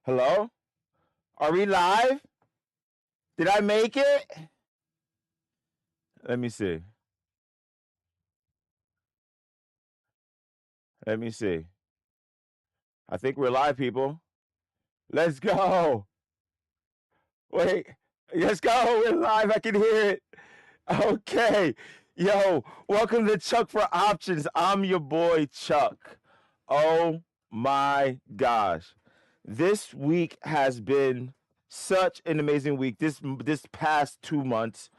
Hello? Are we live? Did I make it? Let me see. Let me see. I think we're live, people. Let's go. Wait. Let's go. We're live. I can hear it. Okay. Yo, welcome to Chuck for Options. I'm your boy, Chuck. Oh my gosh. This week has been such an amazing week. This past 2 months,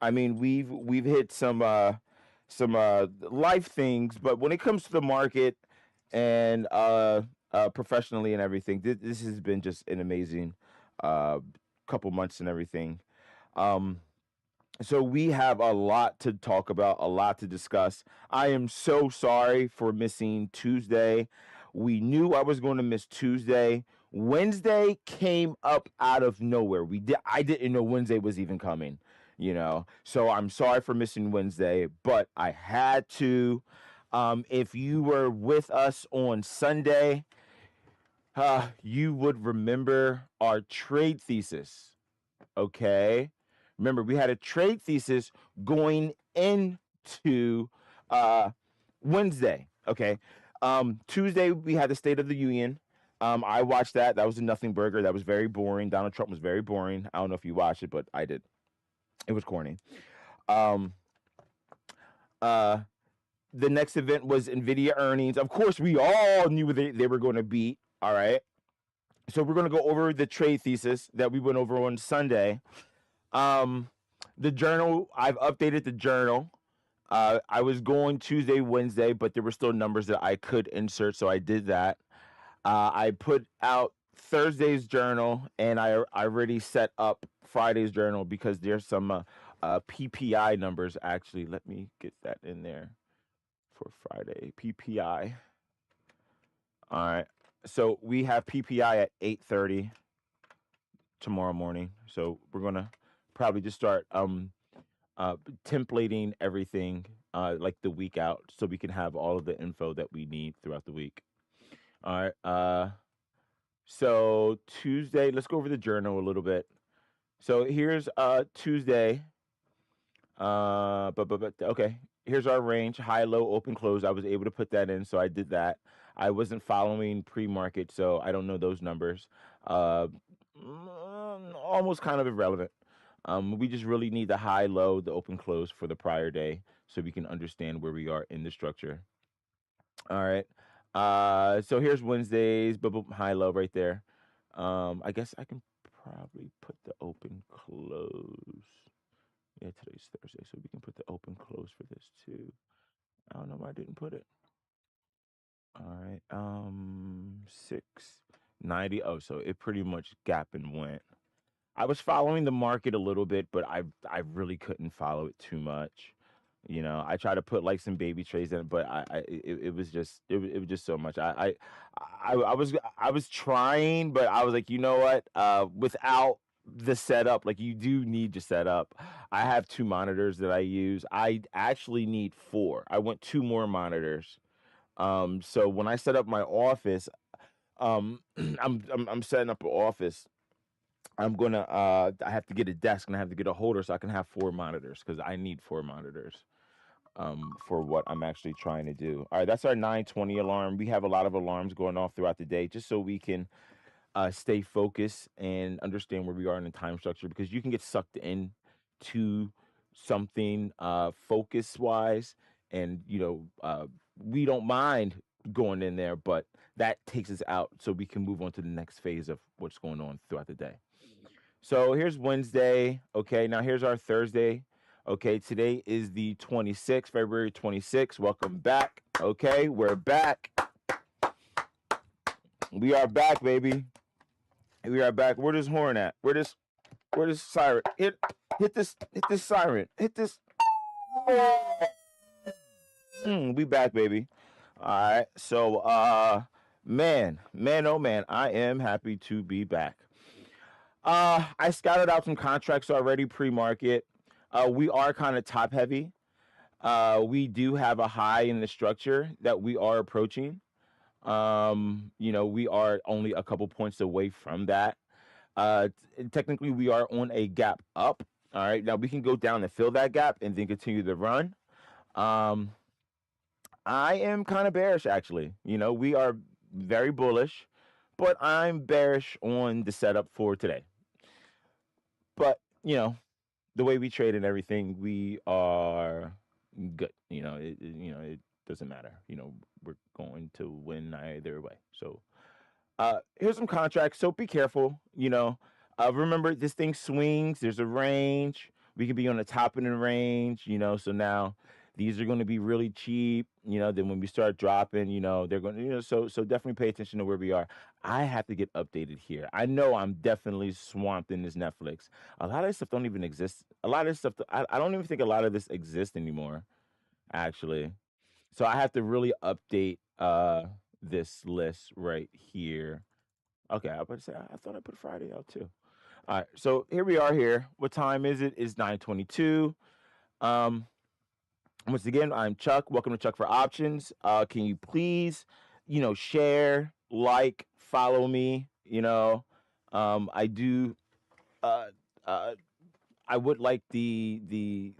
I mean, we've hit some life things, but when it comes to the market and professionally and everything, this has been just an amazing uh couple months and everything. Um so we have a lot to talk about, a lot to discuss. I am so sorry for missing Tuesday. We knew I was going to miss Tuesday. Wednesday came up out of nowhere. I didn't know Wednesday was even coming, you know. So I'm sorry for missing Wednesday, but I had to. If you were with us on Sunday, you would remember our trade thesis. Okay. Remember, we had a trade thesis going into uh, Wednesday. Okay. Tuesday, we had the State of the Union. I watched that. That was a nothing burger. That was very boring. Donald Trump was very boring. I don't know if you watched it, but I did. It was corny. Um, uh, the next event was NVDA earnings. Of course, we all knew they were going to beat. All right. So we're going to go over the trade thesis that we went over on Sunday. Um, the journal, I've updated the journal. I was going Tuesday, Wednesday, but there were still numbers that I could insert, so I did that. I put out Thursday's journal, and I already set up Friday's journal because there's some PPI numbers. Actually, let me get that in there for Friday. PPI. All right. So we have PPI at 8:30 tomorrow morning. So we're gonna probably just start templating everything like the week out so we can have all of the info that we need throughout the week. All right. So Tuesday, let's go over the journal a little bit. So here's Tuesday. But okay. Here's our range: high, low, open, close. I was able to put that in, so I did that. I wasn't following pre-market, so I don't know those numbers. Uh, Almost kind of irrelevant. We just really need the high, low, the open, close for the prior day, so we can understand where we are in the structure. All right. So here's Wednesdays, boom, boom, high, low, right there. I guess I can probably put the open, close. Yeah, today's Thursday, so we can put the open close for this too. I don't know why I didn't put it. All right. 690. Oh, so it pretty much gap and went. I was following the market a little bit, but I really couldn't follow it too much. You know, I tried to put like some baby trades in it, but it was just it was just so much. I was trying, but I was like, you know what? Without the setup, like you do need to set up. I have two monitors that I use. I actually need four. I want two more monitors. So when I set up my office, I'm setting up an office. I'm gonna I have to get a desk and I have to get a holder so I can have four monitors because I need four monitors for what I'm actually trying to do. All right, that's our 9:20 alarm. We have a lot of alarms going off throughout the day just so we can stay focused and understand where we are in the time structure because you can get sucked in to something focus wise and we don't mind going in there, but that takes us out so we can move on to the next phase of what's going on throughout the day. So here's Wednesday. Okay, now here's our Thursday. Okay, today is the 26th, February 26th. Welcome back. Okay, we're back. We are back, baby. We are back. Where this horn at? Where this siren? Hit this siren. Hit this. We back, baby. All right. So man, oh man, I am happy to be back. I scouted out some contracts already pre-market. We are kind of top heavy. We do have a high in the structure that we are approaching. You know, we are only a couple points away from that. Technically, we are on a gap up. All right, now we can go down and fill that gap and then continue the run. Um, I am kind of bearish, actually. You know, we are very bullish, but I'm bearish on the setup for today. But you know, the way we trade and everything, we are good. You know, it doesn't matter. You know, we're going to win either way. So here's some contracts. So be careful. You know, remember this thing swings. There's a range. We could be on the top of the range. You know, so now these are going to be really cheap. You know, then when we start dropping, you know, they're going to, you know, so definitely pay attention to where we are. I have to get updated here. I know I'm definitely swamped in this Netflix. A lot of this stuff don't even exist. A lot of this stuff, I don't even think a lot of this exists anymore, actually. So I have to really update this list right here. Okay, I was about to say I thought I put Friday out too. All right, so here we are here. What time is it? It's 9:22. Um, Once again, I'm Chuck. Welcome to Chuck for Options. Can you please, you know, share, like, follow me? You know, I do. Uh, uh, I would like the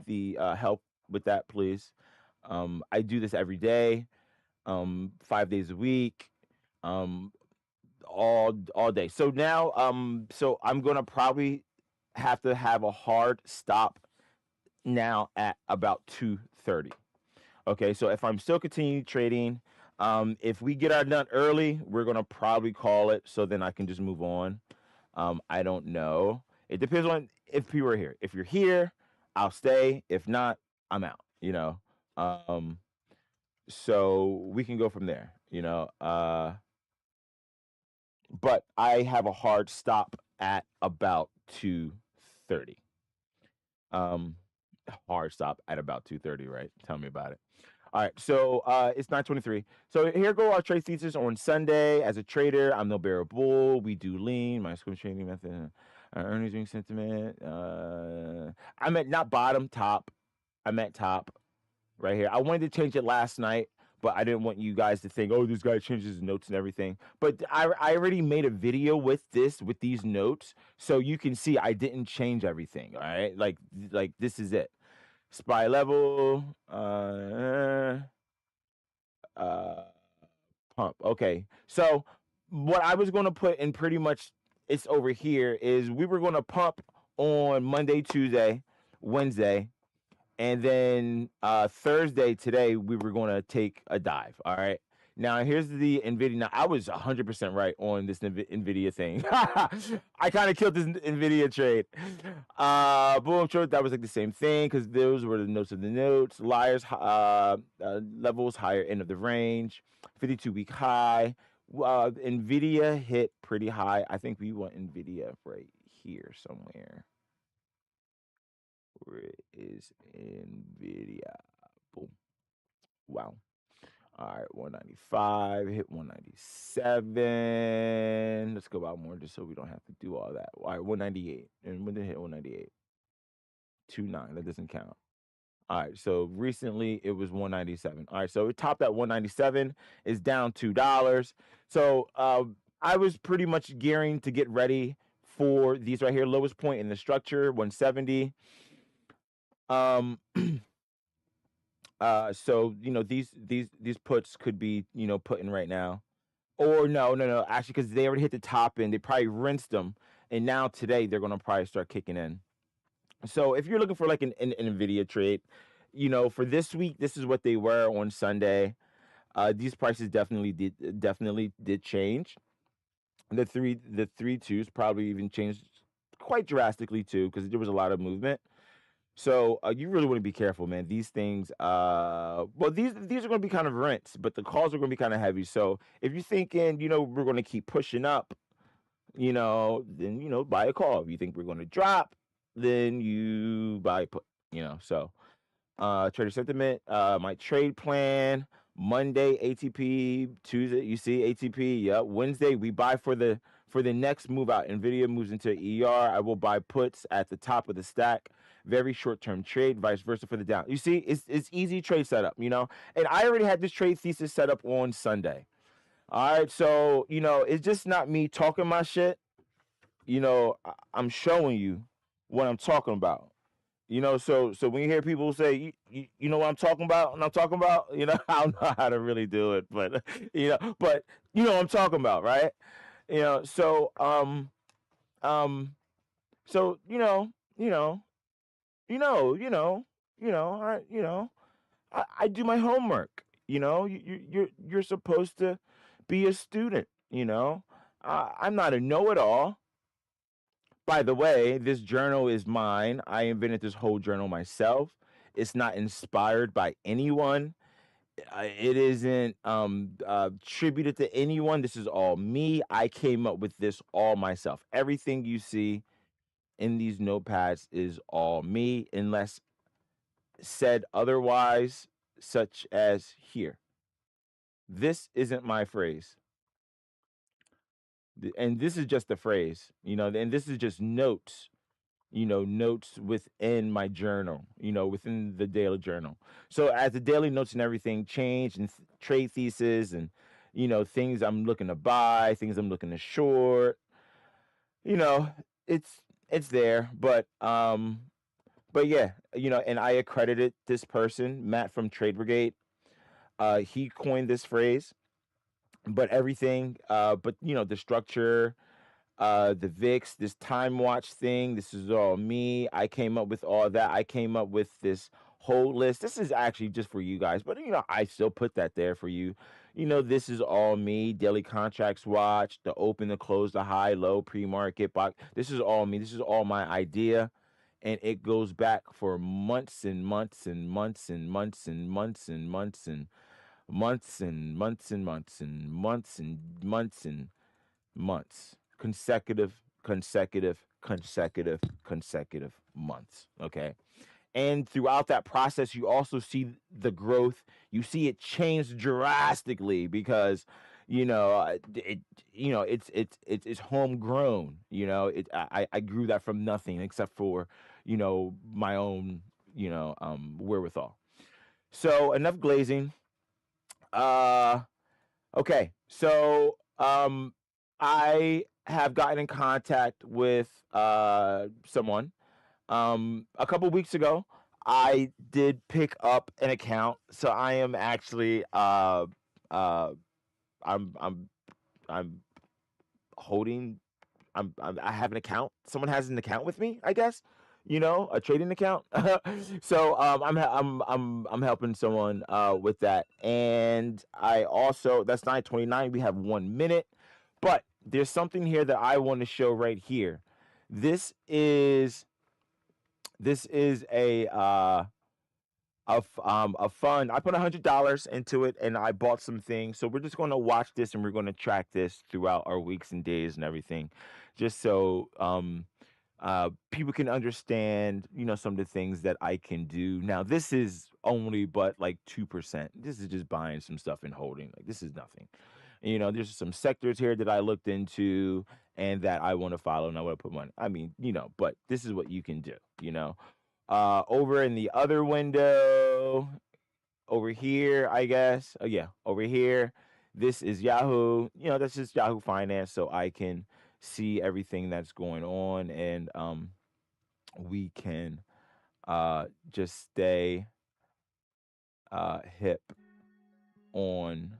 help with that, please. I do this every day, 5 days a week. Um, all day. So now, so I'm gonna probably have to have a hard stop now at about 2:30. Okay, so if I'm still continuing trading, if we get our nut early, we're gonna probably call it so then I can just move on. I don't know. It depends on if people are here. If you're here, I'll stay. If not, I'm out. You know. Um, so we can go from there. You know. But I have a hard stop at about 2:30. Um, Hard stop at about 2:30, right? Tell me about it. All right, so it's 9:23. So here go our trade thesis on Sunday. As a trader, I'm no bear bull. We do lean. My squim trading method. Earnings ring sentiment. I meant not bottom, top. I meant top right here. I wanted to change it last night, but I didn't want you guys to think, oh, this guy changes his notes and everything. But I already made a video with these notes, so you can see I didn't change everything. All right, like this is it. Spy level, uh, pump. Okay, so what I was going to put in pretty much it's over here is we were going to pump on Monday, Tuesday, Wednesday, and then Thursday today we were going to take a dive. All right. Now here's the Nvidia. Now I was 100% right on this Nvidia thing. I kind of killed this Nvidia trade. Boom, sure that was like the same thing because those were the notes of the notes. Liars, levels higher end of the range. 52-week high. Nvidia hit pretty high. I think we want Nvidia right here somewhere. Where is NVDA? Boom. Wow. All right, 195, hit 197. Let's go out more just so we don't have to do all that. All right, 198. And when did it hit 198? 29. That doesn't count. All right, so recently it was 197. All right, so it topped at 197, is down $2. So I was pretty much gearing to get ready for these right here. Lowest point in the structure, 170. So you know these puts could be put in right now, or no, actually because they already hit the top end, they probably rinsed them, and now today they're gonna probably start kicking in. So if you're looking for like an Nvidia trade, for this week, this is what they were on Sunday. These prices definitely did change. The three twos probably even changed quite drastically too because there was a lot of movement. So you really want to be careful, man. These things, well, these are going to be kind of rents, but the calls are going to be kind of heavy. So if you're thinking, we're going to keep pushing up, then buy a call. If you think we're going to drop, then you buy a put. So trader sentiment, my trade plan. Monday ATP, Tuesday you see ATP. Yep. Wednesday we buy for the next move out. Nvidia moves into ER. I will buy puts at the top of the stack. Very short term trade, vice versa for the down. You see, it's easy trade setup, and I already had this trade thesis set up on Sunday. All right, so it's just not me talking my shit. I'm showing you what I'm talking about. So when you hear people say, you know what I'm talking about, and I'm talking about, I don't know how to really do it, but but you know what I'm talking about, right? You know, so um, so you know, you know, you know, I do my homework. You're supposed to be a student. I'm not a know-it-all. By the way, this journal is mine. I invented this whole journal myself. It's not inspired by anyone. It isn't tributed to anyone. This is all me. I came up with this all myself. Everything you see in these notepads is all me, unless said otherwise, such as here. This isn't my phrase. And this is just the phrase, and this is just notes, notes within my journal, within the daily journal. So as the daily notes and everything change, and trade thesis, and things I'm looking to buy, things I'm looking to short, you know, it's it's there. But yeah, and I accredited this person, Matt from Trade Brigade. He coined this phrase, but everything, but the structure, the VIX, this time watch thing. This is all me. I came up with all that. I came up with this whole list. This is actually just for you guys, but I still put that there for you. This is all me. Daily contracts watch, the open, the close, the high, low, pre-market box. This is all me. This is all my idea. And it goes back for months and months and months and months and months and months and months and months and months and months and months and months, consecutive months. Okay. And throughout that process, you also see the growth. You see it change drastically because, it's homegrown. I grew that from nothing except for, my own, wherewithal. So enough glazing. Uh, Okay, so I have gotten in contact with someone. A couple weeks ago, I did pick up an account, so I am actually uh I'm I'm I'm holding. I have an account. Someone has an account with me, I guess. A trading account. So I'm helping someone with that, and I also that's 9:29. We have 1 minute, but there's something here that I want to show right here. This is this is a fund. I put $100 into it, and I bought some things. So we're just going to watch this, and we're going to track this throughout our weeks and days and everything, just so people can understand, some of the things that I can do. Now, this is only but like 2%. This is just buying some stuff and holding. Like, this is nothing. There's some sectors here that I looked into and that I want to follow, and I want to put money. I mean, but this is what you can do. Over in the other window, over here, I guess. Oh yeah, over here. This is Yahoo. That's just Yahoo Finance, so I can see everything that's going on, and we can just stay hip on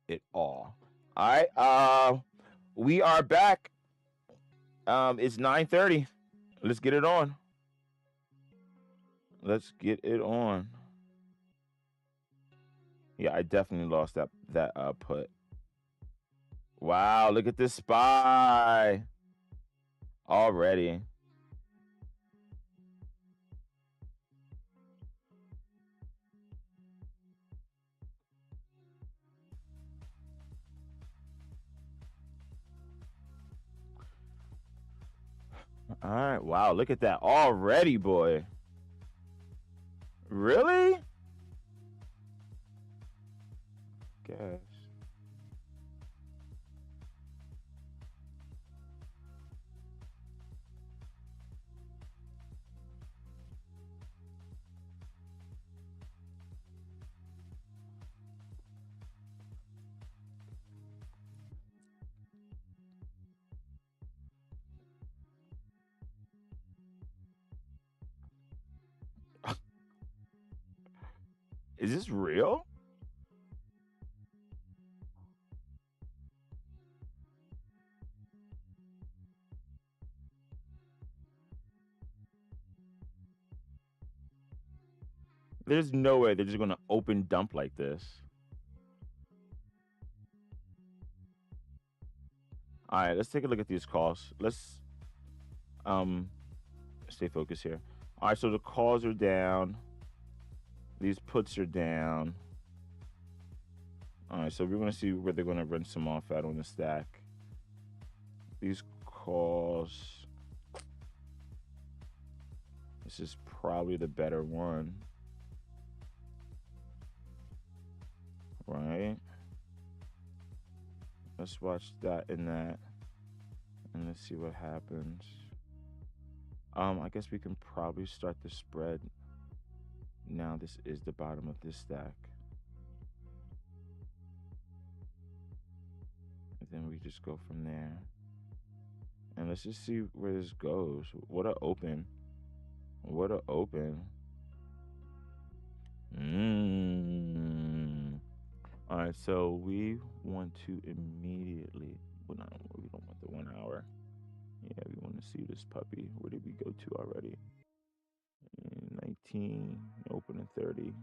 it all. All right. We are back. It's 9:30. Let's get it on. Let's get it on. Yeah, I definitely lost that put. Wow, look at this spy already. All right, wow, look at that already, boy. Really? Gosh. Is this real? There's no way they're just going to open dump like this. All right, let's take a look at these calls. Let's stay focused here. All right, so the calls are down. These puts are down. All right, so we're going to see where they're going to run some off at on the stack. These calls. This is probably the better one. Right? Let's watch that and that. And let's see what happens. I guess we can probably start the spread. Now this is the bottom of this stack. And then we just go from there. And let's just see where this goes. What a open. What a open. All right, so we want to immediately, well, no, we don't want the 1 hour. Yeah, we want to see this puppy. Where did we go to already? 19, open at 30.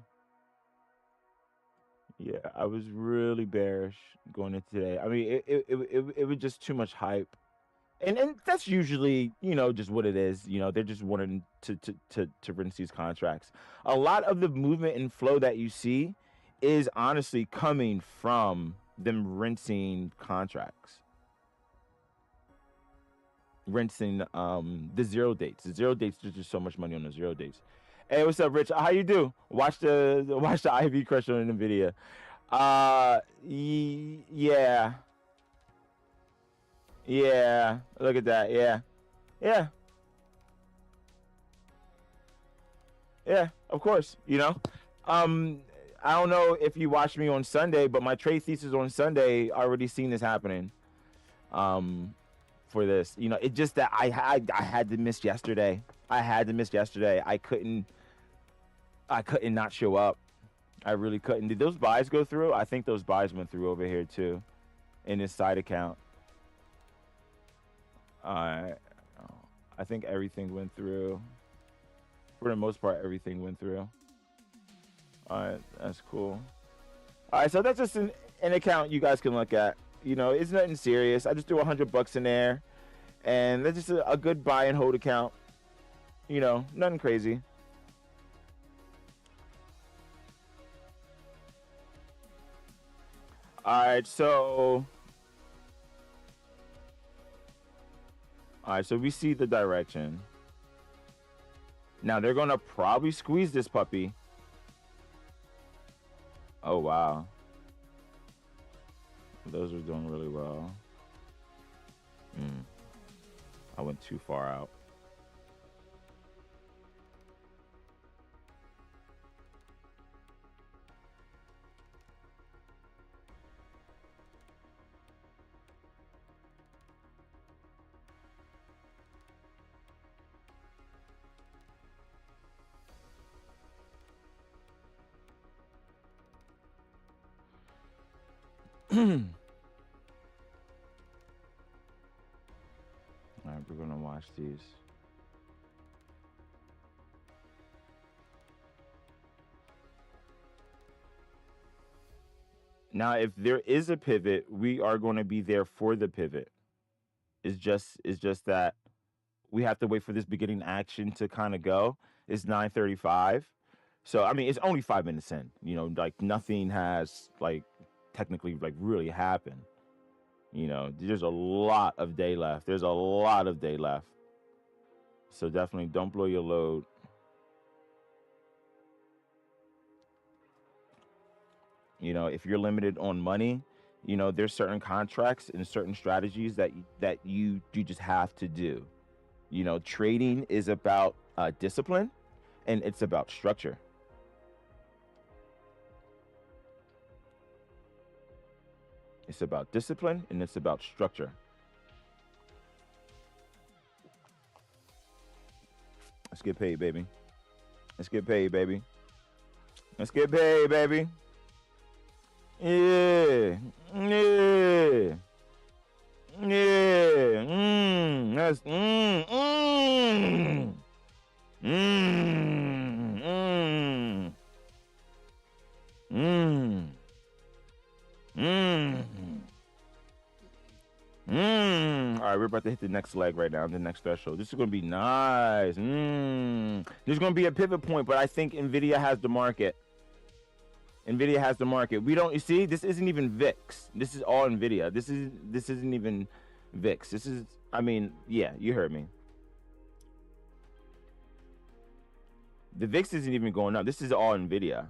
Yeah, I was really bearish going into today. I mean, it was just too much hype. And that's usually, you know, just what it is. You know, they're just wanting to rinse these contracts. A lot of the movement and flow that you see is honestly coming from them rinsing contracts. Rinsing the zero dates. The zero dates, there's just so much money on the zero dates. Hey, what's up, Rich? How you do? Watch the IV crush on NVDA. Yeah. Yeah. Look at that. Yeah. Yeah. Yeah, of course. You know. I don't know if you watched me on Sunday, but my trade thesis on Sunday already seen this happening. For this, you know, it just that I had to miss yesterday. I had to miss yesterday. I couldn't not show up. I really couldn't. Did those buys go through? I think those buys went through over here too, in this side account. I think everything went through. For the most part, everything went through. All right, that's cool. All right, so that's just an account you guys can look at. You know, it's nothing serious. I just threw $100 in there, and that's just a good buy and hold account. You know, nothing crazy. All right, so we see the direction. Now they're gonna probably squeeze this puppy. Oh wow. Those are doing really well. I went too far out. All right, we're gonna watch these. Now, if there is a pivot, we are going to be there for the pivot. It's just that we have to wait for this beginning action to kind of go. It's 9:35. So, I mean, it's only 5 minutes in, you know, like nothing has like technically like really happened. You know, there's a lot of day left. There's a lot of day left. So definitely don't blow your load. You know, if you're limited on money, you know, there's certain contracts and certain strategies that you just have to do. You know, trading is about discipline, and it's about structure. It's about discipline and it's about structure. Let's get paid, baby. Let's get paid, baby. Let's get paid, baby. Yeah. Yeah. Yeah. That's All right, we're about to hit the next leg right now, the next threshold. This is gonna be nice. There's gonna be a pivot point, but I think NVIDIA has the market. NVIDIA has the market. We don't. You see, this isn't even VIX. This is all NVIDIA. This isn't even VIX. This is. I mean, yeah, you heard me. The VIX isn't even going up. This is all NVIDIA.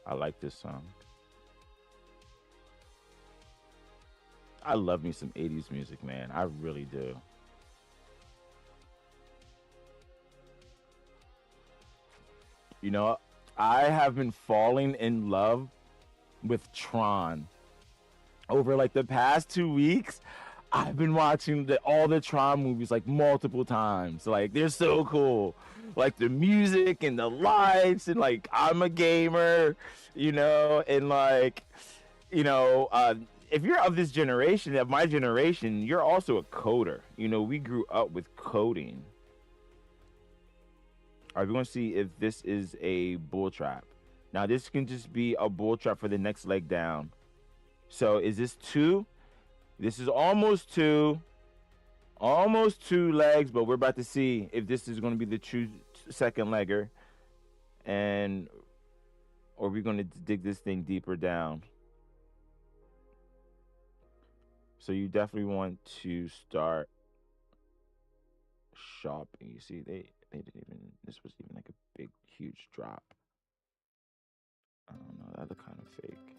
I like this song. I love me some 80s music, man. I really do. You know, I have been falling in love with Tron. Over like the past 2 weeks, I've been watching all the Tron movies like multiple times. Like they're so cool. Like the music and the lights and like I'm a gamer, you know, and like, you know, if you're of this generation, of my generation, you're also a coder. You know, we grew up with coding. All right, we're gonna see if this is a bull trap. Now this can just be a bull trap for the next leg down. So is this 2? This is almost 2 legs, but we're about to see if this is going to be the true second legger, or we're going to dig this thing deeper down. So you definitely want to start shopping. You see, they didn't even. This was even like a big, huge drop. I don't know. That looked kind of fake.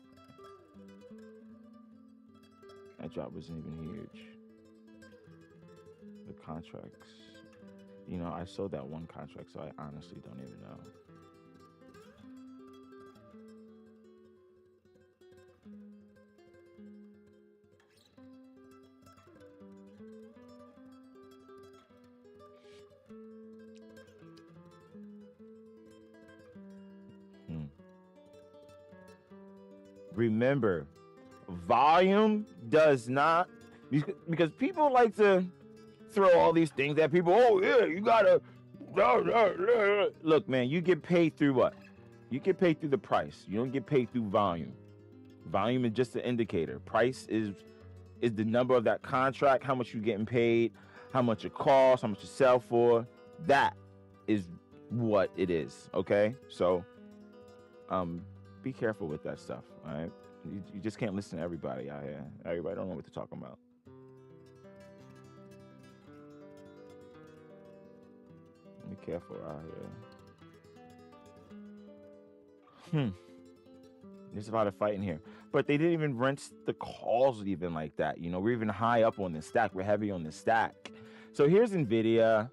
That drop wasn't even huge. The contracts, you know, I sold that one contract, so I honestly don't even know. Remember, volume does not, because people like to throw all these things at people. Oh yeah, you gotta look, man. You get paid through what? You get paid through the price. You don't get paid through volume. Volume is just an indicator. Price is the number of that contract, how much you're getting paid, how much it costs, how much you sell for. That is what it is. Okay, so be careful with that stuff. All right, you just can't listen to everybody out here. Everybody don't know what they're talking about. Be careful out here. There's a lot of fighting here, but they didn't even rinse the calls even like that. You know, we're even high up on the stack. We're heavy on the stack. So here's NVIDIA.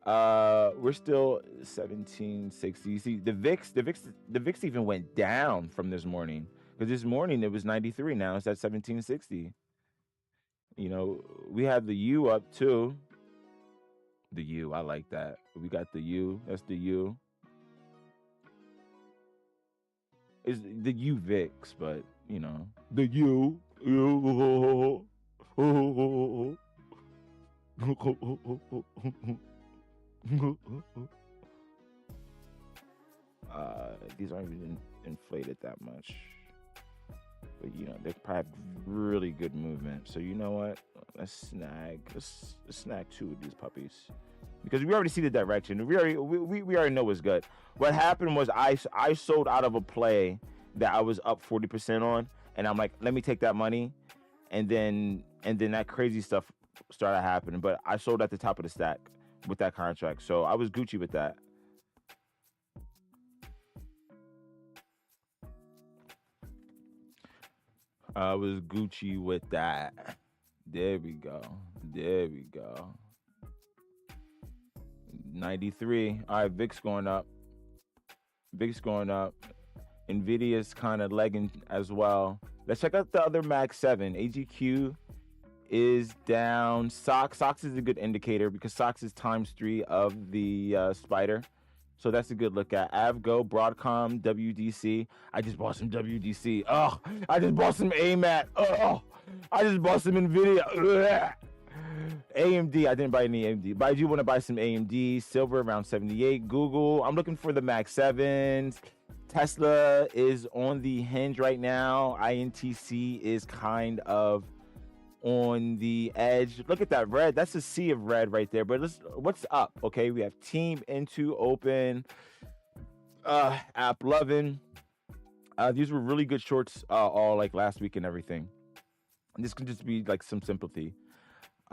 We're still 1760. You see, the VIX even went down from this morning, because this morning it was 93. Now it's at 1760. You know, we have the U up too. The U, I like that. We got the U. That's the U. Is the U VIX, but you know, the U. These aren't even inflated that much, but you know, they probably have really good movement. So you know what? Let's snag 2 of these puppies, because we already see the direction. We already know what's good. What happened was I sold out of a play that I was up 40% on, and I'm like, let me take that money, and then that crazy stuff started happening. But I sold at the top of the stack with that contract, so I was Gucci with that. I was Gucci with that. There we go. There we go. 93. All right, VIX going up. VIX going up. NVIDIA's kind of legging as well. Let's check out the other Mag 7. AGQ is down. SOX is a good indicator because SOX is ×3 of the spider. So that's a good look at. Avgo, Broadcom, WDC. I just bought some WDC. Oh, I just bought some AMAT. Oh, I just bought some NVIDIA. Ugh. AMD, I didn't buy any AMD, but I do want to buy some AMD. Silver around 78. Google, I'm looking for the Mag 7s. Tesla is on the hinge right now. INTC is kind of on the edge. Look at that red. That's a sea of red right there. But what's up? Okay, we have Team Into Open, App Lovin. These were really good shorts all like last week and everything. And this can just be like some sympathy.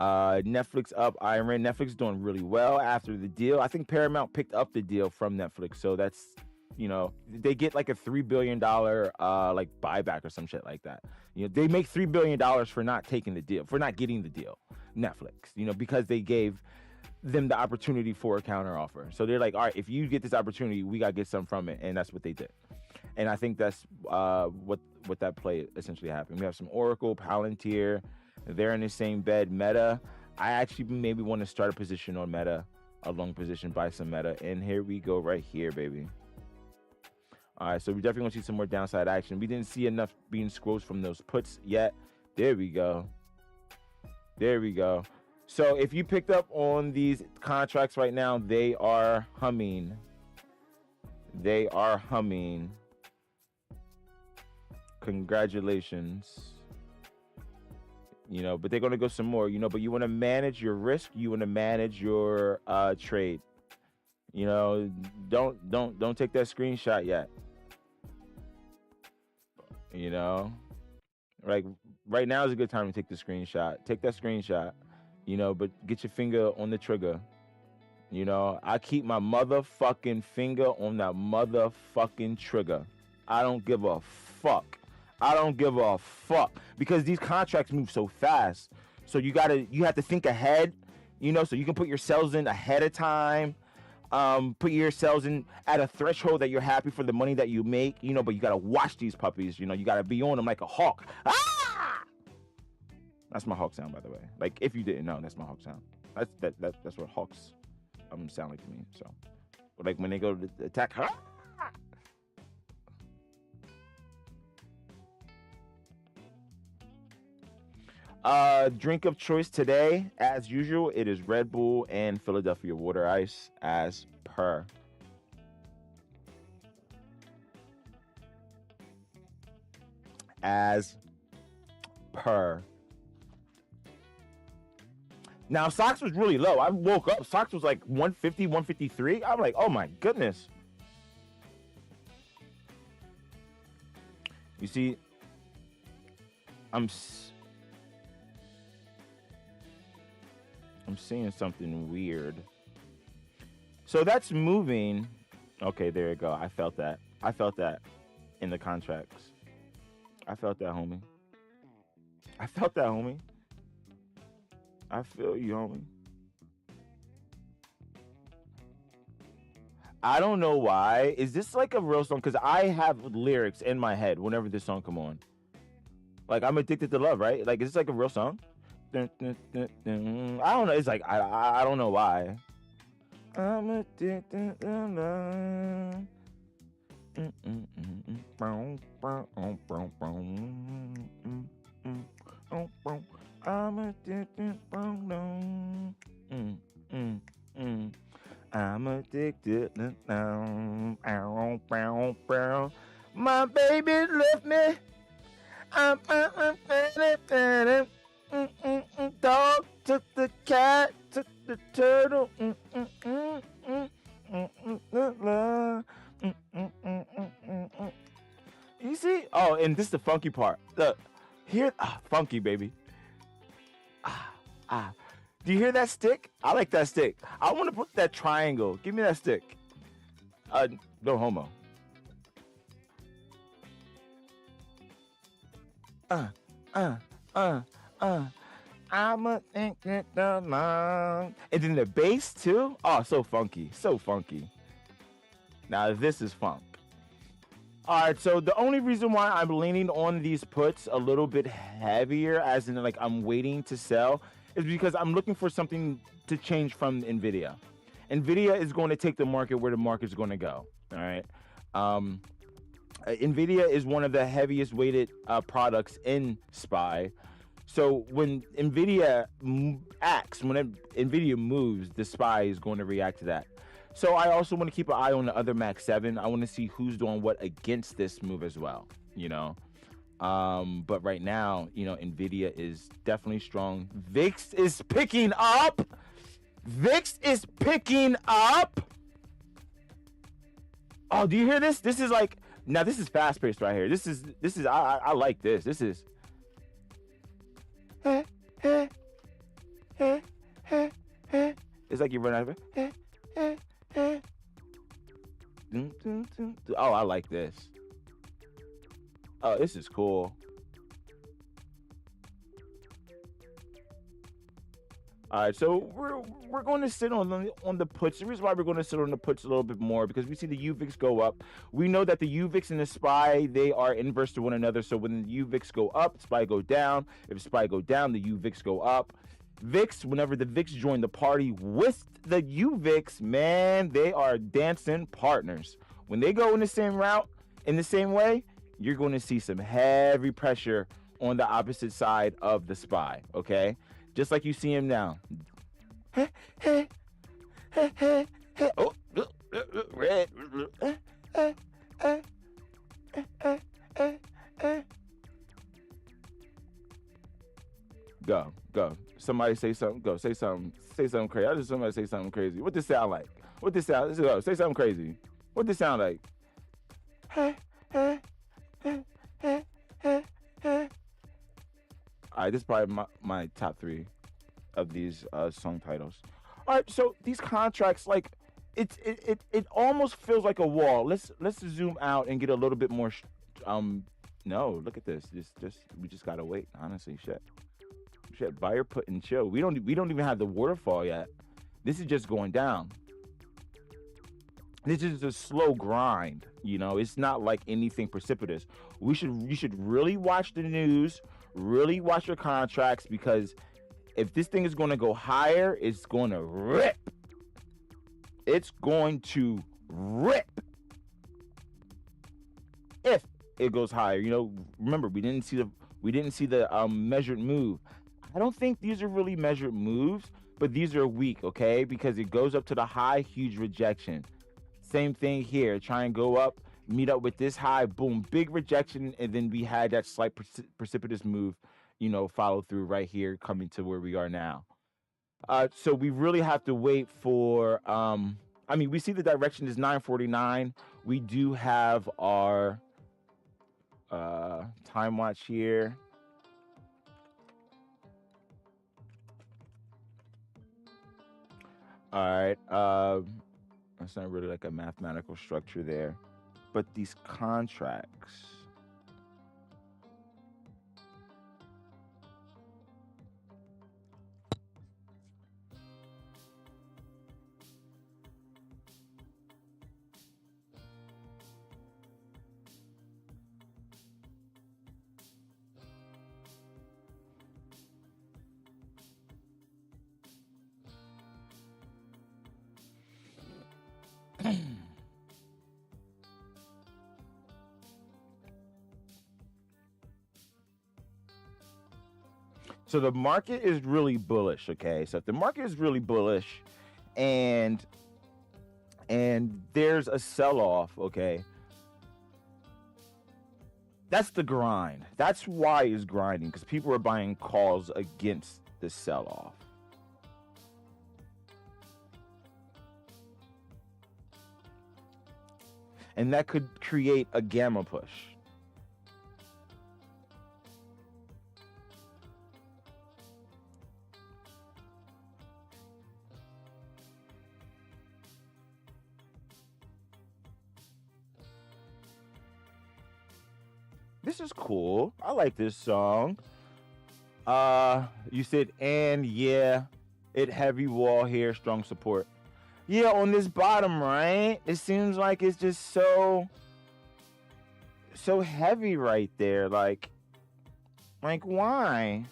Netflix up, Iron. Netflix doing really well after the deal. I think Paramount picked up the deal from Netflix, so that's, you know, they get like a $3 billion like buyback or some shit like that. You know, they make $3 billion for not taking the deal, for not getting the deal, Netflix, you know, because they gave them the opportunity for a counter offer. So they're like, all right, if you get this opportunity, we got to get some from it. And that's what they did. And I think that's what that play essentially happened. We have some Oracle, Palantir. They're in the same bed. Meta, I actually maybe want to start a position on Meta, a long position, buy some Meta. And here we go right here, baby. All right, so we definitely want to see some more downside action. We didn't see enough being scrolls from those puts yet. There we go. There we go. So if you picked up on these contracts right now, they are humming. They are humming. Congratulations. You know, but they're going to go some more, you know, but you want to manage your risk. You want to manage your trade. You know, don't take that screenshot yet. You know, like right now is a good time to take the screenshot. Take that screenshot, you know, but get your finger on the trigger. You know, I keep my motherfucking finger on that motherfucking trigger. I don't give a fuck. I don't give a fuck because these contracts move so fast. So you have to think ahead, you know, so you can put your sells in ahead of time. Put your sells in at a threshold that you're happy for the money that you make, you know, but you got to watch these puppies, you know, you got to be on them like a hawk. Ah! That's my hawk sound, by the way. Like, if you didn't know, that's my hawk sound. That's what hawks sound like to me. So, but like when they go to attack, drink of choice today, as usual, it is Red Bull and Philadelphia water ice as per. As per. Now, SOX was really low. I woke up, SOX was like 150, 153. I'm like, oh my goodness. You see, I'm seeing something weird. So that's moving. Okay, there you go. I felt that. I felt that in the contracts. I felt that, homie. I felt that, homie. I feel you, homie. I don't know why. Is this like a real song? Because I have lyrics in my head whenever this song come on. Like, I'm addicted to love, right? Like, is this like a real song? I don't know. It's like I don't know why. I'm addicted to love. I'm addicted to love. I'm addicted to love. My baby left me. I'm dog took the cat, took the turtle. You see? Oh, and this is the funky part. Look, here, funky, baby. Do you hear that stick? I like that stick. I want to put that triangle. Give me that stick. No homo. uh, uh, uh, uh. I'ma think it along. And then the bass too. Oh, so funky, so funky. Now this is funk. All right, so the only reason why I'm leaning on these puts a little bit heavier, as in like I'm waiting to sell, is because I'm looking for something to change from NVIDIA. NVIDIA is going to take the market where the market's going to go. All right. NVIDIA is one of the heaviest weighted products in SPY. So when NVIDIA acts, when NVIDIA moves, the SPY is going to react to that. So I also want to keep an eye on the other Max 7. I want to see who's doing what against this move as well, you know. But right now, you know, NVIDIA is definitely strong. VIX is picking up. VIX is picking up. Oh, do you hear this? This is like, now this is fast paced right here. This is I like this. This is it's like you run out of it. Oh, I like this. Oh, this is cool. All right, so we're going to sit on the puts. The reason why we're going to sit on the puts a little bit more, because we see the UVIX go up. We know that the UVIX and the SPY, they are inverse to one another. So when the UVIX go up, SPY go down. If SPY go down, the UVIX go up. VIX, whenever the VIX join the party with the UVIX, man, they are dancing partners. When they go in the same route, in the same way, you're going to see some heavy pressure on the opposite side of the SPY, okay? Just like you see him now. Oh, red. Go. Somebody say something. Go. Say something. Say something crazy. I just somebody say something crazy. What this sound like? What this sound? Let's go. Say something crazy. What this sound like? All right, this is probably my top 3 of these song titles. All right, so these contracts, like, it almost feels like a wall. Let's zoom out and get a little bit more. No, look at this. We just gotta wait. Honestly, shit. Buyer put and chill. We don't even have the waterfall yet. This is just going down. This is a slow grind. You know, it's not like anything precipitous. You should really watch the news. Really watch your contracts, because if this thing is going to go higher, it's going to rip. It's going to rip if it goes higher. You know, remember, we didn't see the measured move. I don't think these are really measured moves, but these are weak, okay? Because it goes up to the high, huge rejection. Same thing here. Try and go up, meet up with this high, boom, big rejection, and then we had that slight precipitous move, you know, follow through right here, coming to where we are now. So we really have to wait for, I mean, we see the direction is 949. We do have our time watch here. All right. That's not really like a mathematical structure there, but these contracts. So the market is really bullish, okay? So if the market is really bullish and there's a sell-off, okay? That's the grind. That's why it's grinding, because people are buying calls against the sell-off. And that could create a gamma push. This is cool. I like this song. You said, and yeah, it heavy wall here, strong support. Yeah, on this bottom, right? It seems like it's just so heavy right there. Like why?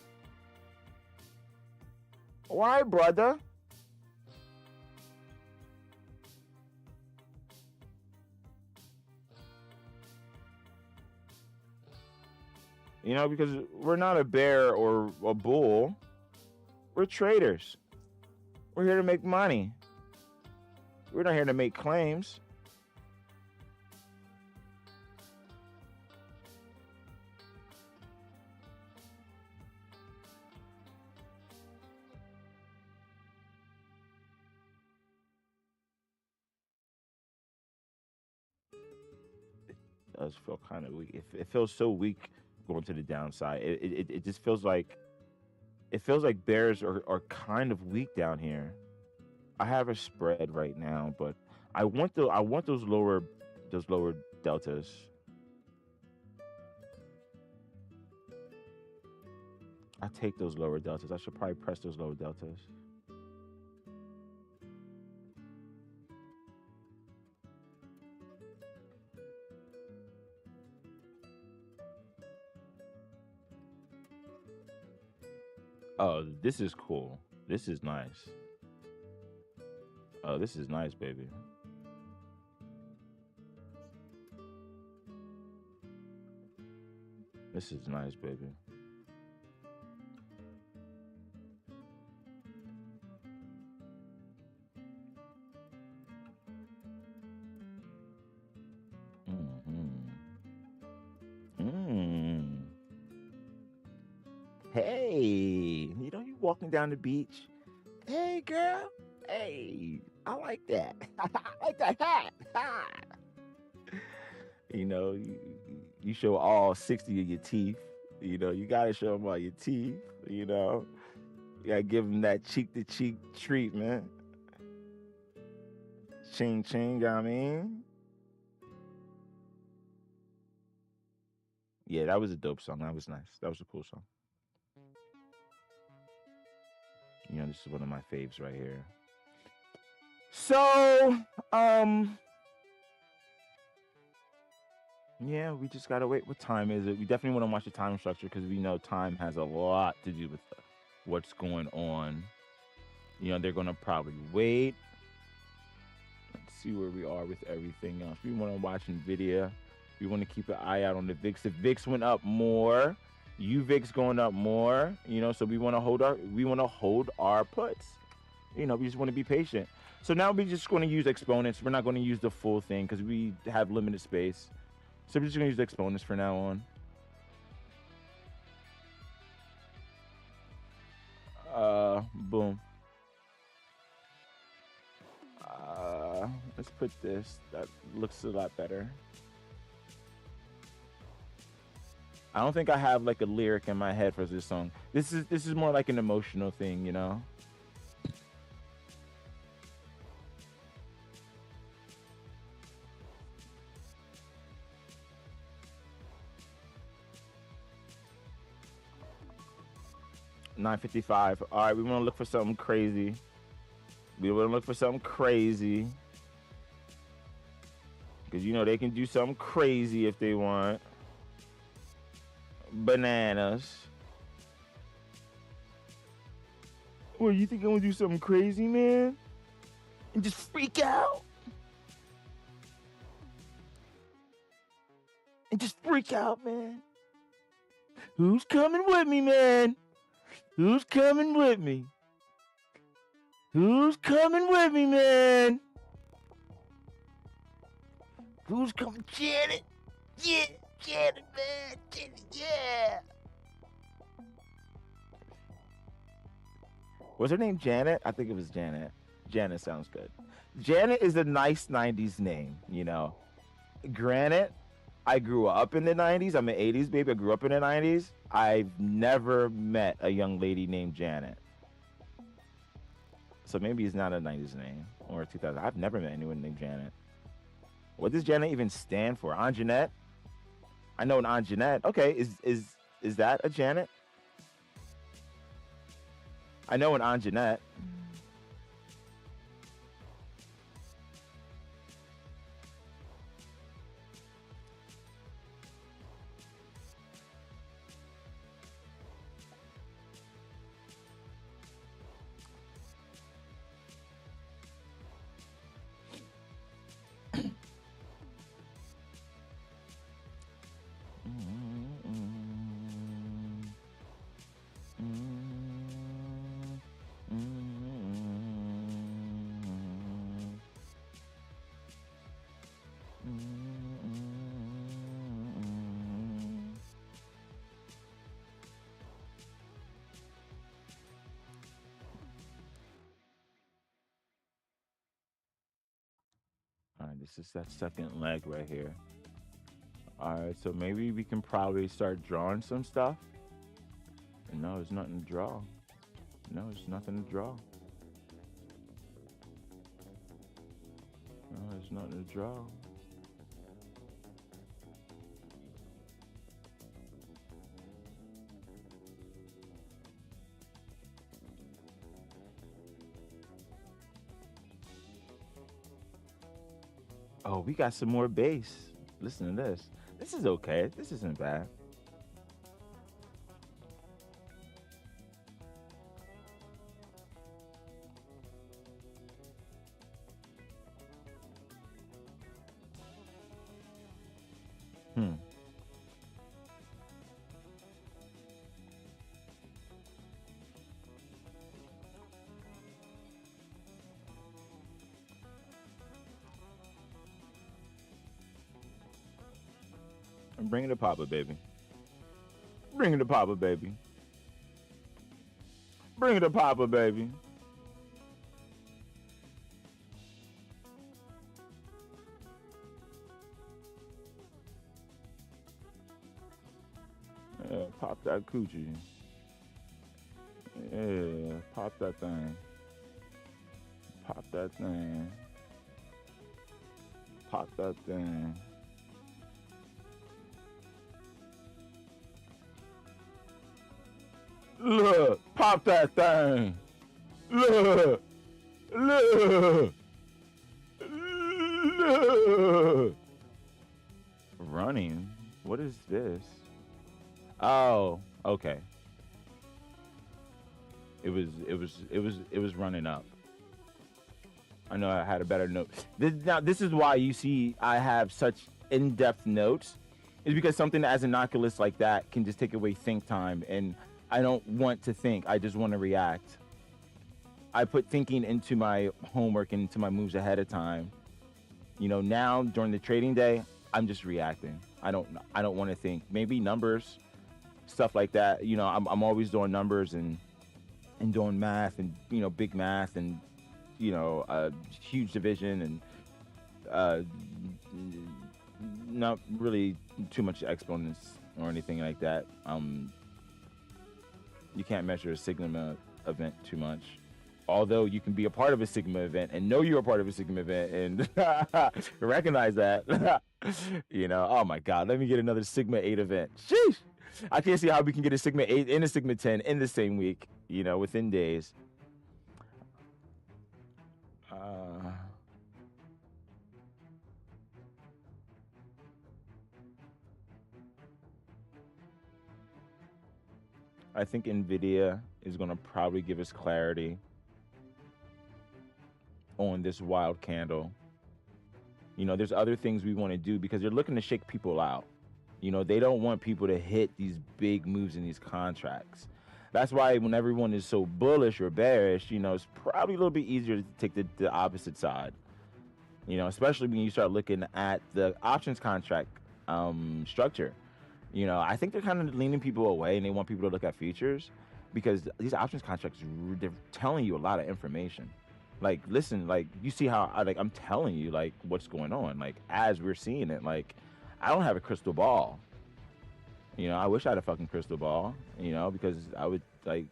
Why, brother? You know, because we're not a bear or a bull. We're traders. We're here to make money. We're not here to make claims. It does feel kind of weak. It feels so weak going to the downside. It just feels like bears are kind of weak down here. I have a spread right now, but I want those lower deltas. I take those lower deltas. I should probably press those lower deltas. Oh, this is cool. This is nice. Oh, this is nice, baby. This is nice, baby. Hey, you know, you walking down the beach. Hey, girl. Hey, I like that. I like that hat. You know, you show all 60 of your teeth. You know, you gotta show them all your teeth. You know, you gotta give them that cheek to cheek treatment. Ching ching, I mean. Yeah, that was a dope song. That was nice. That was a cool song. You know, this is one of my faves right here. So, yeah, we just gotta wait. What time is it? We definitely want to watch the time structure because we know time has a lot to do with what's going on. You know, they're gonna probably wait. Let's see where we are with everything else. We want to watch NVIDIA. We want to keep an eye out on the VIX. The VIX went up more. UVIX going up more. You know, so we want to hold our puts. You know, we just want to be patient. So now we're just going to use exponents. We're not going to use the full thing because we have limited space. So we're just going to use exponents for now on. Boom. Let's put this. That looks a lot better. I don't think I have like a lyric in my head for this song. This is more like an emotional thing, you know? $9.55. All right, we want to look for something crazy. Because, you know, they can do something crazy if they want. Bananas. What, you think I'm going to do something crazy, man? And just freak out? Man? Who's coming with me, man? Who's coming with me? Who's coming with me, man? Who's coming? Janet! Yeah, Janet, man! Janet, yeah! Was her name Janet? I think it was Janet. Janet sounds good. Janet is a nice 90s name, you know. Granted, I grew up in the 90s. I'm an 80s baby. I grew up in the 90s. I've never met a young lady named Janet. So maybe it's not a 90s name or 2000. I've never met anyone named Janet. What does Janet even stand for? Anjanette? I know an Aunt Jeanette. Okay, is that a Janet? I know an Aunt Jeanette. All right, this is that second leg right here. All right, so maybe we can probably start drawing some stuff. No, there's nothing to draw. No, there's nothing to draw. No, there's nothing to draw. Oh, we got some more base. Listen to this. This is okay. This isn't bad. Hmm. Bring it to Papa, baby. Bring it to Papa, baby. Bring it to Papa, baby. Yeah, pop that coochie. Yeah, pop that thing. Pop that thing. Pop that thing. Look, pop that thing. Look, look, look. Running. What is this? Oh, okay. It was running up. I know I had a better note. This is why you see I have such in-depth notes. Is because something as innocuous like that can just take away think time, and I don't want to think. I just want to react. I put thinking into my homework and into my moves ahead of time. Now during the trading day, I'm just reacting. I don't want to think. Maybe numbers, stuff like that. I'm always doing numbers and doing math and big math and huge division and not really too much exponents or anything like that. You can't measure a sigma event too much. Although you can be a part of a sigma event and know you're a part of a sigma event and recognize that. Oh my God, let me get another sigma 8 event. Sheesh. I can't see how we can get a sigma 8 and a sigma 10 in the same week, within days. I think NVDA is going to probably give us clarity on this wild candle. There's other things we want to do because they're looking to shake people out. They don't want people to hit these big moves in these contracts. That's why when everyone is so bullish or bearish, it's probably a little bit easier to take the opposite side. Especially when you start looking at the options contract structure. I think they're kind of leaning people away and they want people to look at futures because these options contracts, they're telling you a lot of information. Like, listen, like, you see how I'm telling you, like, what's going on, like, as we're seeing it. Like, I don't have a crystal ball. I wish I had a fucking crystal ball, because I would, like,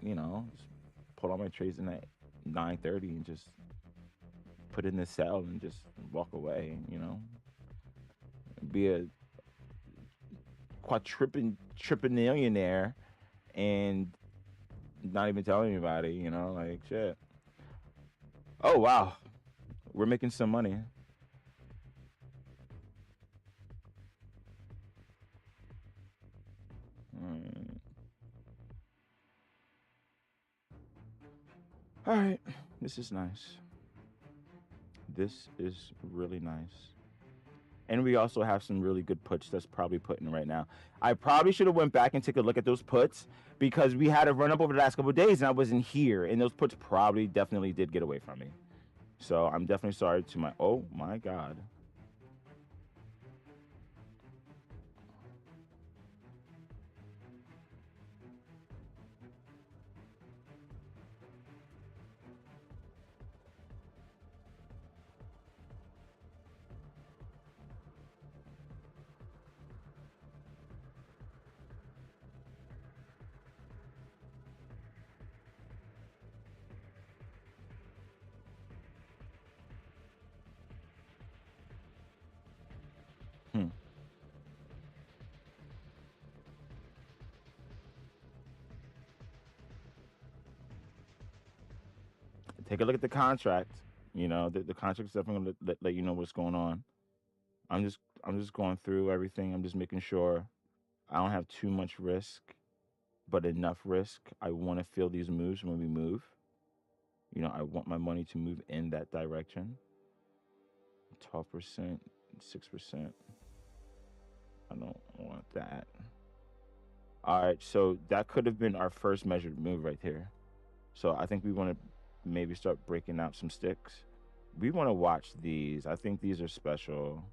just pull all my trades in at 9:30 and just put in the cell and just walk away, be a quadrillionaire and not even telling anybody, you know, like shit. Oh wow, we're making some money. All right, this is nice. This is really nice. And we also have some really good puts that's probably putting right now. I probably should have went back and take a look at those puts because we had a run up over the last couple of days and I wasn't here. And those puts probably definitely did get away from me. So I'm definitely sorry to my, oh my God. Take a look at the contract. You know, the contract's definitely gonna let you know what's going on. I'm just going through everything. I'm just making sure I don't have too much risk, but enough risk. I want to feel these moves when we move. You know, I want my money to move in that direction. 12%, 6%. I don't want that. All right, so that could have been our first measured move right here. So I think we want to maybe start breaking out some sticks. We want to watch these. I think these are special.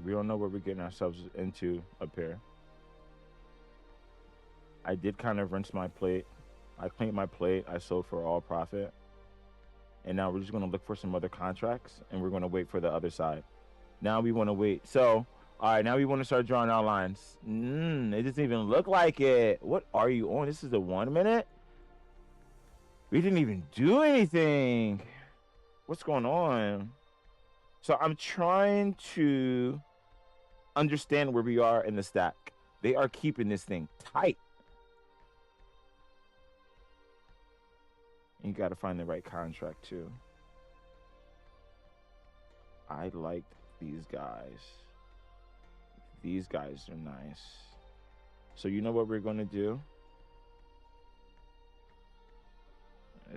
We don't know what we're getting ourselves into up here. I did kind of rinse my plate. I cleaned my plate. I sold for all profit. And now we're just going to look for some other contracts and we're going to wait for the other side. Now we want to wait. So, all right, now we want to start drawing our lines. It doesn't even look like it. What are you on? This is the 1 minute? We didn't even do anything. What's going on? So I'm trying to understand where we are in the stack. They are keeping this thing tight. You got to find the right contract too. I like these guys. These guys are nice. So you know what we're going to do?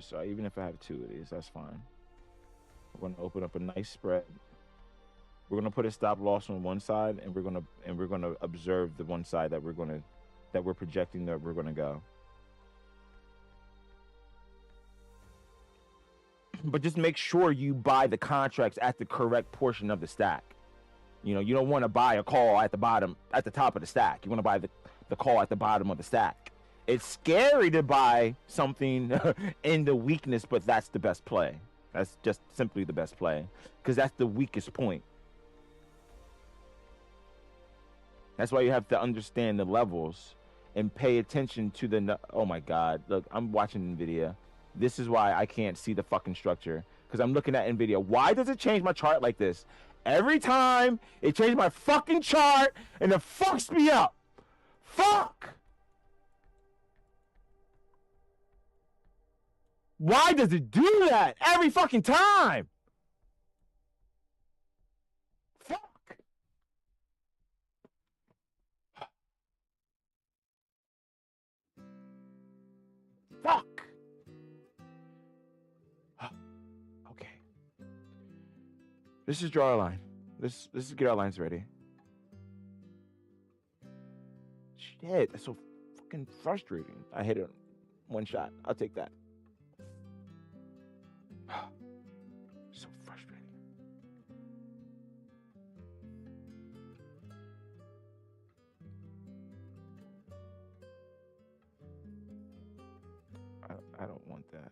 So even if I have two of these, that's fine. We're going to open up a nice spread. We're going to put a stop loss on one side, and we're going to observe the one side that we're projecting that we're going to go. But just make sure you buy the contracts at the correct portion of the stack. You know, you don't want to buy a call at the bottom, at the top of the stack. You want to buy the call at the bottom of the stack. It's scary to buy something in the weakness, but that's the best play. That's just simply the best play because that's the weakest point. That's why you have to understand the levels and pay attention to the, oh my God, look, I'm watching NVIDIA. This is why I can't see the fucking structure because I'm looking at NVIDIA. Why does it change my chart like this? Every time it changes my fucking chart and it fucks me up. Fuck! Why does it do that every fucking time? Fuck. Fuck. Okay. This is draw a line. This is get our lines ready. Shit, that's so fucking frustrating. I hit it one shot. I'll take that. So frustrating. I don't want that.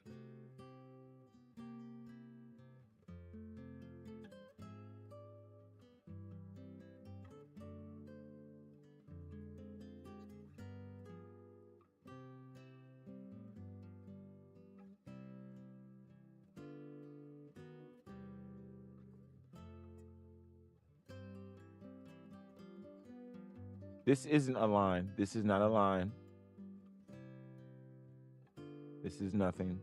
This isn't a line. This is not a line. This is nothing.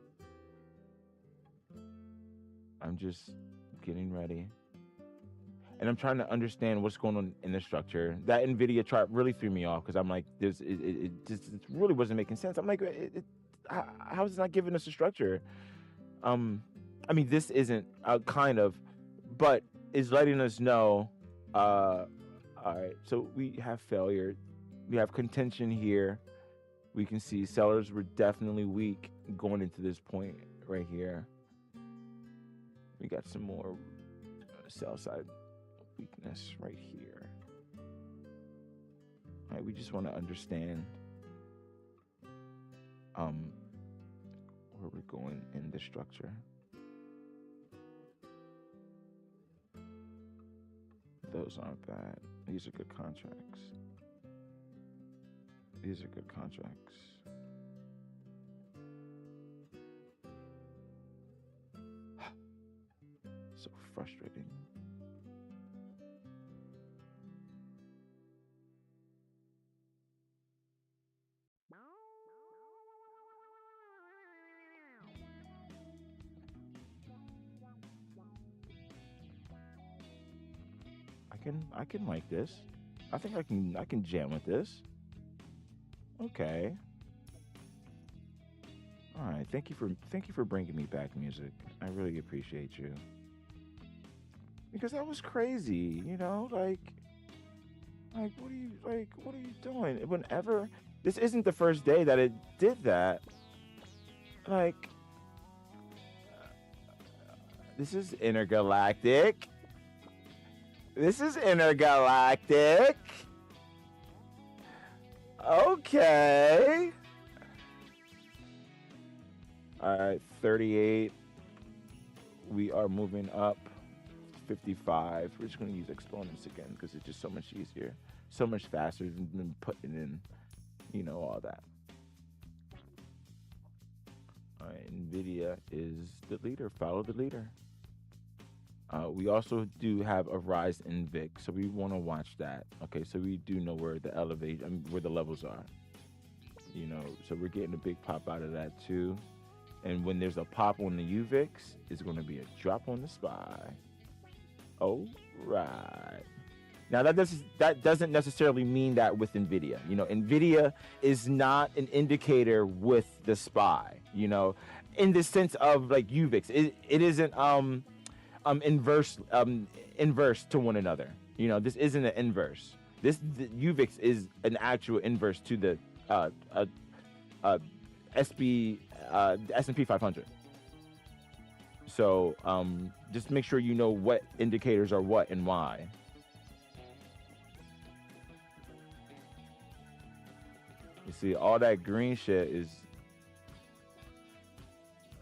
I'm just getting ready. And I'm trying to understand what's going on in the structure. That NVIDIA chart really threw me off because I'm like, it really wasn't making sense. I'm like, how is it not giving us a structure? I mean, this isn't kind of, but is letting us know. All right, so we have failure. We have contention here. We can see sellers were definitely weak going into this point right here. We got some more sell side weakness right here. All right, we just want to understand where we're going in the structure. Those aren't bad. These are good contracts. These are good contracts. So frustrating. I can like this. I think I can jam with this. Okay. All right. Thank you for bringing me back music. I really appreciate you. Because that was crazy, you know, like what are you doing? Whenever this isn't the first day that it did that. Like this is intergalactic. This is intergalactic. Okay. All right, 38. We are moving up. 55. We're just going to use exponents again because it's just so much easier, so much faster than putting in, you know, all that. All right, NVIDIA is the leader. Follow the leader. We also do have a rise in VIX, so we want to watch that. Okay, so we do know where the where the levels are. You know, so we're getting a big pop out of that too. And when there's a pop on the UVIX, it's going to be a drop on the SPY. Oh, right. Now that doesn't necessarily mean that with NVIDIA. You know, NVIDIA is not an indicator with the SPY. You know, in the sense of like UVIX, it isn't inverse to one another. You know, this isn't an inverse. The UVIX is an actual inverse to the S&P 500. So just make sure you know what indicators are what and why. You see, all that green shit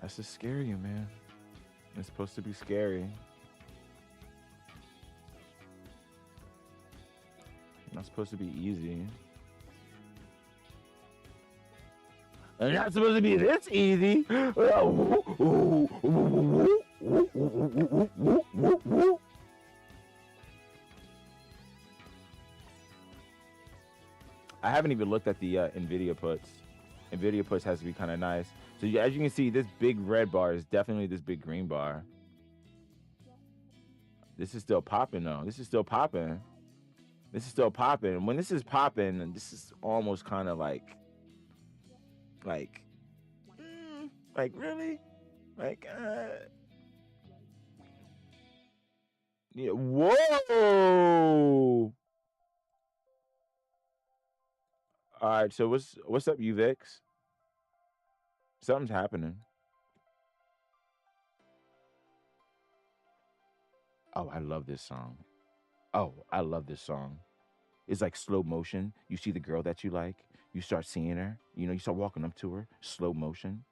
that's just scary, man. It's supposed to be scary. Not supposed to be easy. And not supposed to be this easy. I haven't even looked at the NVIDIA puts. NVIDIA puts has to be kind of nice. So as you can see, this big red bar is definitely this big green bar. This is still popping though. This is still popping. This is still popping. When this is popping, this is almost kind of like really? Yeah, whoa! All right, so what's up, you Vix? Something's happening. Oh, I love this song. Oh, I love this song. It's like slow motion. You see the girl that you like, you start seeing her, you start walking up to her, slow motion.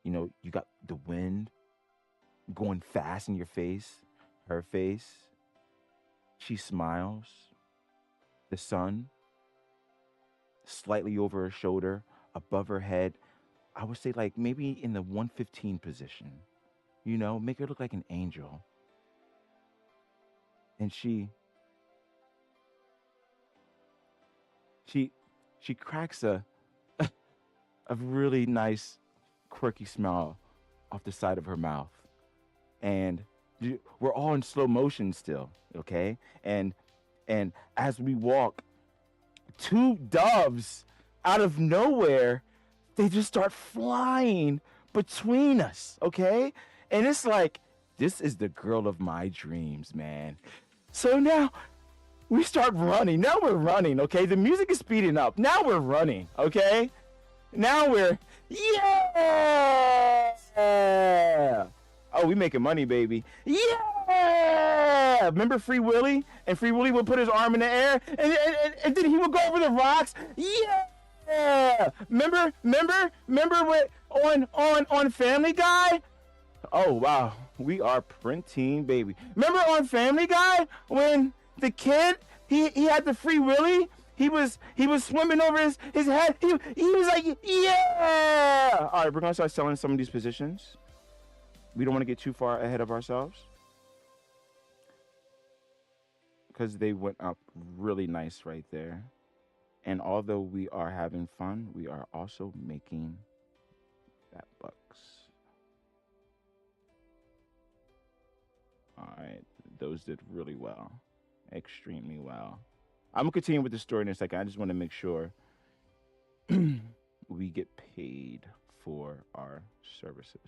You got the wind going fast in your face, her face. She smiles. The sun slightly over her shoulder, above her head. I would say like maybe in the 115 position. Make her look like an angel. And she she cracks a really nice quirky smile off the side of her mouth. And we're all in slow motion still, okay? And as we walk, two doves out of nowhere, they just start flying between us, okay? And it's like, this is the girl of my dreams, man. So now we start running. Now we're running, okay? The music is speeding up. Now we're running, okay? Now we're, yeah! Oh, we making money, baby. Yeah! Remember Free Willy? And Free Willy would put his arm in the air, and then he would go over the rocks. Yeah! Remember what on Family Guy? Oh wow, we are printing, baby. Remember on Family Guy when the kid he had the Free Willy? He was swimming over his head. He was like, yeah! All right, we're gonna start selling some of these positions. We don't want to get too far ahead of ourselves because they went up really nice right there. And although we are having fun, we are also making that bucks. All right, those did really well, extremely well. I'm gonna continue with the story in a second. I just want to make sure we get paid for our services.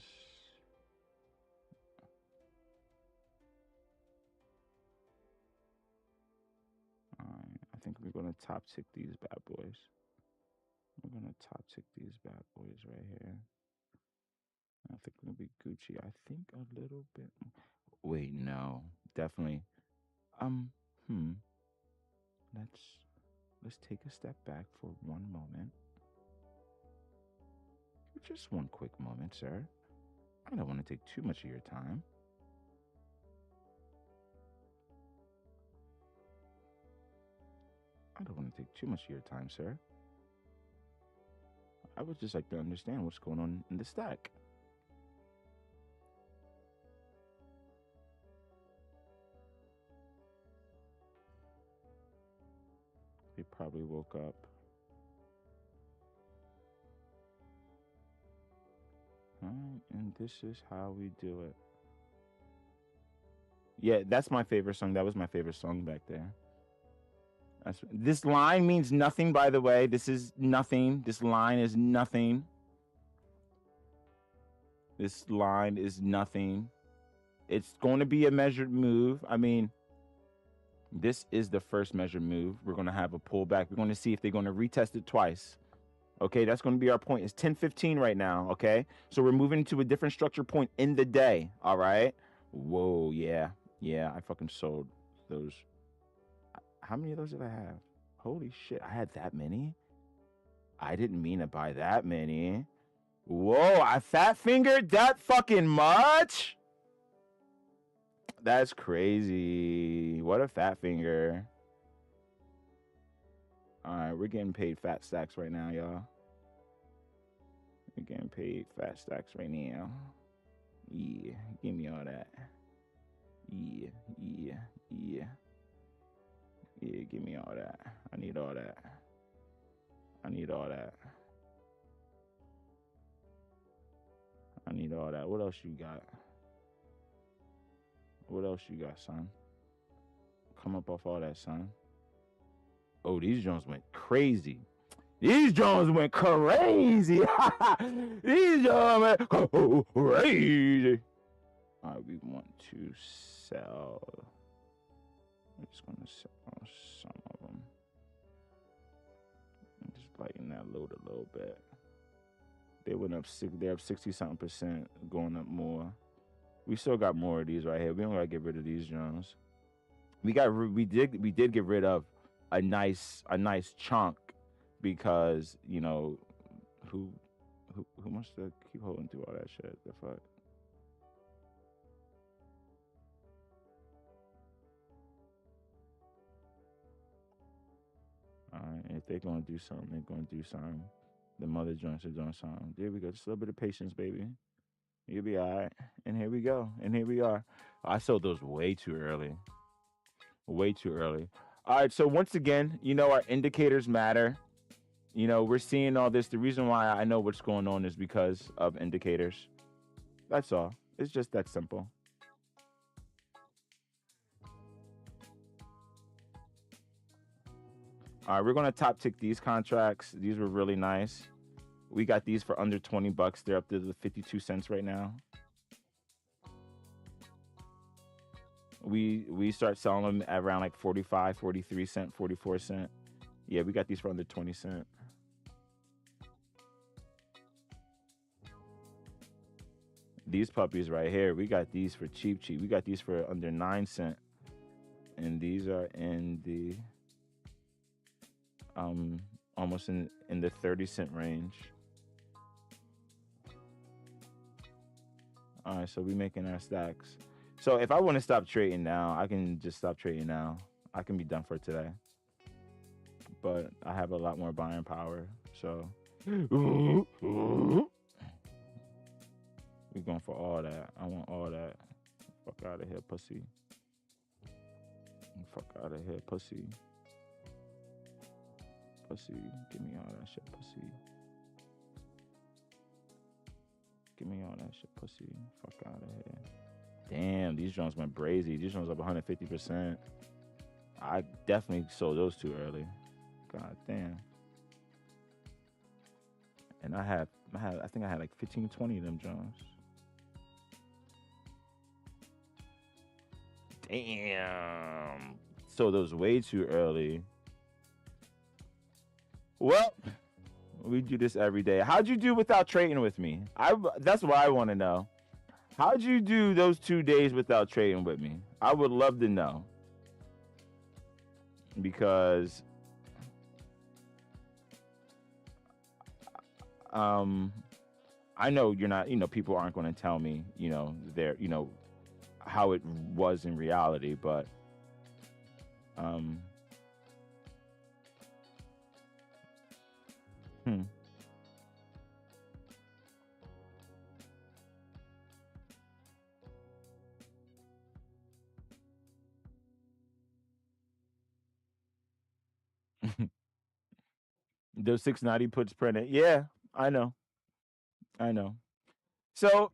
All right, I think we're gonna top tick these bad boys. We're gonna top tick these bad boys right here. I think we're gonna be Gucci. I think a little bit. Wait, no, definitely. Hmm. Let's take a step back for one moment. Just one quick moment, sir. I don't want to take too much of your time. I don't want to take too much of your time, sir. I would just like to understand what's going on in the stack. He probably woke up. All right, and this is how we do it. Yeah, that's my favorite song. That was my favorite song back there. This line means nothing, by the way. This is nothing. This line is nothing. This line is nothing. It's going to be a measured move. I mean, this is the first measured move. We're going to have a pullback. We're going to see if they're going to retest it twice. Okay, that's going to be our point. It's 10:15 right now, okay? So we're moving to a different structure point in the day, all right? Whoa, yeah. Yeah, I fucking sold those. How many of those did I have? Holy shit, I had that many? I didn't mean to buy that many. Whoa, I fat fingered that fucking much? That's crazy. What a fat finger. All right, we're getting paid fat stacks right now, y'all. We're getting paid fat stacks right now. Yeah, give me all that. Yeah. Yeah, give me all that. I need all that. I need all that. I need all that. What else you got? What else you got, son? Come up off all that, son. Oh, these Jones went crazy. These Jones went crazy. These Jones went crazy. All right, we want to sell. I'm just going to sell some of them. I'm just lighten that load a little bit. They went up they're up 60-something%, going up more. We still got more of these right here. We don't gotta get rid of these Jones. We did get rid of a nice chunk because, you know, who wants to keep holding through all that shit? The fuck. All right, if they're gonna do something, they're gonna do something. The mother joints are doing something. There we go. Just a little bit of patience, baby. You'll be all right. And here we go. And here we are. I sold those way too early. Way too early. All right. So once again, you know, our indicators matter. You know, we're seeing all this. The reason why I know what's going on is because of indicators. That's all. It's just that simple. All right, we're going to top tick these contracts. These were really nice. We got these for under 20 bucks. They're up to the 52 cents right now. We start selling them at around like 45, 43 cent, 44 cent. Yeah, we got these for under 20 cent. These puppies right here, we got these for cheap. We got these for under 9 cent. And these are in the almost in the 30-cent range. All right, so we making our stacks. So if I want to stop trading now, I can just stop trading now. I can be done for today. But I have a lot more buying power, so we're going for all that. I want all that. Fuck out of here, pussy. Fuck out of here, pussy. Pussy, give me all that shit, pussy. Give me all that shit, pussy. Fuck out of here. Damn, these drones went brazy. These drones up 150%. I definitely sold those too early. God damn. And I think I had like 15, 20 of them drones. Damn. Sold those way too early. Well, we do this every day. How'd you do without trading with me? That's what I want to know. How'd you do those 2 days without trading with me? I would love to know. Because I know you're not, people aren't going to tell me, how it was in reality, but those 690 puts printed. Yeah, I know. So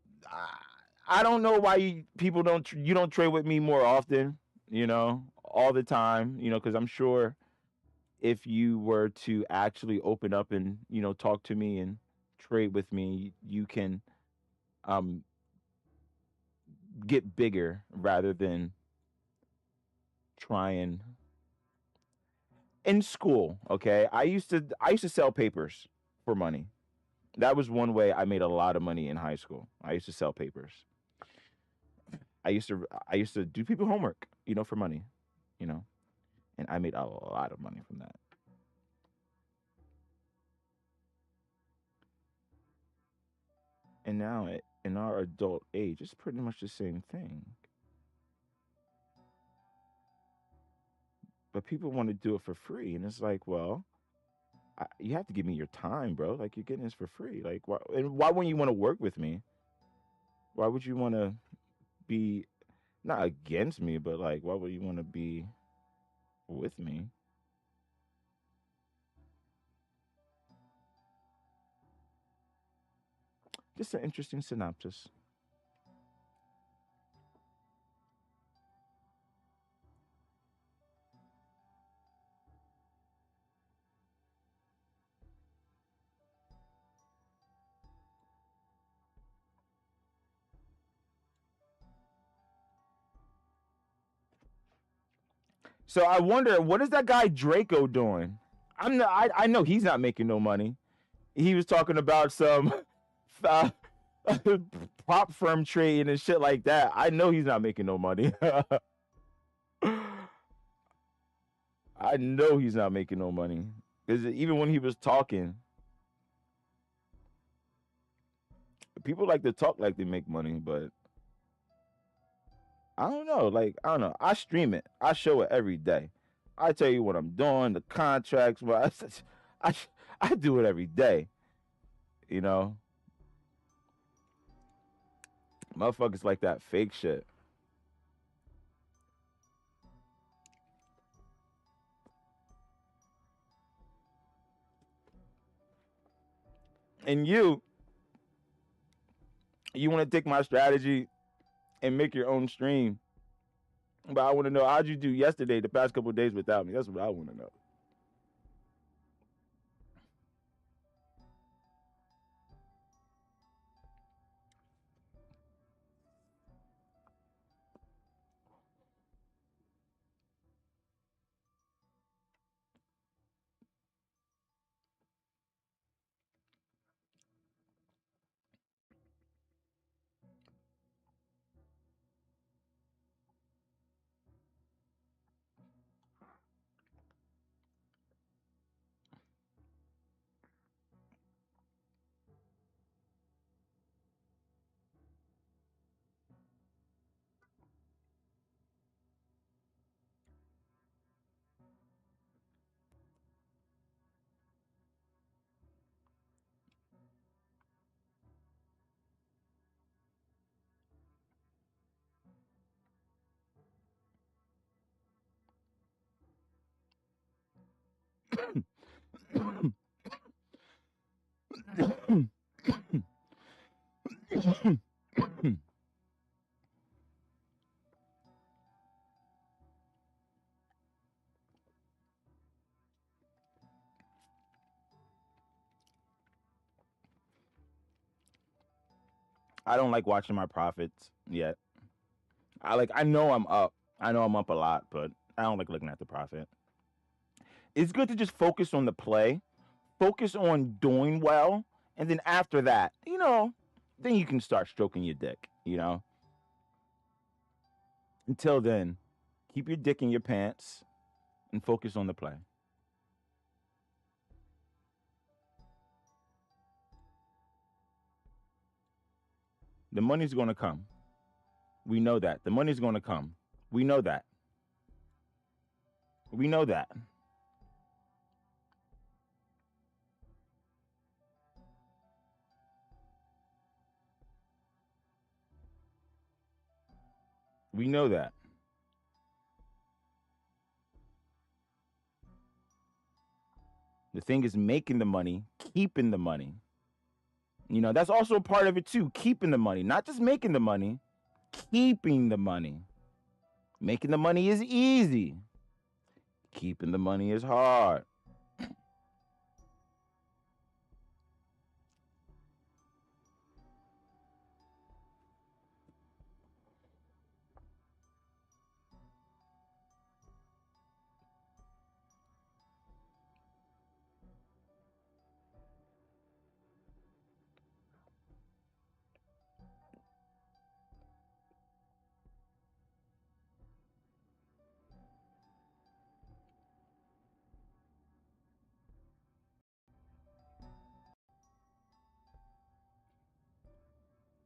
I don't know why people don't trade with me more often, all the time, because I'm sure if you were to actually open up and, talk to me and trade with me, you can get bigger rather than trying. In school, okay, I used to sell papers for money. That was one way I made a lot of money in high school. I used to sell papers. I used to do people homework, for money, and I made a lot of money from that. And now in our adult age, it's pretty much the same thing. But people want to do it for free, and it's like, well, you have to give me your time, bro. Like, you're getting this for free. Like, why wouldn't you want to work with me? Why would you want to be not against me, but like, why would you want to be with me? Just an interesting synopsis. So I wonder, what is that guy Draco doing? I know he's not making no money. He was talking about some uh, prop firm trading and shit like that. I know he's not making no money. I know he's not making no money. Because even when he was talking, people like to talk like they make money, but I don't know. Like, I don't know. I stream it. I show it every day. I tell you what I'm doing, the contracts, but I, I do it every day. You know, motherfuckers like that fake shit. And you want to take my strategy and make your own stream. But I want to know, how'd you do yesterday, the past couple of days without me? That's what I want to know. I don't like watching my profits yet. I know I'm up. I know I'm up a lot, but I don't like looking at the profit. It's good to just focus on the play, focus on doing well, and then after that, then you can start stroking your dick, Until then, keep your dick in your pants and focus on the play. The money's going to come. We know that. The money's going to come. We know that. We know that. We know that. The thing is making the money, keeping the money. That's also a part of it too. Keeping the money, not just making the money, keeping the money. Making the money is easy. Keeping the money is hard.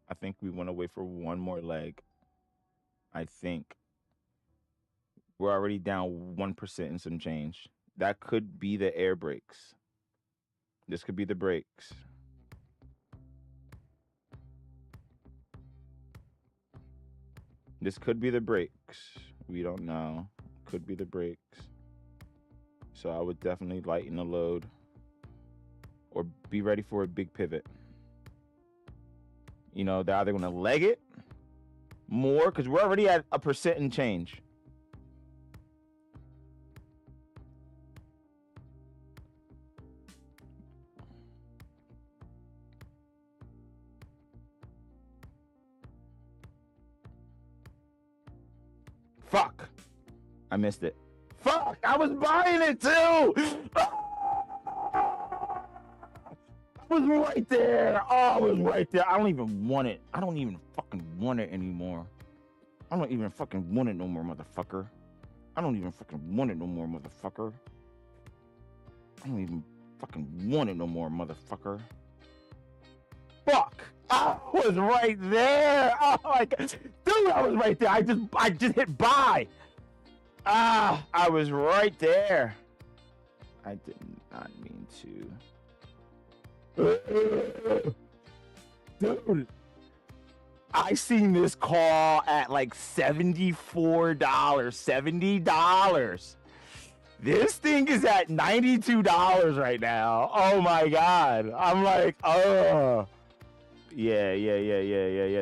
I think we went away for one more leg. I think we're already down 1% and some change. That could be the air brakes. This could be the brakes. This could be the brakes. We don't know. Could be the brakes. So I would definitely lighten the load or be ready for a big pivot. They're either going to leg it more because we're already at 1% and change. Fuck. I missed it. Fuck. I was buying it too. was right there. Oh, I was right there. I don't even want it. I don't even fucking want it anymore. I don't even fucking want it no more, motherfucker. I don't even fucking want it no more, motherfucker. I don't even fucking want it no more, motherfucker. Fuck! I was right there. Oh my god, dude! I was right there. I just hit buy. Ah, I was right there. I did not mean to. Dude, I seen this call at like $74, $70. This thing is at $92 right now. Oh my god. I'm like, oh. Yeah.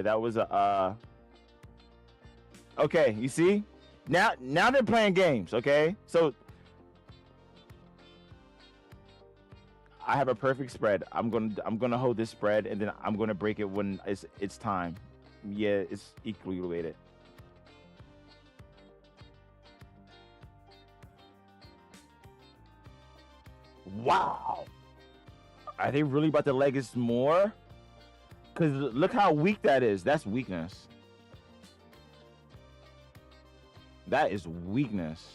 That was a okay, you see? Now they're playing games, okay? So I have a perfect spread. I'm gonna hold this spread and then I'm gonna break it when it's time. Yeah, it's equally weighted. Wow. Are they really about to leg us more? Because look how weak that is. That's weakness. That is weakness.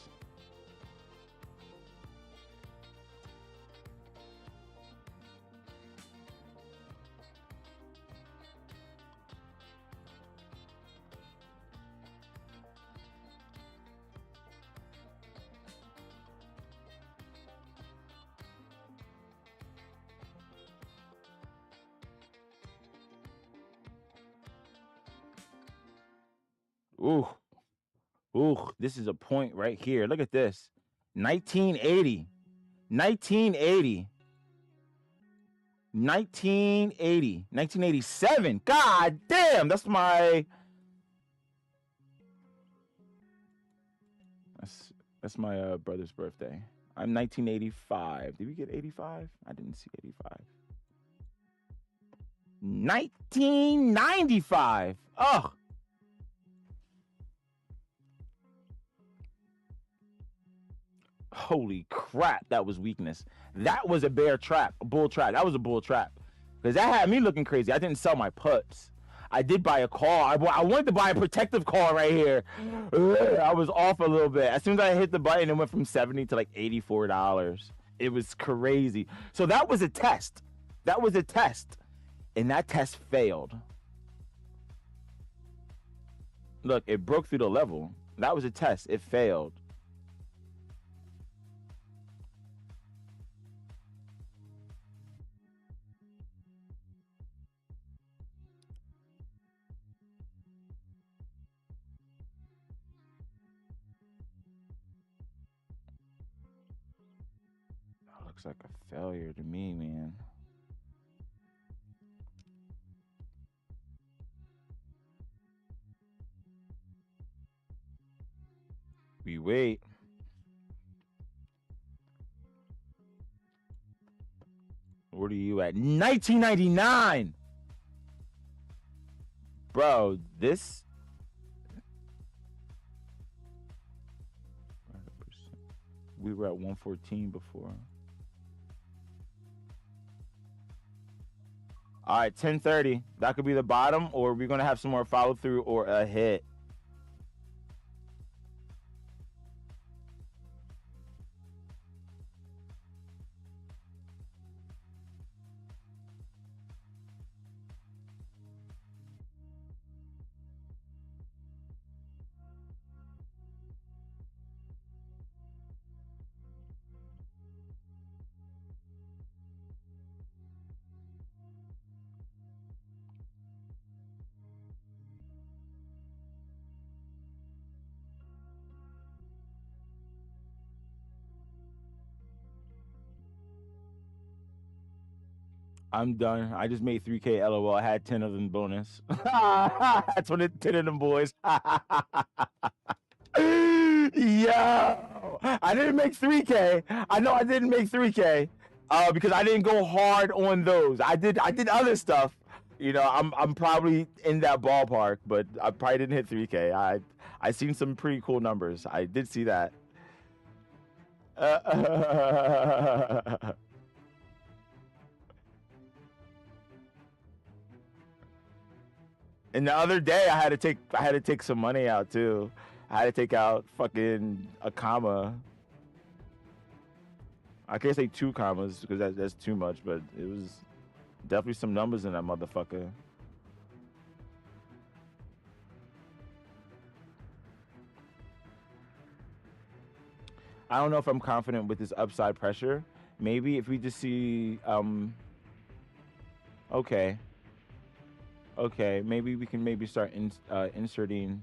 Ooh. Ooh, this is a point right here. Look at this. 1980. 1980. 1980. 1987. God damn, that's my brother's birthday. I'm 1985. Did we get 85? I didn't see 85. 1995. Oh. Holy crap, that was weakness. That was a bear trap, a bull trap. That was a bull trap. Because that had me looking crazy. I didn't sell my puts. I did buy a call. I wanted to buy a protective call right here. I was off a little bit. As soon as I hit the button, it went from $70 to like $84. It was crazy. So that was a test. That was a test. And that test failed. Look, it broke through the level. That was a test. It failed. That looks like a failure to me, man. We wait. What are you at? 1999. Bro, this we were at 114 before. All right, 1030. That could be the bottom, or we're gonna have some more follow through or a hit. I'm done. I just made 3K LOL. I had 10 of them bonus. That's 10 of them boys. Yo, I didn't make 3K. I know I didn't make 3K because I didn't go hard on those. I did other stuff. You know, I'm probably in that ballpark, but I probably didn't hit 3K. I seen some pretty cool numbers. I did see that. And the other day I had to take some money out too. I had to take out fucking a comma. I can't say 2 commas because that's too much, but it was definitely some numbers in that motherfucker. I don't know if I'm confident with this upside pressure. Maybe if we just see, okay, maybe we can maybe start inserting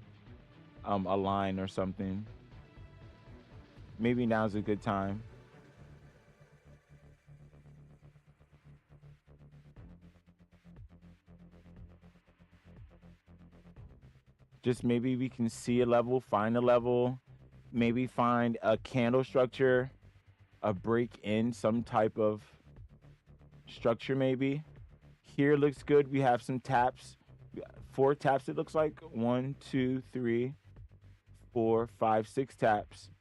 a line or something. Maybe now's a good time. Just maybe we can see a level, find a level, maybe find a candle structure, a break in some type of structure maybe. Here looks good. We have some taps, 4 taps it looks like. 1, 2, 3, 4, 5, 6 taps.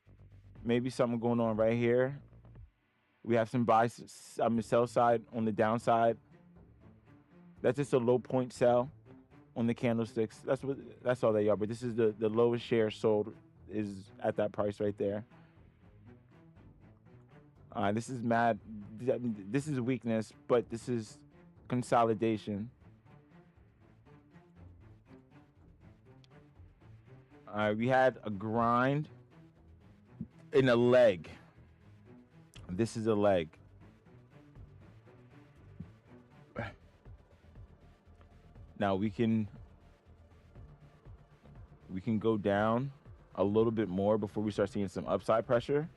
Maybe something going on right here. We have some buy, sell side on the downside. That's just a low point sell on the candlesticks. That's all they are. But this is the lowest share sold is at that price right there. This is mad. This is weakness, but this is consolidation. We had a grind in a leg. This is a leg. Now we can go down a little bit more before we start seeing some upside pressure,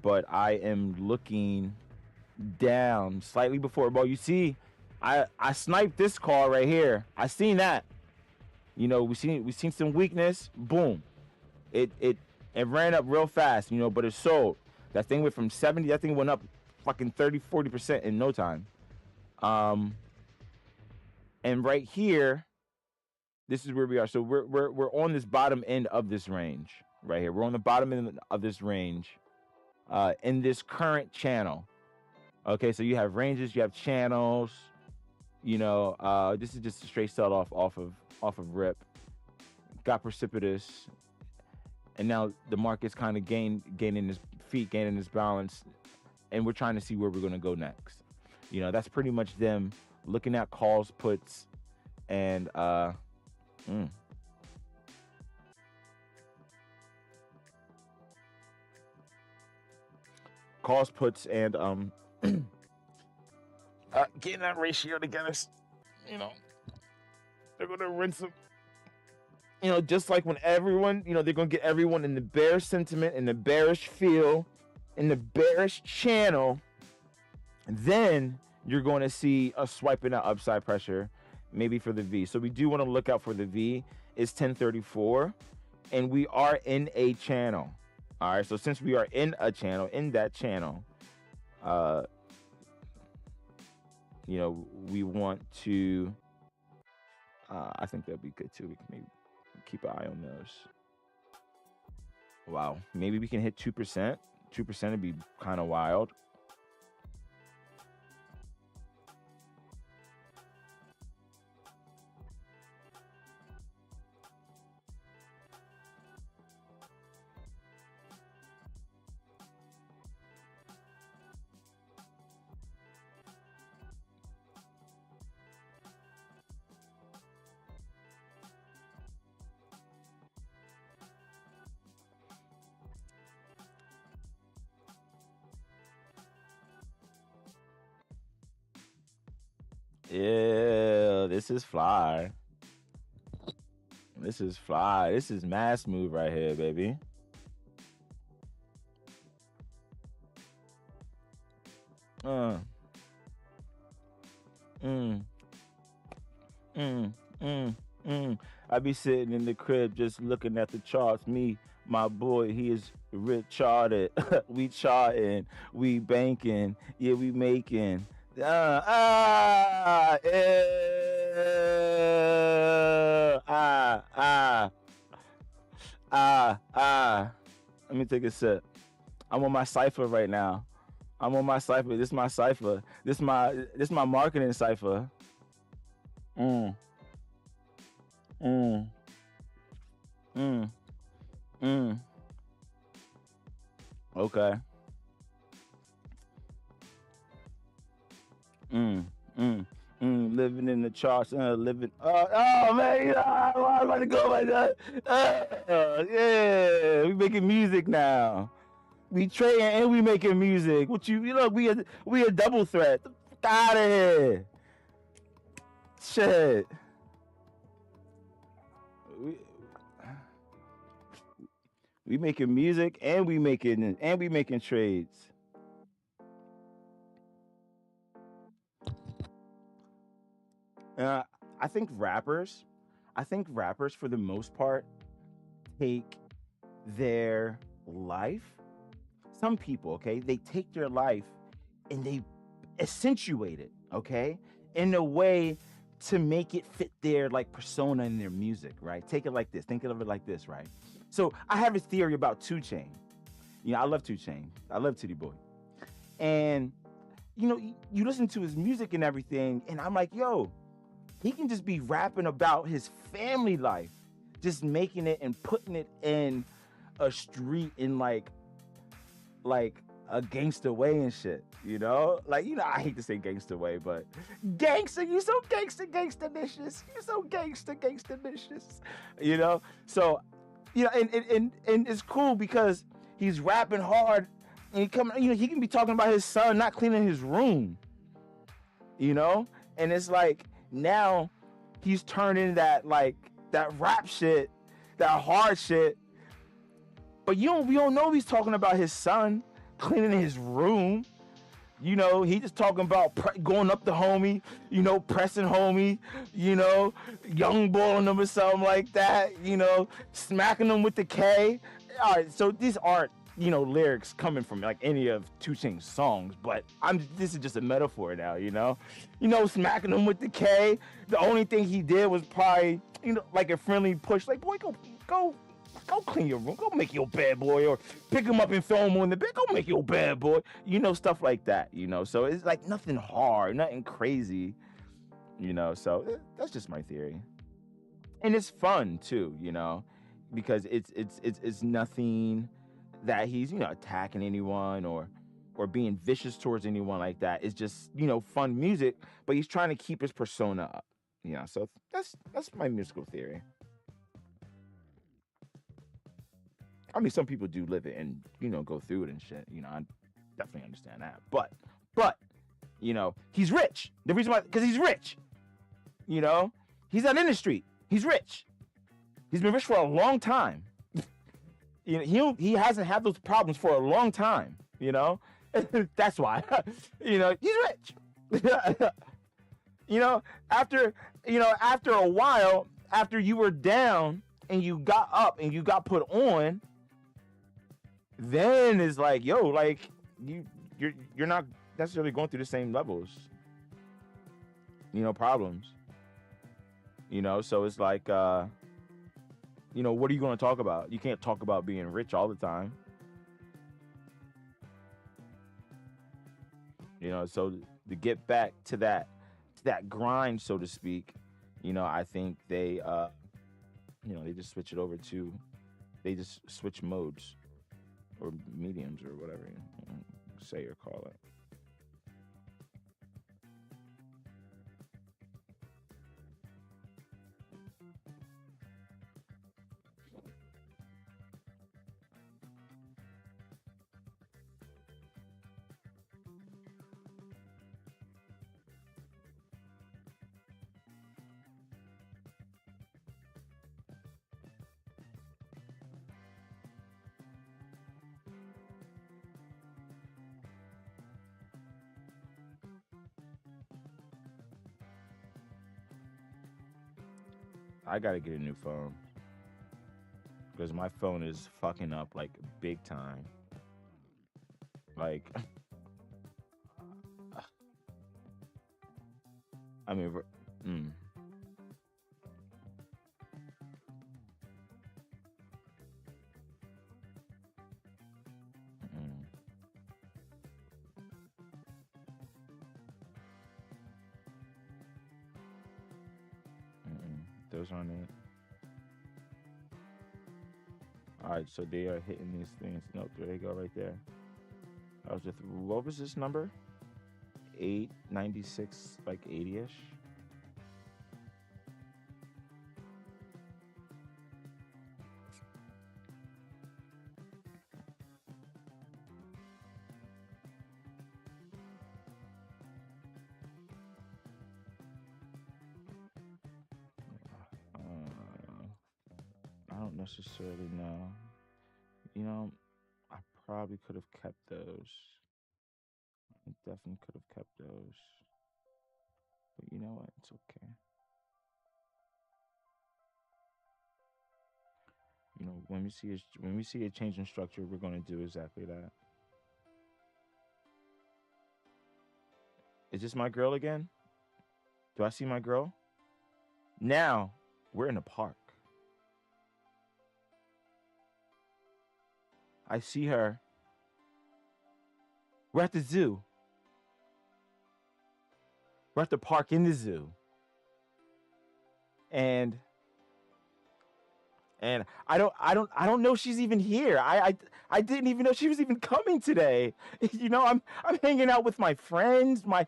but I am looking down slightly before. Well, you see, I sniped this call right here. I seen that. You know, we seen some weakness. Boom, it ran up real fast. You know, but it sold. That thing went from 70. That thing went up fucking 30-40% in no time. And right here, this is where we are. So we're on this bottom end of this range right here. We're on the bottom end of this range in this current channel. Okay, so you have ranges, you have channels. You know, this is just a straight sell off of rip. Got precipitous, and now the market's kind of gaining his feet, gaining his balance, and we're trying to see where we're gonna go next. You know, that's pretty much them looking at calls, puts, and calls, puts, and getting that ratio together. You know, they're gonna rinse them. You know, just like when everyone, you know, they're gonna get everyone in the bearish sentiment, in the bearish feel, in the bearish channel. Then you're going to see us swiping out upside pressure, maybe for the V. So we do want to look out for the V. It's 1034, and we are in a channel. All right, so since we are in a channel, in that channel, you know, we want to, I think that'd be good too. We can maybe keep an eye on those. Wow, maybe we can hit 2%. 2% would be kind of wild. Yeah, this is fly. This is fly. This is mass move right here, baby. I be sitting in the crib just looking at the charts. Me, my boy, he is rich charted. We charting, we banking, yeah, we making. Let me take a sip. I'm on my cipher right now. I'm on my cipher. This is my cipher. This my marketing cipher. Mm. Mm. Mm. Okay. Mm. Mm. Living in the charts, living. Oh man, I'm about to go like that. Yeah, we making music now. We trading and we making music. What you look? We a double threat. The fuck out of here. Shit. We, we making music and we making trades. Uh, I think rappers, I think rappers for the most part take their life. Some people, okay, they take their life and they accentuate it, okay, in a way to make it fit their like persona in their music, right? Take it like this. Think of it like this, right? So I have a theory about 2 Chainz. You know, I love 2 Chainz. I love Titty Boy, and you know, you listen to his music and everything, and I'm like, yo, he can just be rapping about his family life, just making it and putting it in a street in like a gangster way and shit, you know? Like, you know, I hate to say gangster way, but gangster, you so gangster-nicious. You so gangster-nicious, you know? So, you know, and it's cool because he's rapping hard and you know, he can be talking about his son not cleaning his room, you know? And it's like now he's turning that like that rap shit, that hard shit. But we don't know he's talking about his son cleaning his room. You know, he just talking about going up the homie, you know, pressing homie, you know, young balling him or something like that, you know, smacking him with the K. All right, so these aren't, you know, lyrics coming from like any of 2 Chainz songs, but this is just a metaphor now, you know, smacking him with the K. The only thing he did was probably, you know, like a friendly push, like, boy, go clean your room, go make your bed, boy, or pick him up and throw him on the bed, go make your bed, boy, you know, stuff like that, you know. So it's like nothing hard, nothing crazy, you know. So that's just my theory, and it's fun too, you know, because it's nothing that he's, you know, attacking anyone or being vicious towards anyone like that. It's just, you know, fun music, but he's trying to keep his persona up, you know. So that's my musical theory. I mean, some people do live it and, you know, go through it and shit. You know, I definitely understand that. But, you know, he's rich. The reason why, because he's rich. You know, he's not in the street. He's rich. He's been rich for a long time. You know, he hasn't had those problems for a long time. You know, that's why. You know, he's rich. You know, after a while, after you were down and you got up and you got put on, then it's like, yo, like you're not necessarily going through the same levels, you know, problems, you know. So it's like, you know, what are you going to talk about? You can't talk about being rich all the time, you know. So to get back to that grind, so to speak, you know, I think they you know, they just switch it over to, they just switch modes or mediums or whatever you say or call it. I gotta get a new phone because my phone is fucking up like big time. Like, I mean, mm, mm, those aren't it. All right, so they are hitting these things. Nope, there they go right there. That was just, what was this number? 896, like 80-ish. I don't necessarily know. You know, I probably could have kept those. I definitely could have kept those. But you know what? It's okay. You know, when we see a change in structure, we're going to do exactly that. Is this my girl again? Do I see my girl? Now, we're in a park. I see her. We're at the zoo. We're at the park in the zoo. And I don't know she's even here. I didn't even know she was even coming today. You know, I'm hanging out with my friends, my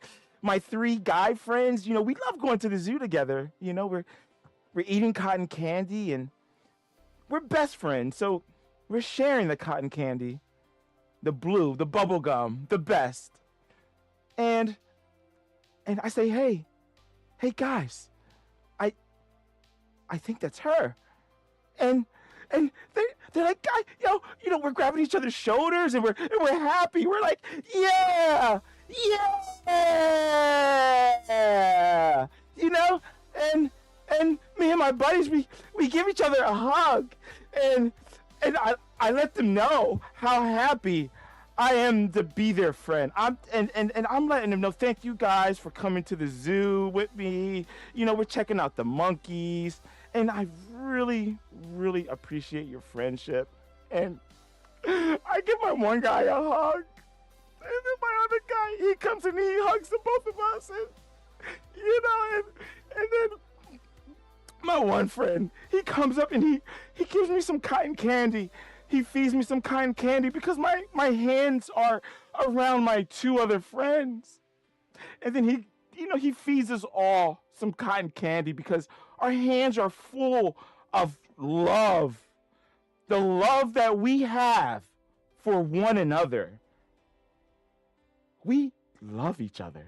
3 guy friends. You know, we love going to the zoo together. You know, we're eating cotton candy and we're best friends. So we're sharing the cotton candy, the blue, the bubble gum, the best. And I say, hey guys, I think that's her. And they're like, you know, we're grabbing each other's shoulders and we're happy. We're like, yeah, you know, and me and my buddies, we give each other a hug, and I let them know how happy I am to be their friend. I'm letting them know, thank you guys for coming to the zoo with me. You know, we're checking out the monkeys. And I really, really appreciate your friendship. And I give my one guy a hug. And then my other guy, he comes and he hugs the both of us. And, you know, and then my one friend, he comes up and he gives me some cotton candy. He feeds me some cotton candy because my hands are around my 2 other friends. And then he feeds us all some cotton candy because our hands are full of love. The love that we have for one another. We love each other.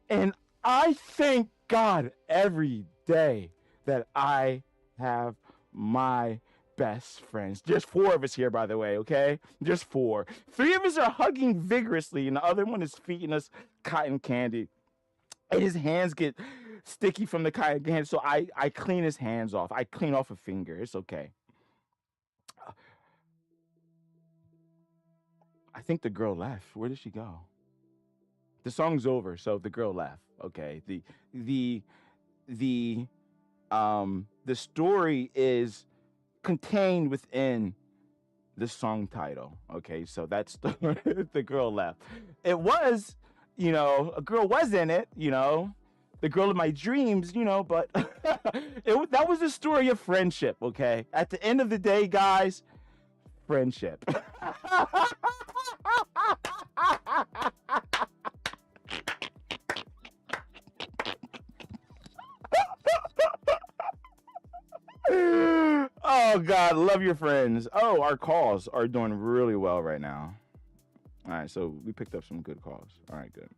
And I thank God every day that I have my best friends. Just 4 of us here, by the way, okay? Just 4. 3 of us are hugging vigorously, and the other one is feeding us cotton candy. And his hands get sticky from the cotton candy, so I clean his hands off. I clean off a finger. It's okay. I think the girl left. Where did she go? The song's over, so the girl left. Okay. The story is contained within the song title. Okay, so that's the girl left. It was, you know, a girl was in it, you know, the girl of my dreams, you know, but that was a story of friendship. Okay, at the end of the day, guys, friendship. Oh God, love your friends. Oh, our calls are doing really well right now. All right, so we picked up some good calls. All right, good.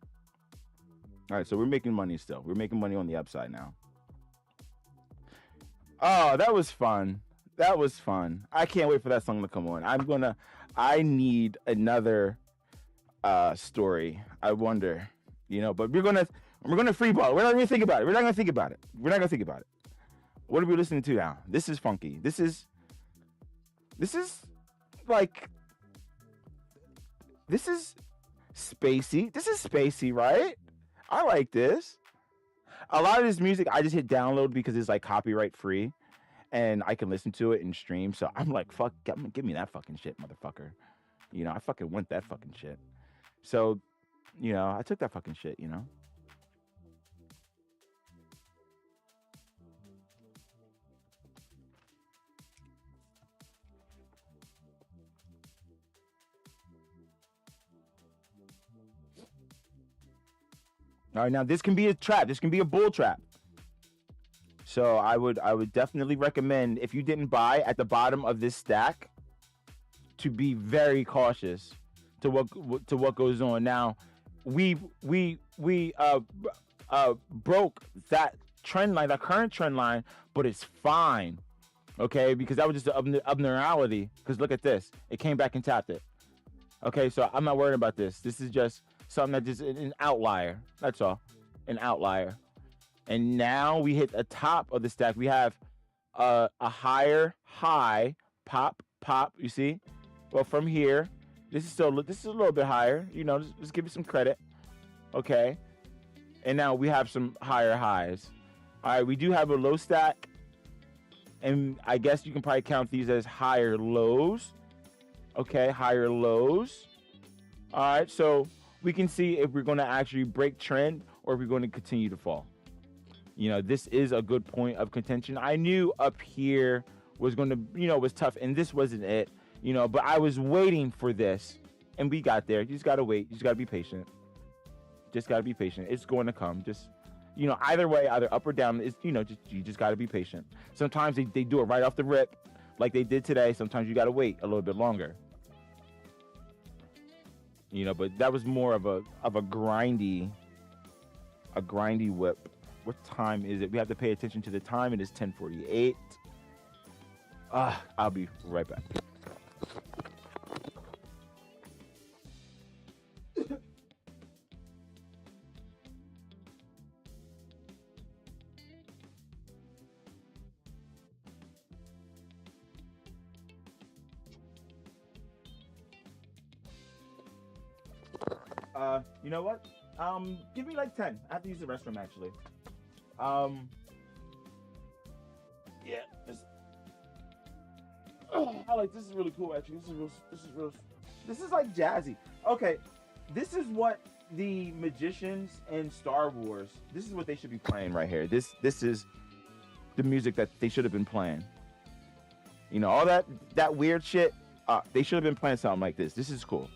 All right, so we're making money still. We're making money on the upside now. Oh, that was fun. That was fun. I can't wait for that song to come on. I need another story. I wonder, you know, but we're gonna freeball. We're not gonna think about it. We're not gonna think about it. What are we listening to now? This is funky. This is like, this is spacey. This is spacey, right? I like this. A lot of this music I just hit download because it's like copyright free and I can listen to it and stream. So I'm like, fuck, give me that fucking shit, motherfucker. You know, I fucking want that fucking shit. So, you know, I took that fucking shit, you know. All right, now this can be a trap. This can be a bull trap. So I would definitely recommend, if you didn't buy at the bottom of this stack, to be very cautious to what goes on. Now, we broke that trend line, that current trend line, but it's fine, okay? Because that was just an abnormality. Because look at this, it came back and tapped it. Okay, so I'm not worried about this. This is just something that just an outlier. That's all, an outlier. And now we hit the top of the stack. We have a higher high, pop. You see? Well, from here, this is a little bit higher. You know, just give it some credit. Okay. And now we have some higher highs. All right, we do have a low stack, and I guess you can probably count these as higher lows. Okay, higher lows. All right, so we can see if we're going to actually break trend or if we're going to continue to fall. You know, this is a good point of contention. I knew up here was going to, you know, was tough, and this wasn't it, you know, but I was waiting for this, and we got there. You just got to wait. You just got to be patient. Just got to be patient. It's going to come. Just, you know, either way, either up or down, is, you know, you just got to be patient. Sometimes they do it right off the rip like they did today. Sometimes you got to wait a little bit longer. You know, but that was more of a grindy whip. What time is it? We have to pay attention to the time. It is 10:48. I'll be right back. You know what? Give me like 10. I have to use the restroom actually. Yeah. I like this. Is really cool actually. This is like jazzy. Okay, this is what the magicians in Star Wars. This is what they should be playing right here. This is the music that they should have been playing. You know, all that weird shit. They should have been playing something like this. This is cool.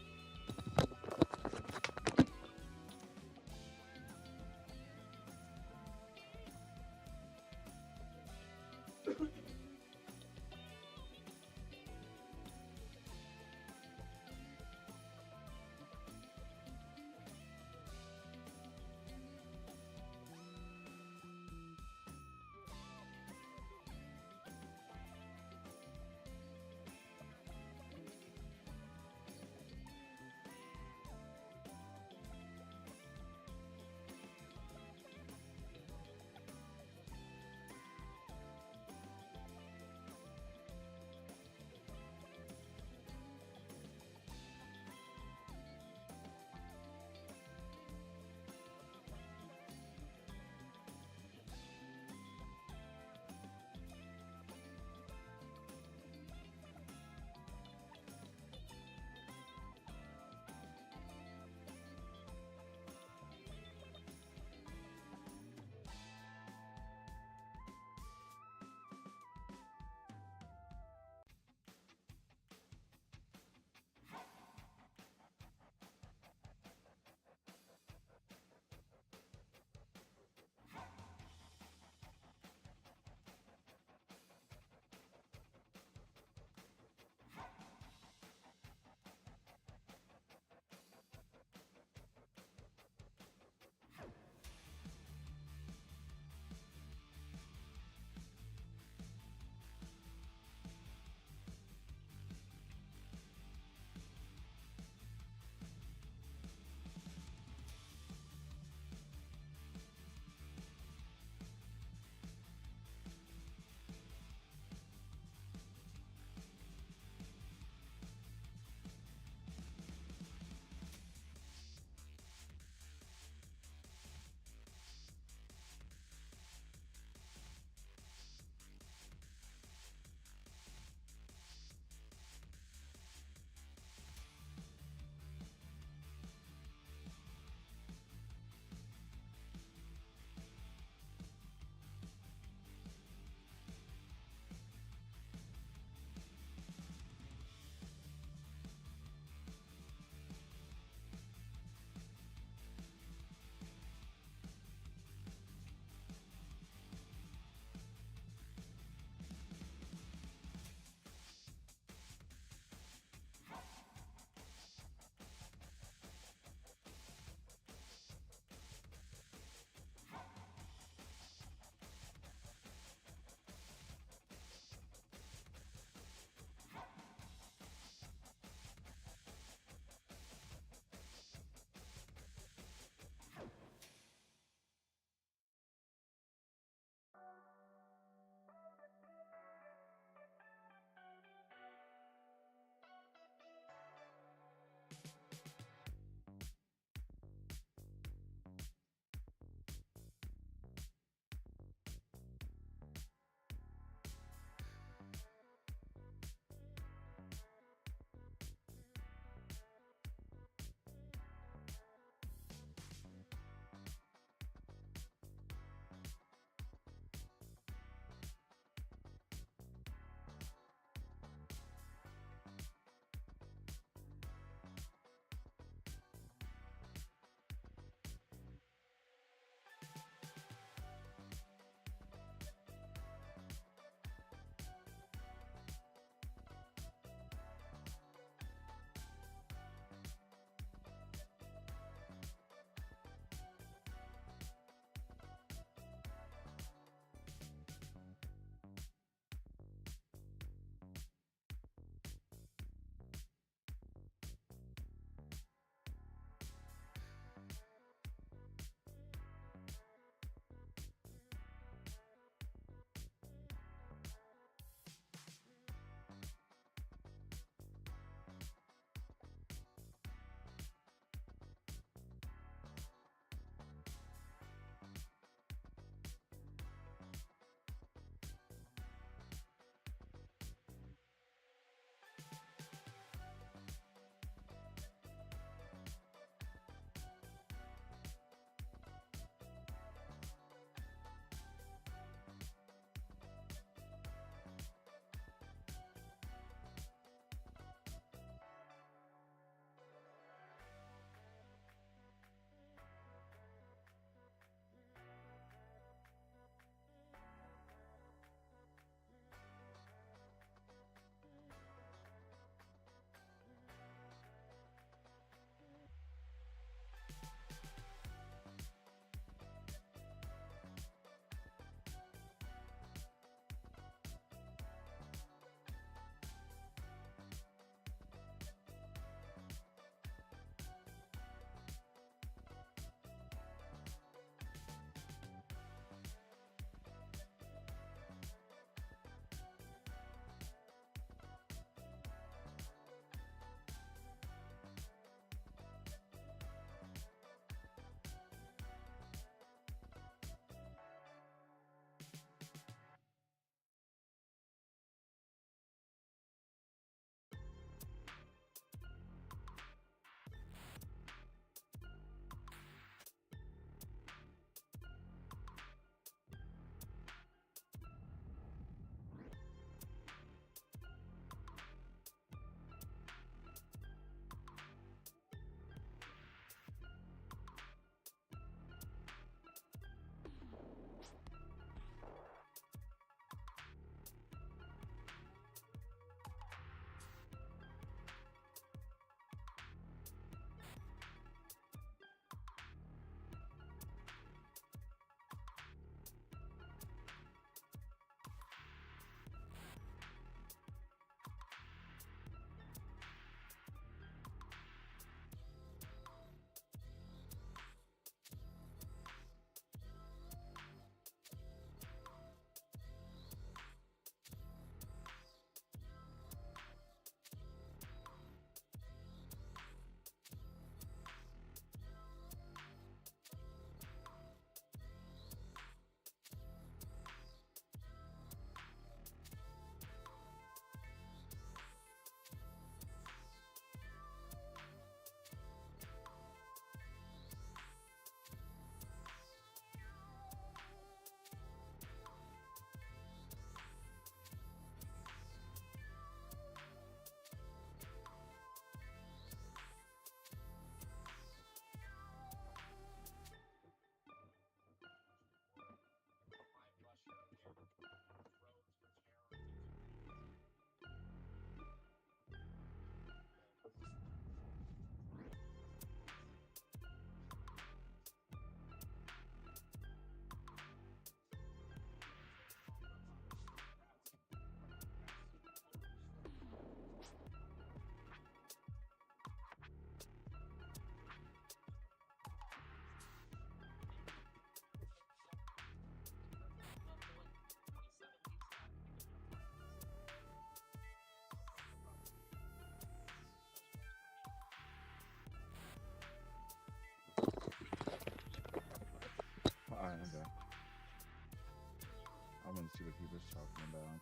see what he was talking about.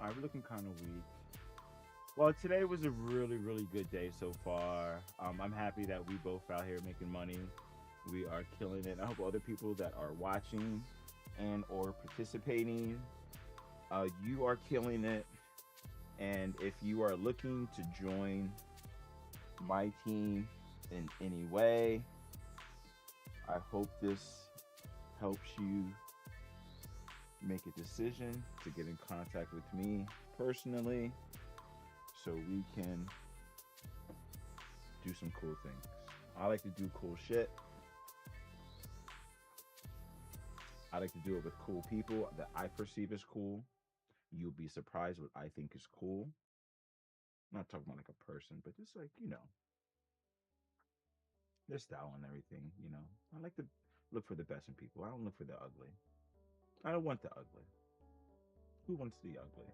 I'm looking kind of weak. Well, today was a really, really good day so far. I'm happy that we both out here making money. We are killing it. I hope other people that are watching and or participating, you are killing it. And if you are looking to join my team in any way, I hope this helps you make a decision to get in contact with me personally so we can do some cool things. I like to do cool shit. I like to do it with cool people that I perceive as cool. You'll be surprised what I think is cool. I'm not talking about like a person, but just like, their style and everything, I like to look for the best in people. I don't look for the ugly. I don't want the ugly. Who wants the ugly?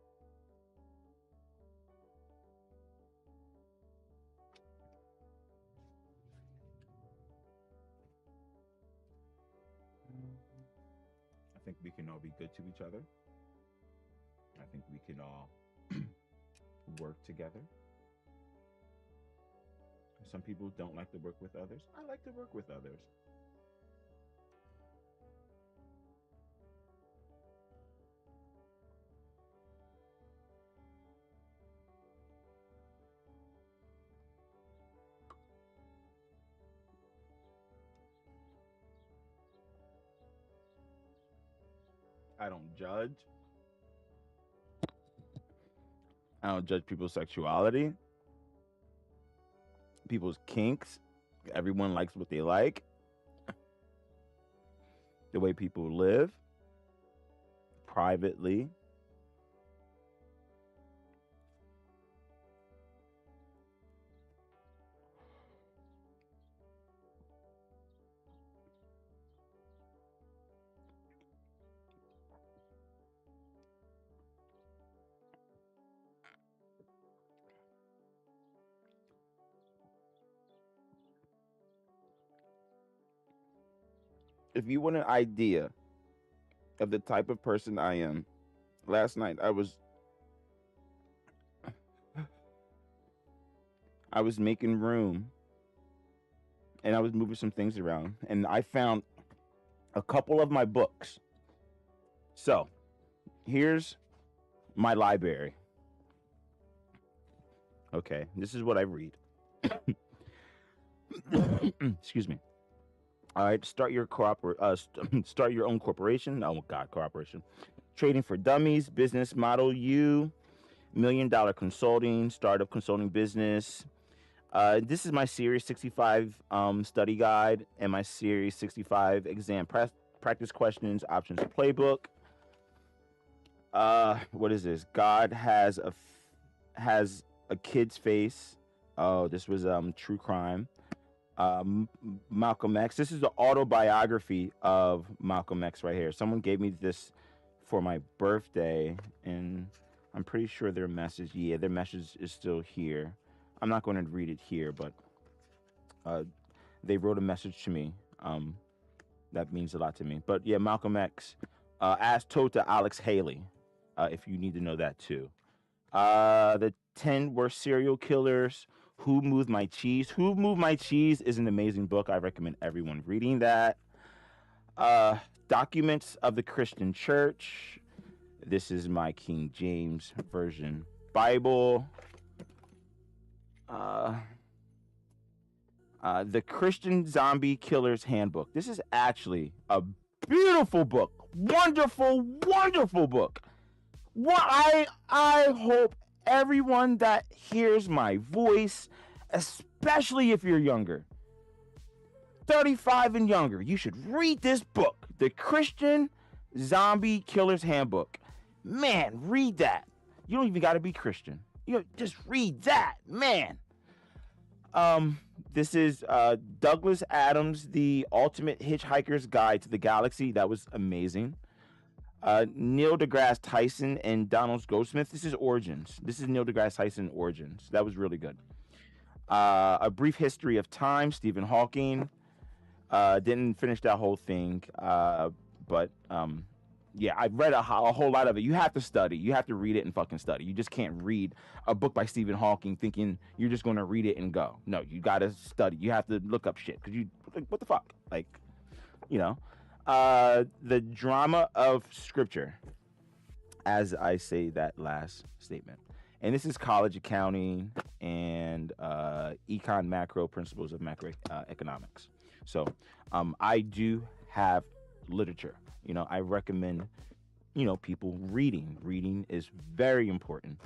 I think we can all be good to each other. I think we can all work together. Some people don't like to work with others. I like to work with others. I don't judge. I don't judge people's sexuality, people's kinks. Everyone likes what they like. The way people live privately. If you want an idea of the type of person I am, last night I was making room and I was moving some things around and I found a couple of my books. So, here's my library. Okay, this is what I read. Excuse me. All right, start your start your own corporation. Oh God, corporation. Trading for Dummies, Business Model U, $1 Million Consulting, Startup Consulting Business. This is my Series 65 study guide and my Series 65 exam practice questions, options playbook. What is this? God has a kid's face. Oh, this was true crime. Malcolm X. This is the autobiography of Malcolm X right here. Someone gave me this for my birthday, and I'm pretty sure their message is still here. I'm not going to read it here, but they wrote a message to me. That means a lot to me. But yeah, Malcolm X, as told to Alex Haley, if you need to know that too. The 10 Worst Serial Killers. Who Moved My Cheese? Who Moved My Cheese is an amazing book. I recommend everyone reading that. Documents of the Christian Church. This is my King James Version Bible. The Christian Zombie Killer's Handbook. This is actually a beautiful book. Wonderful, wonderful book. I hope everyone that hears my voice, especially if you're younger, 35 and younger, you should read this book, The Christian Zombie Killer's Handbook. Man, read that. You don't even got to be Christian. Just read that, man. This is Douglas Adams, The Ultimate Hitchhiker's Guide to the Galaxy. That was amazing. Neil deGrasse Tyson and Donald Goldsmith. This is Origins. This is Neil deGrasse Tyson Origins. That was really good. A Brief History of Time, Stephen Hawking. Didn't finish that whole thing. But yeah, I've read a whole lot of it. You have to study. You have to read it and fucking study. You just can't read a book by Stephen Hawking thinking you're just going to read it and go. No, you got to study. You have to look up shit because you, like, what the fuck? Like, you know, the drama of scripture, as I say that last statement. And this is college accounting and econ macro principles of macro economics. So I do have literature. You know, I recommend, you know, people reading. Reading is very important.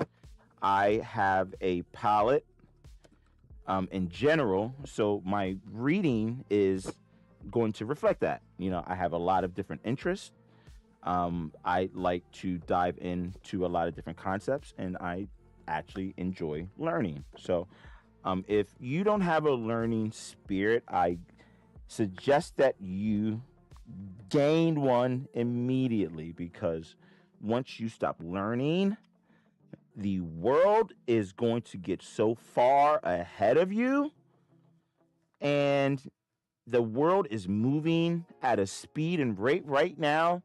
I have a palette in general, so my reading is going to reflect that. You know, I have a lot of different interests. I like to dive into a lot of different concepts, and I actually enjoy learning. So if you don't have a learning spirit, I suggest that you gain one immediately, because once you stop learning, the world is going to get so far ahead of you, and the world is moving at a speed and rate right now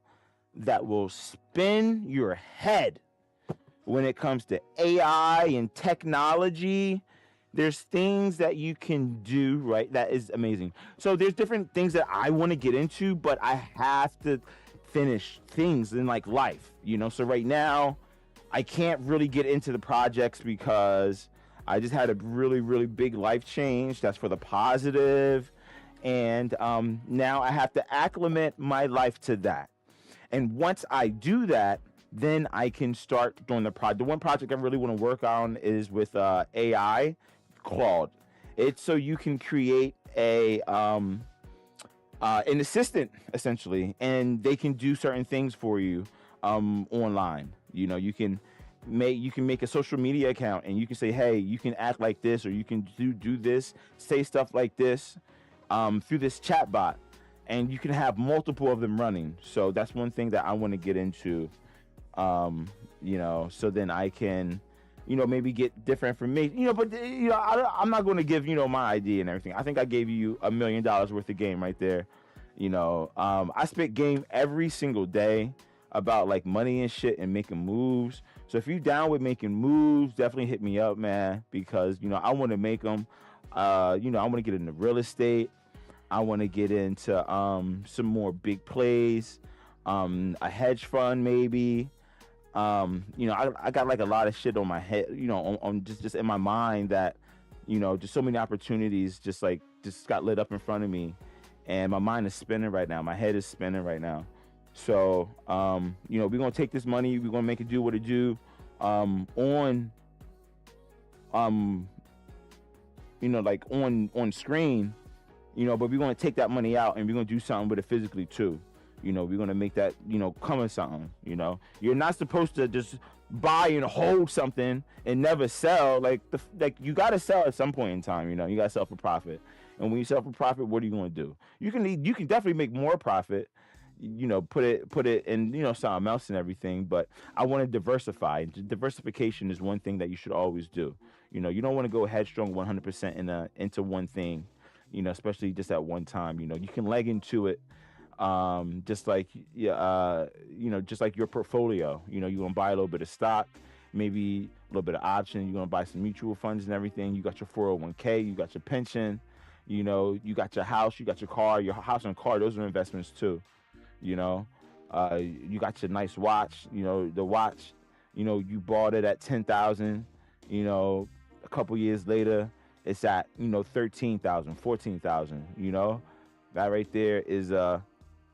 that will spin your head when it comes to AI and technology. There's things that you can do, right? That is amazing. So there's different things that I want to get into, but I have to finish things in like life, you know? So right now I can't really get into the projects because I just had a really, really big life change. That's for the positive. And now I have to acclimate my life to that. And once I do that, then I can start doing the project. The one project I really want to work on is with AI, Claude. It's so you can create a an assistant essentially, and they can do certain things for you online. You know, you can make a social media account, and you can say, hey, you can act like this, or you can do this, say stuff like this through this chat bot, and you can have multiple of them running. So that's one thing that I want to get into. You know, so then I can, you know, maybe get different information, you know, but, you know, I'm not going to give, you know, my idea and everything. I think I gave you $1 million worth of game right there. You know, I spit game every single day about like money and shit and making moves. So if you down with making moves, definitely hit me up, man, because, you know, I want to make them, you know, I want to get into real estate. I want to get into some more big plays, a hedge fund maybe. You know, I got like a lot of shit on my head, you know, on just in my mind that, you know, just so many opportunities just got lit up in front of me, and my mind is spinning right now. My head is spinning right now. So, you know, we're going to take this money, we're going to make it do what it do, on, you know, like on screen, you know, but we're going to take that money out and we're going to do something with it physically too. You know, we're going to make that, you know, come with something. You know, you're not supposed to just buy and hold something and never sell. Like you got to sell at some point in time. You know, you got to sell for profit. And when you sell for profit, what are you going to do? You can definitely make more profit, you know, put it in, you know, something else and everything. But I want to diversify. Diversification is one thing that you should always do. You know, you don't want to go headstrong 100% into one thing, you know, especially just at one time. You know, you can leg into it. Just like you know, just like your portfolio. You know, you're gonna buy a little bit of stock, maybe a little bit of option. You're gonna buy some mutual funds and everything. You got your 401k, you got your pension, you know, you got your house, you got your car. Your house and car, those are investments too. You know, you got your nice watch. You know, the watch, you know, you bought it at 10,000. You know, a couple years later, it's at, you know, 13,000, 14,000. You know, that right there is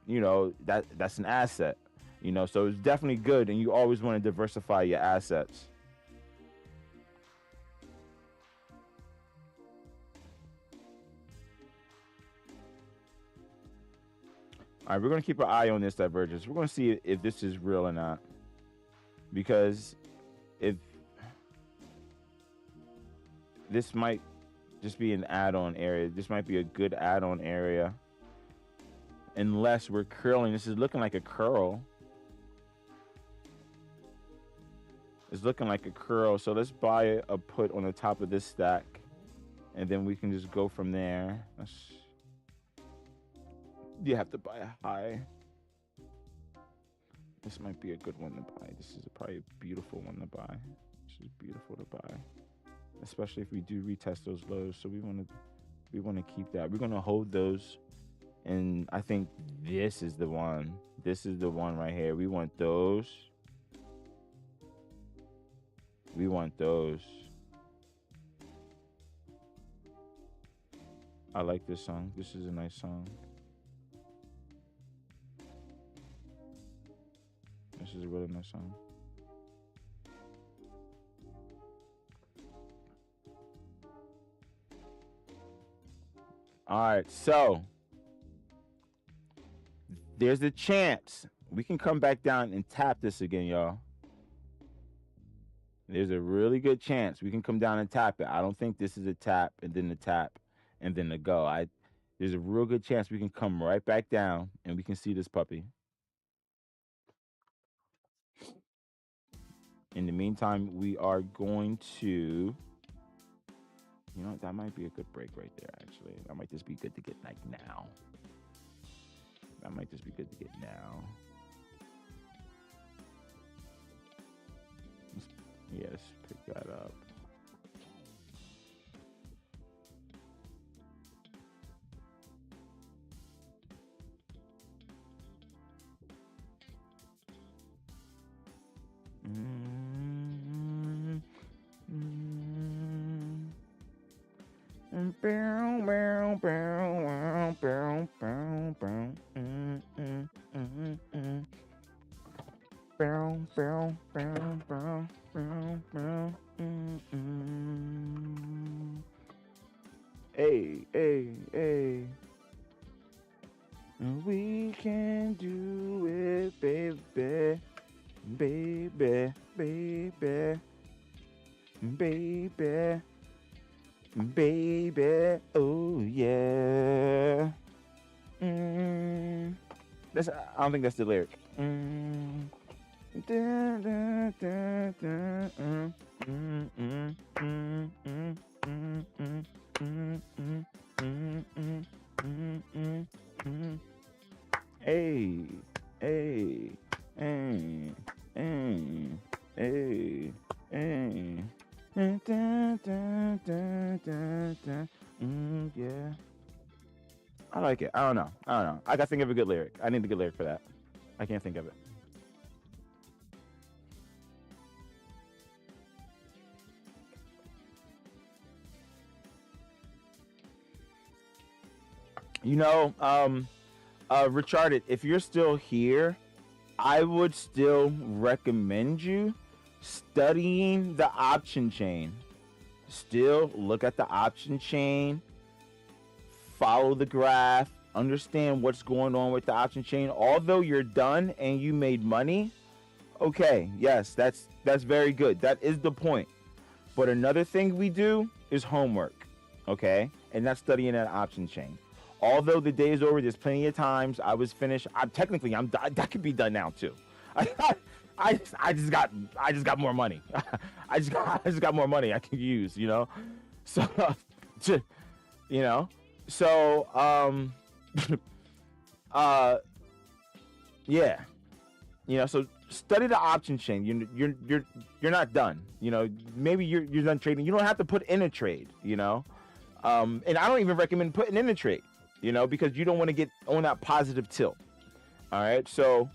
you know, that's an asset, you know, so it's definitely good, and you always want to diversify your assets. All right, we're going to keep an eye on this divergence. We're going to see if this is real or not, because if this might just be an add-on area, this might be a good add-on area. Unless we're curling. This is looking like a curl. It's looking like a curl. So let's buy a put on the top of this stack, and then we can just go from there. You have to buy a high. This might be a good one to buy. This is probably a beautiful one to buy. This is beautiful to buy, especially if we do retest those lows. So we want to keep that. We're gonna hold those, and I think this is the one. This is the one right here. We want those. We want those. I like this song. This is a nice song. This is a really nice song. All right, so there's a chance we can come back down and tap this again, y'all. There's a really good chance we can come down and tap it. I don't think this is a tap and then the tap and then the go. There's a real good chance we can come right back down and we can see this puppy. In the meantime, we are going to, you know, that might be a good break right there, actually. That might just be good to get like now. That might just be good to get now. Yes, pick that up. Hey, hey, hey. We can do it, baby. Baby, baby. Baby. Baby. Oh, yeah. That's, I don't think that's the lyric. Hey, hey, hey, hey, hey, hey. Yeah. I like it. I don't know. I gotta think of a good lyric. I need a good lyric for that. I can't think of it. You know, Richard, if you're still here, I would still recommend you studying the option chain. Still look at the option chain, follow the graph, understand what's going on with the option chain. Although you're done and you made money, okay, yes, that's very good. That is the point. But another thing we do is homework, okay? And that's studying that option chain. Although the day is over, there's plenty of times I was finished. I'm that could be done now too. I just got more money. I just got more money I can use, you know. So, you know, so yeah, you know. So study the option chain. You're not done. You know, maybe you're done trading. You don't have to put in a trade. You know, and I don't even recommend putting in a trade. You know, because you don't want to get on that positive tilt. All right, so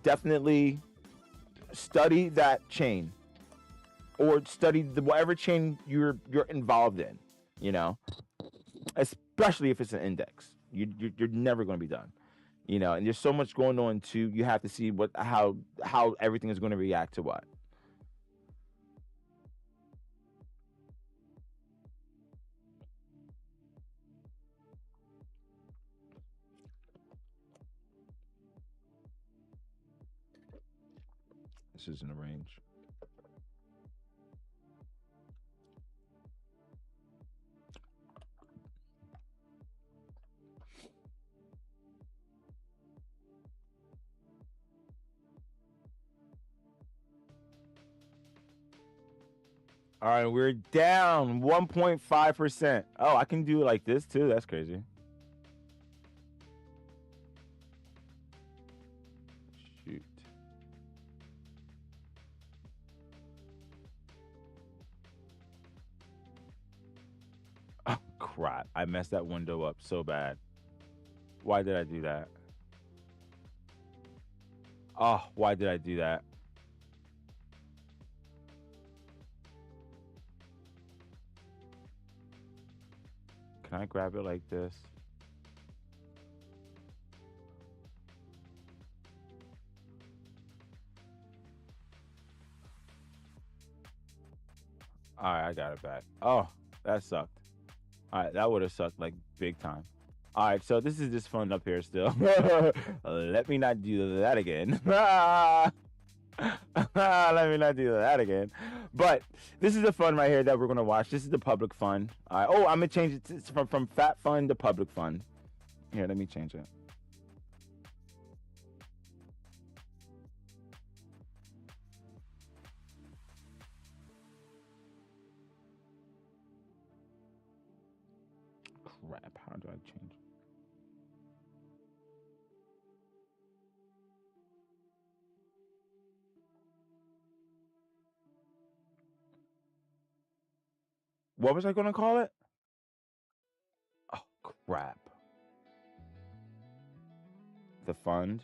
definitely study that chain, or study whatever chain you're involved in. You know, especially if it's an index, you're never going to be done. You know, and there's so much going on too. You have to see how everything is going to react to what. This isn't a range. All right, we're down 1.5%. Oh, I can do it like this too. That's crazy. Shoot. crap. I messed that window up so bad. Why did I do that? Oh, why did I do that? Can I grab it like this? All right, I got it back. Oh, that sucked. All right, that would have sucked like big time. All right, so this is just fun up here still. Let me not do that again. Let me not do that again. But this is the fun right here that we're gonna watch. This is the public fun. All right. Oh, I'm gonna change it from fat fun to public fun. Here, let me change it. Crap, how do I change it? What was I gonna call it? Oh, crap. The fund.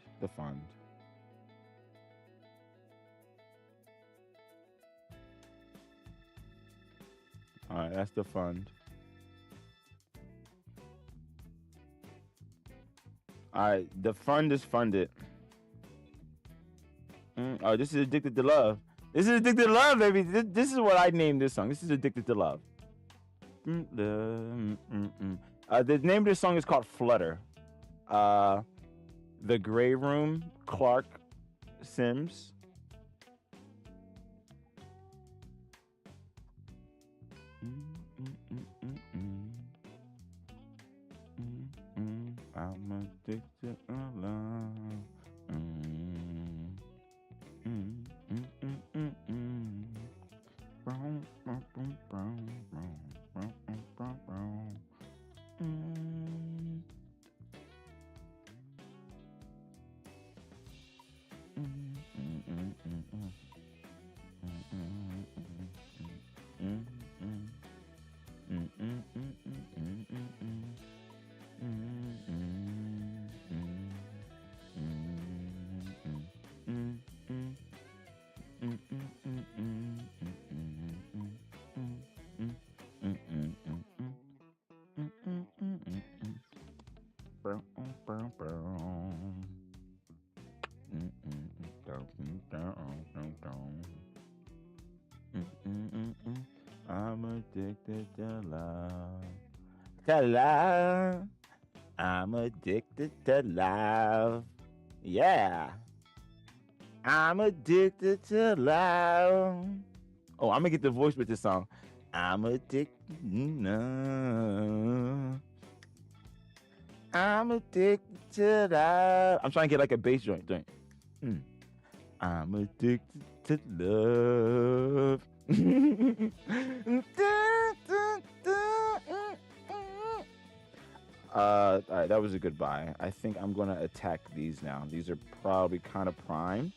All right, that's the fund. All right, the fund is funded. Oh, this is Addicted to Love. This is Addicted to Love, baby. This is what I named this song. This is Addicted to Love. The name of this song is called Flutter. The Gray Room, Clark Sims. I'm addicted to love. I'm addicted to love. To love. I'm addicted to love. Yeah. I'm addicted to love. Oh, I'm gonna get the voice with this song. I'm addicted to love. I'm addicted to love. I'm trying to get like a bass joint. I'm addicted to love. All right, that was a good buy. I think I'm gonna attack these now. These are probably kind of primed.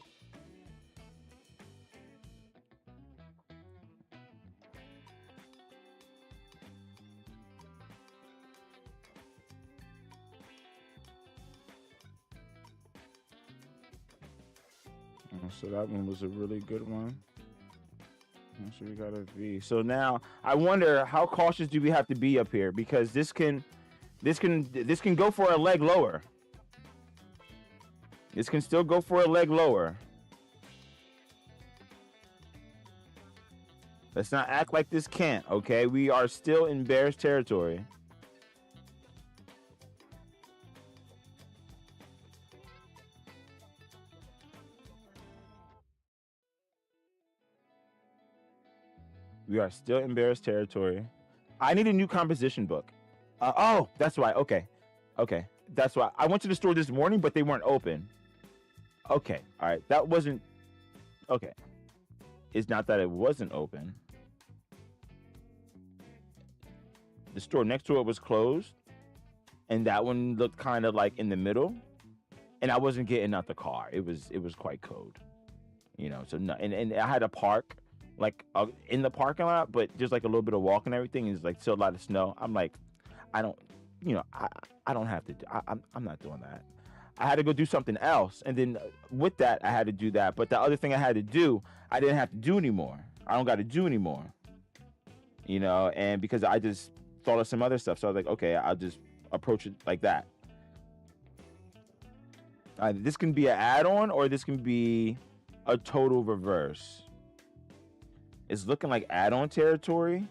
So that one was a really good one. So we got a V. So now I wonder how cautious do we have to be up here, because this can go for a leg lower. This can still go for a leg lower. Let's not act like this can't, okay? We are still in bearish territory. We are still in bearish territory. I need a new composition book. Oh, that's why. Okay. That's why. I went to the store this morning, but they weren't open. Okay. All right. That wasn't... Okay. It's not that it wasn't open. The store next to it was closed, and that one looked kind of like in the middle, and I wasn't getting out the car. It was quite cold, so no, and I had to park like in the parking lot, but just like a little bit of walk and everything is like still a lot of snow. I'm like, I don't, I don't have to. I'm not doing that. I had to go do something else, and then with that, I had to do that. But the other thing I had to do, I didn't have to do anymore. I don't got to do anymore. And because I just thought of some other stuff, so I was like, okay, I'll just approach it like that. This can be an add-on, or this can be a total reverse. It's looking like add-on territory.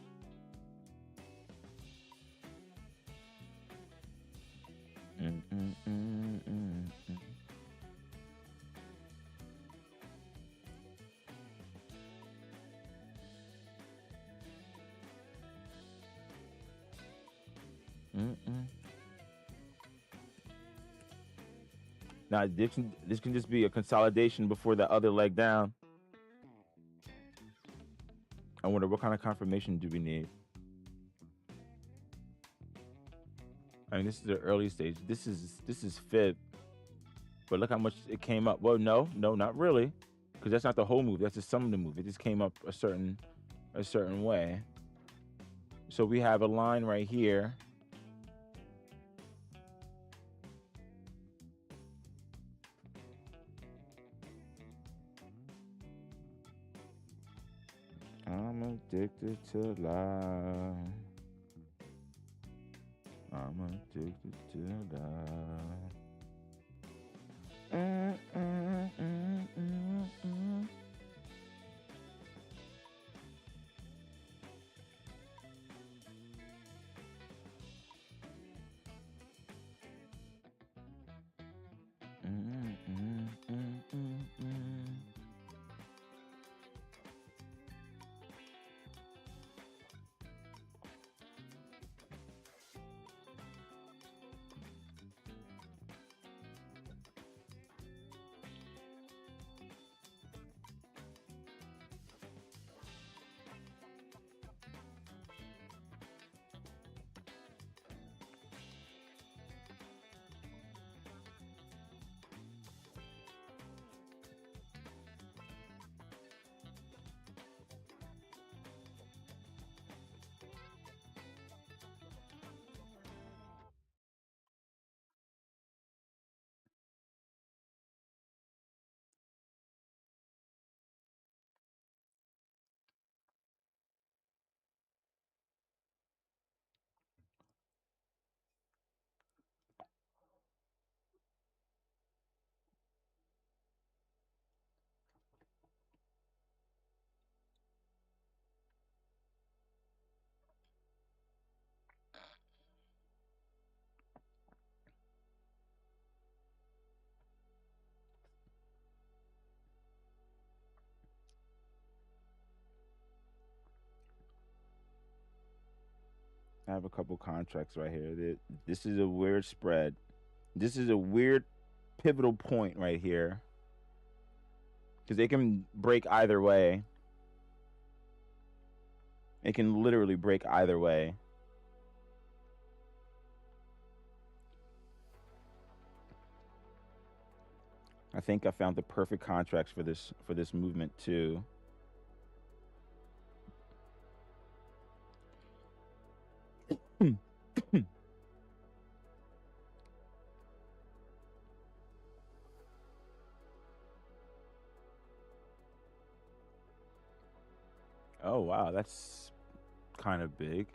Now this can just be a consolidation before the other leg down. I wonder what kind of confirmation do we need. I mean, this is the early stage. This is fib, but look how much it came up. Well, no, not really, because that's not the whole move. That's just some of the move. It just came up a certain way. So we have a line right here. I'm addicted to love. I'm addicted to love. I have a couple contracts right here. This is a weird spread. This is a weird pivotal point right here, because they can break either way. It can literally break either way. I think I found the perfect contracts for this movement too. Oh wow, that's kind of big.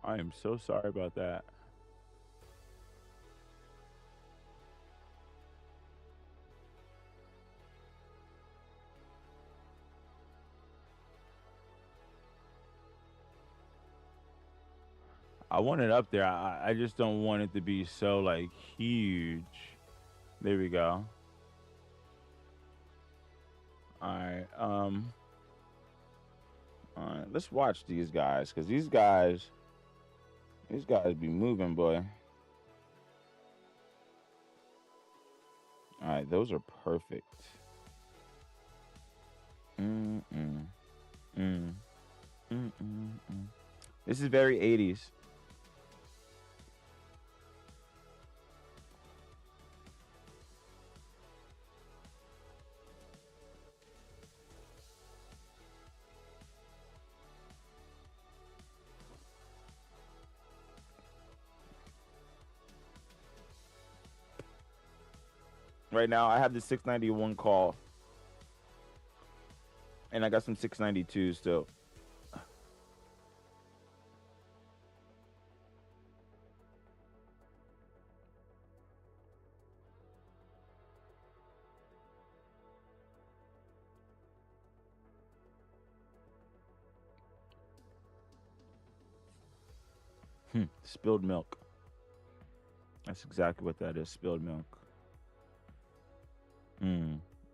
I am so sorry about that. I want it up there. I just don't want it to be so like huge. There we go. All right. All right. Let's watch these guys, because these guys be moving, boy. All right, those are perfect. This is very 80s. right now. I have the 691 call, and I got some 692 still. Spilled milk. That's exactly what that is. Spilled milk.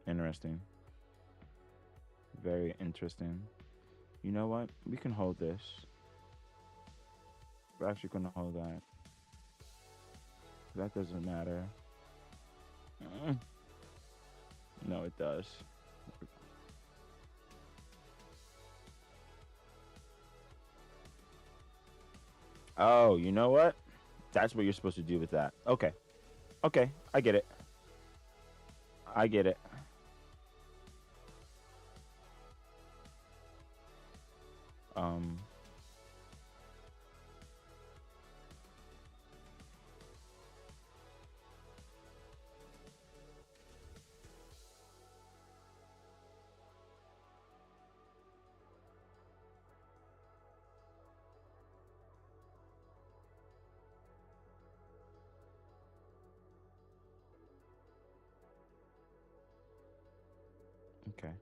Interesting. Very interesting. You know what? We can hold this. We're actually going to hold that. That doesn't matter. No, it does. Oh, you know what? That's what you're supposed to do with that. Okay. Okay, I get it. I get it. Okay.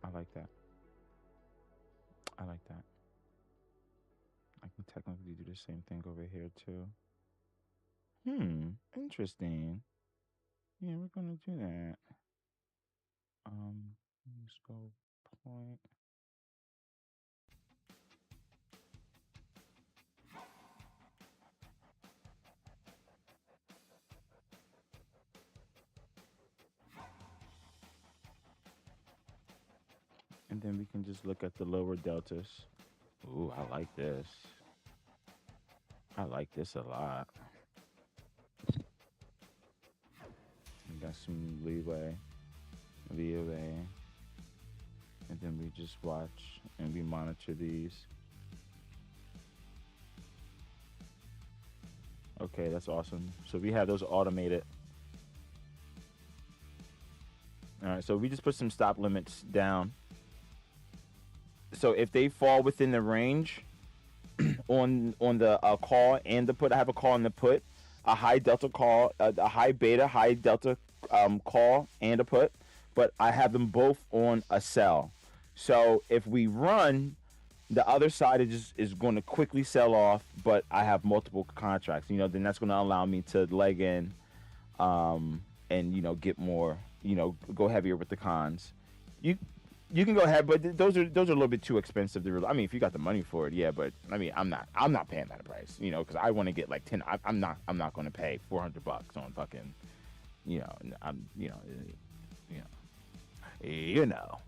I like that. I like that. I can technically do the same thing over here too. Interesting. Yeah, we're gonna do that. Let's go point. And then we can just look at the lower deltas. Ooh, I like this. I like this a lot. We got some leeway. And then we just watch and we monitor these. Okay, that's awesome. So we have those automated. All right, so we just put some stop limits down. So if they fall within the range on the call and the put, I have a call and the put, a high delta call, a high beta, high delta call and a put, but I have them both on a sell. So if we run, the other side is going to quickly sell off, but I have multiple contracts. You know, then that's going to allow me to leg in, and get more. Go heavier with the cons. You can go ahead, but those are a little bit too expensive to. I mean, if you got the money for it, yeah. But I mean, I'm not paying that price. Because I want to get like 10. I'm not going to pay $400 on fucking. I'm. You know.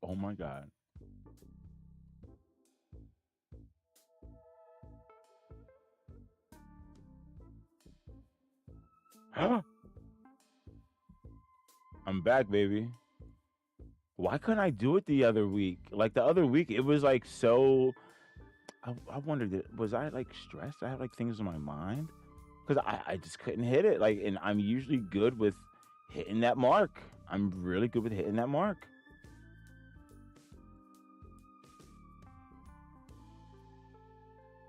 Oh my God. I'm back, baby. Why couldn't I do it the other week? Like the other week, it was like so. I wondered, was I like stressed? I had like things in my mind because I just couldn't hit it. Like, and I'm usually good with hitting that mark. I'm really good with hitting that mark.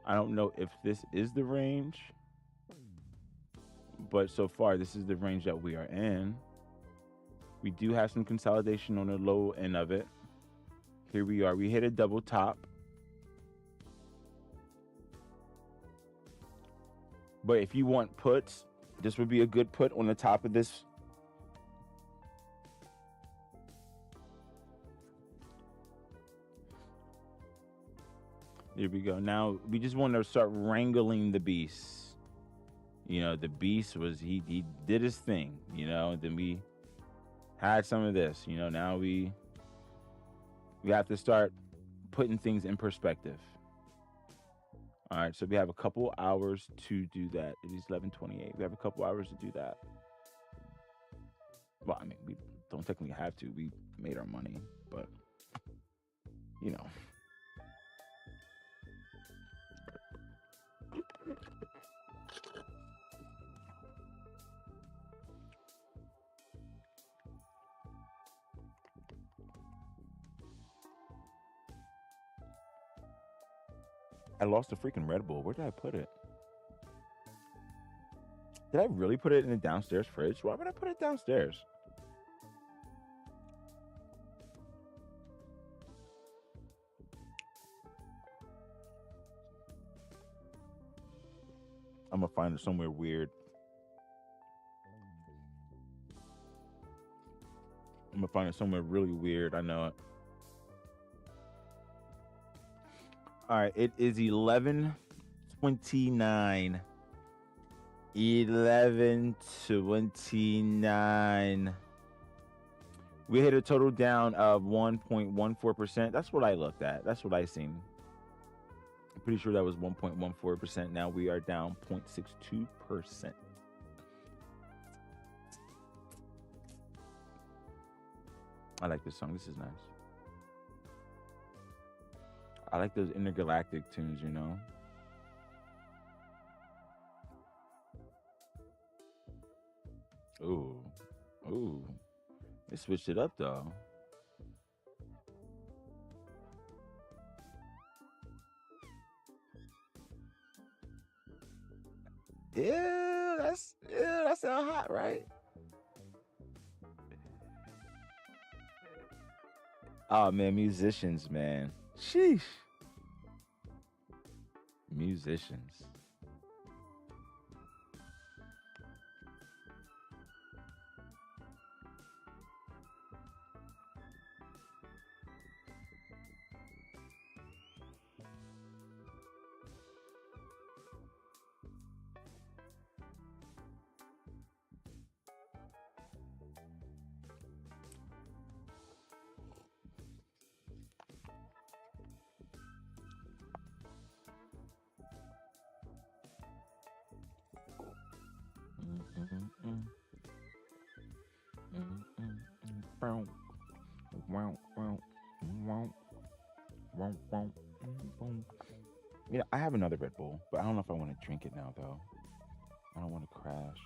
I don't know if this is the range, but so far this is the range that we are in. We do have some consolidation on the low end of it. Here we are. We hit a double top. But if you want puts, this would be a good put on the top of this. There we go. Now we just want to start wrangling the beast. You know, the beast was he did his thing, you know, then we had some of this, you know, now we have to start putting things in perspective. All right, so we have a couple hours to do that. It is 11:28. We have a couple hours to do that. Well, I mean, we don't technically have to. We made our money, but you know. I lost a freaking Red Bull. Where did I put it? Did I really put it in the downstairs fridge? Why would I put it downstairs? I'm gonna find it somewhere weird. I'm gonna find it somewhere really weird. I know it. All right, it is 11:29. 11:29. We hit a total down of 1.14%. That's what I looked at. That's what I seen. I'm pretty sure that was 1.14%. Now we are down 0.62%. I like this song. This is nice. I like those intergalactic tunes, you know. Ooh. Ooh. They switched it up though. Yeah, that sound hot, right? Oh man, musicians, man. Sheesh. Musicians. Yeah, I have another Red Bull, but I don't know if I want to drink it now, though. I don't want to crash.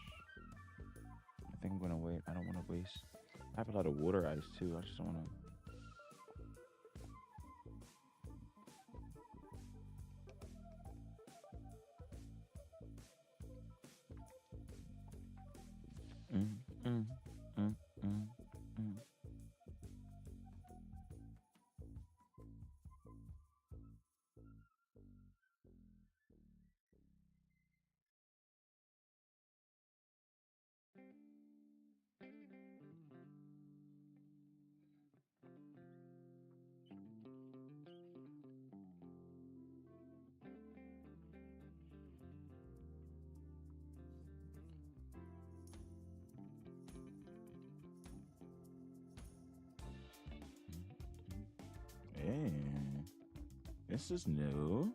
I think I'm going to wait. I don't want to waste. I have a lot of water ice, too. I just don't want to. Hey, this is new.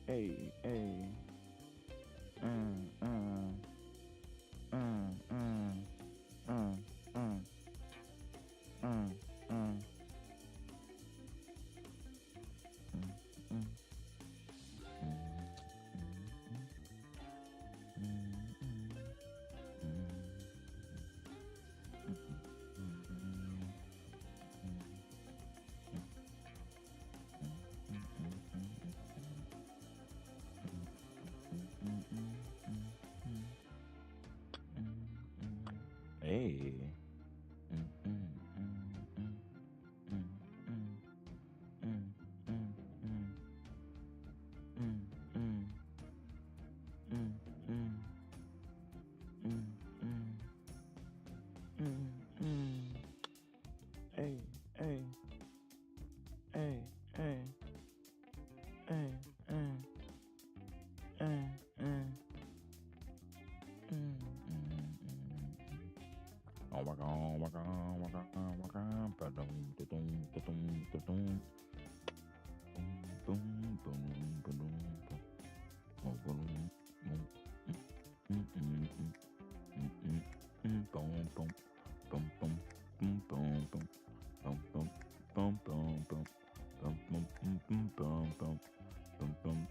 Hey, hey. Hey. Hey, hey, hey, hey, hey, Oh my god, oh my god, oh my god, oh my god. Ba-dum, da-dum, da-dum, da-dum. Boom, boom, boom, ba-dum, boom. Oh, boom, boom. Boom, boom, boom, boom, boom, boom, boom. Boom, boom, boom, boom, boom. Boom, boom, boom, boom, boom, boom. Boom, boom,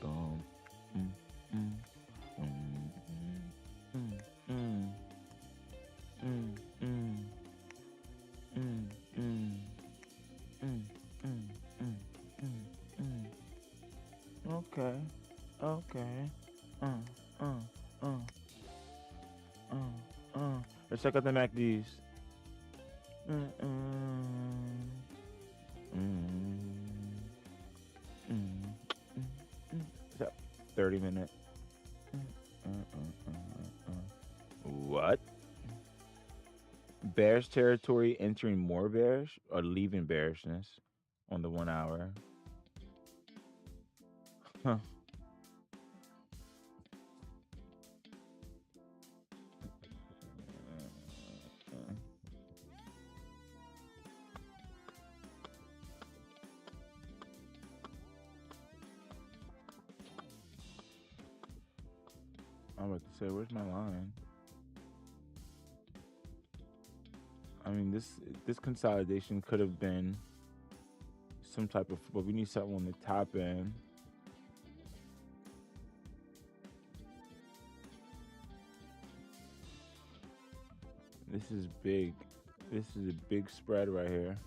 boom, Okay, okay. Uh, uh, Let's check out the MACDs. So, 30 minute. What? Bears territory entering more bears or leaving bearishness on the 1 hour? Huh. I'm about to say, where's my line? I mean, this consolidation could have been some type of, but we need something on the top end. This is big. This is a big spread right here.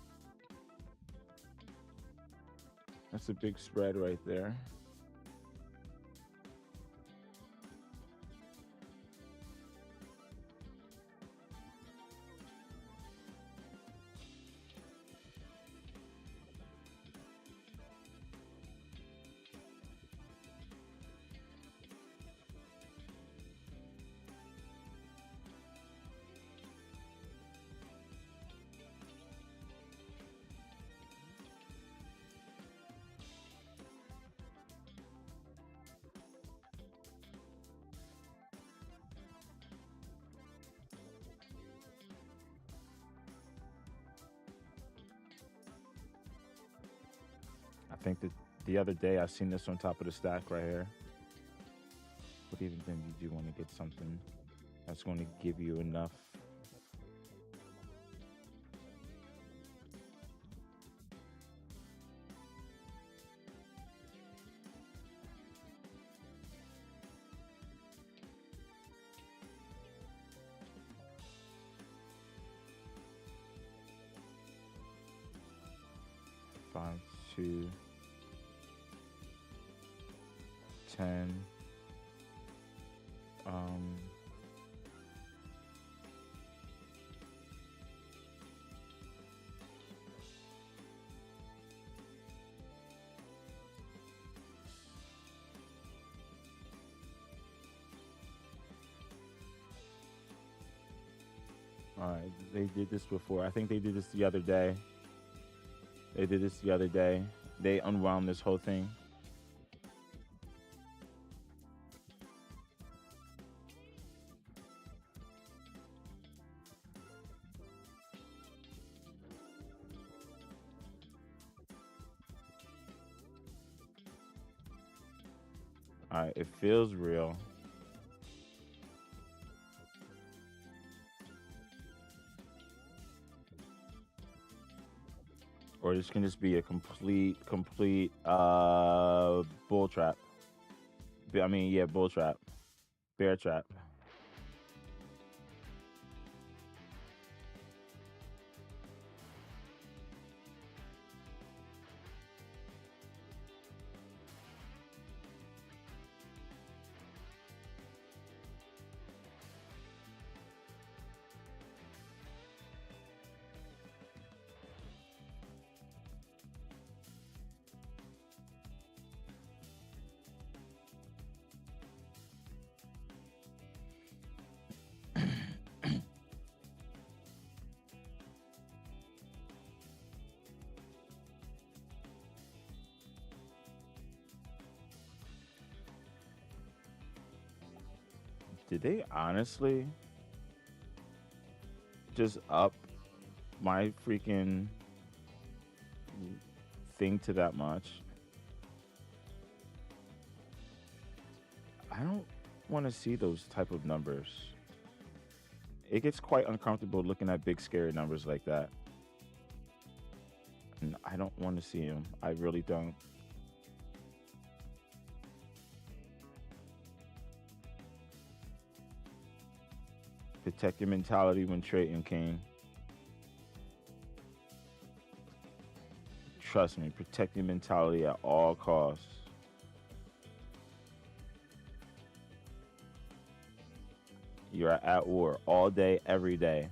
That's a big spread right there. I think that the other day I seen this on top of the stack right here. But even then, you do want to get something that's going to give you enough. Five, 2, 10. All right, they did this before. I think they did this the other day. They unwound this whole thing. All right, it feels real. Or this can just be a complete bull trap. I mean, yeah, bull trap. Bear trap. Did they honestly just up my freaking thing to that much? I don't want to see those type of numbers. It gets quite uncomfortable looking at big scary numbers like that. And I don't want to see them. I really don't. Protect your mentality when trading, King. Trust me, protect your mentality at all costs. You're at war all day, every day.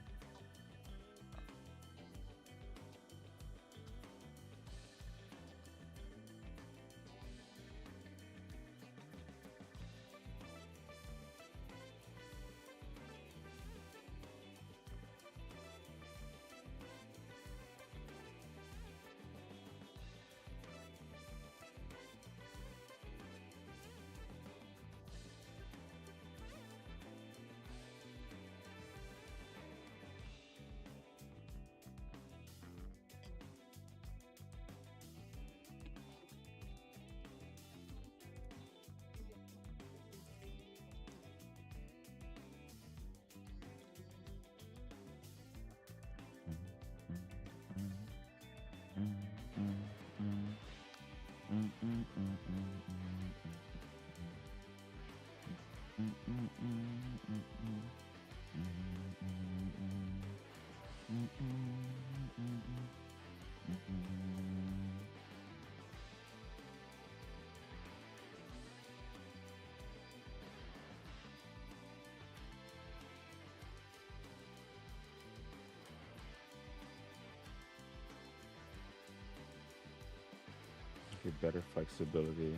Get better flexibility.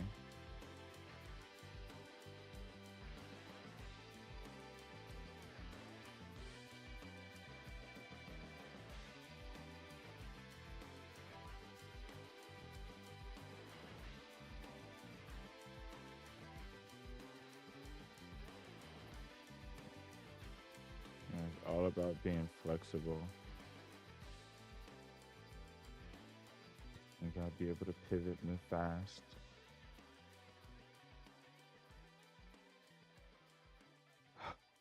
And it's all about being flexible. You gotta be able to pivot, move fast.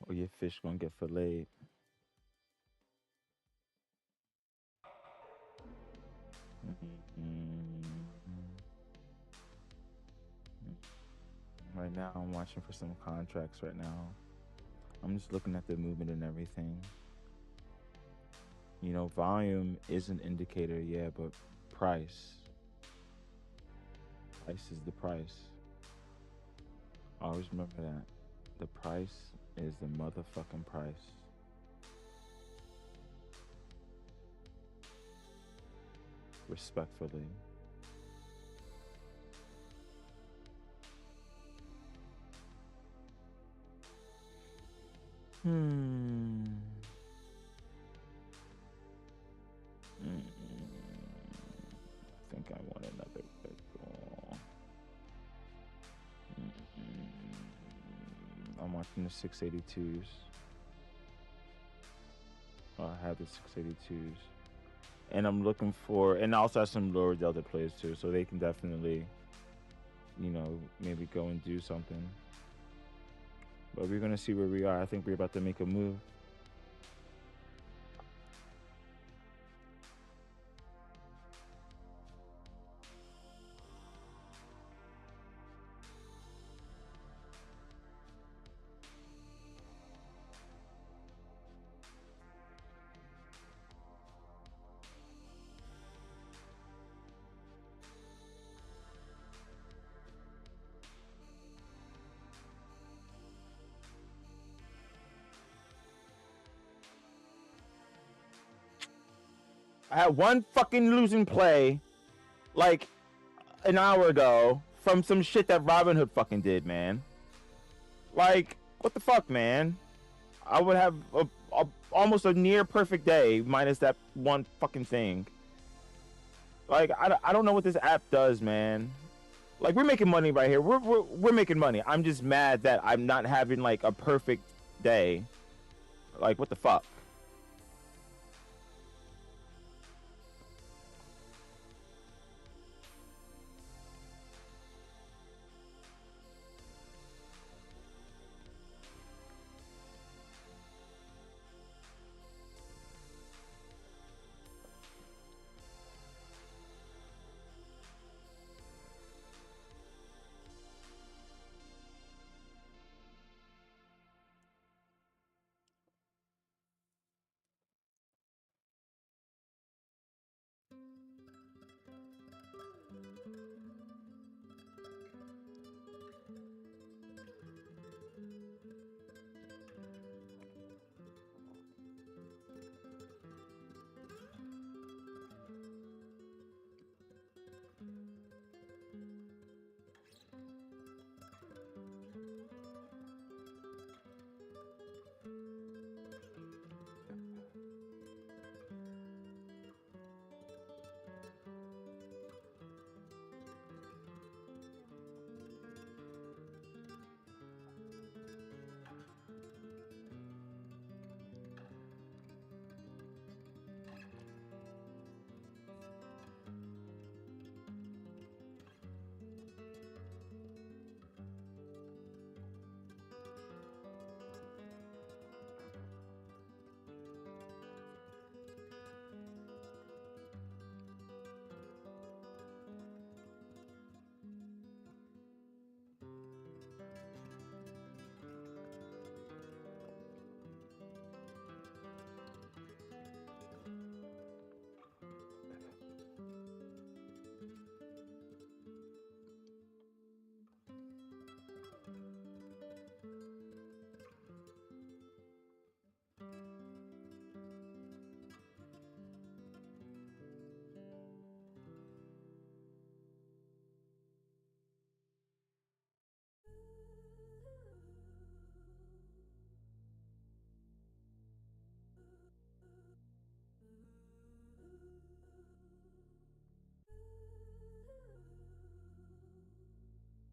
Or your fish gonna get filleted. Right now, I'm watching for some contracts right now. I'm just looking at the movement and everything. You know, volume is an indicator, yeah, but price. Price is the price. Always remember that. The price is the motherfucking price. Respectfully. I think I want another red ball. I'm watching the 682s. I have the 682s. And I'm looking for, and I also have some lower delta plays too, so they can definitely you know, maybe go and do something. But we're gonna see where we are. I think we're about to make a move. I had one fucking losing play like an hour ago from some shit that Robinhood fucking did, man. Like, what the fuck, man? I would have almost a near perfect day minus that one fucking thing. Like, I don't know what this app does, man. Like, we're making money right here. We're making money. I'm just mad that I'm not having like a perfect day. Like, what the fuck?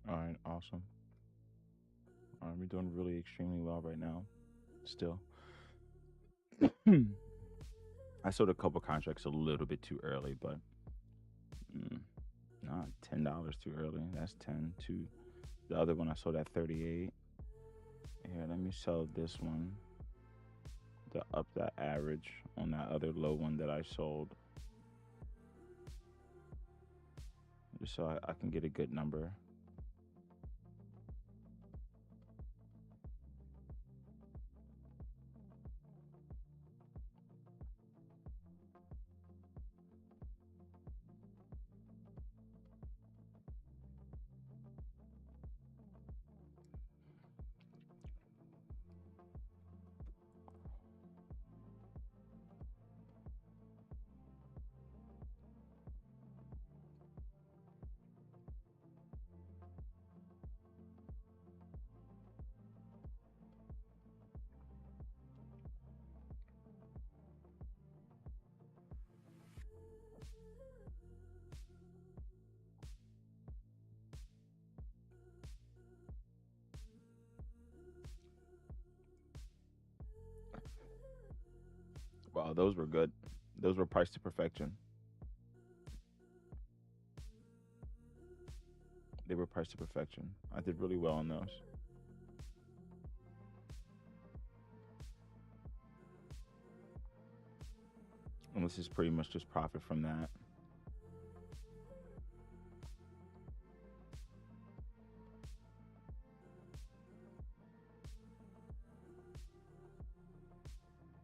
All right, awesome. All right, we're doing really extremely well right now. Still, I sold a couple contracts a little bit too early, but not $10 too early. That's 10 to the other one I sold at 38. Here, let me sell this one to up that average on that other low one that I sold, just so I can get a good number. Wow, those were good. Those were priced to perfection. They were priced to perfection. I did really well on those. And this is pretty much just profit from that.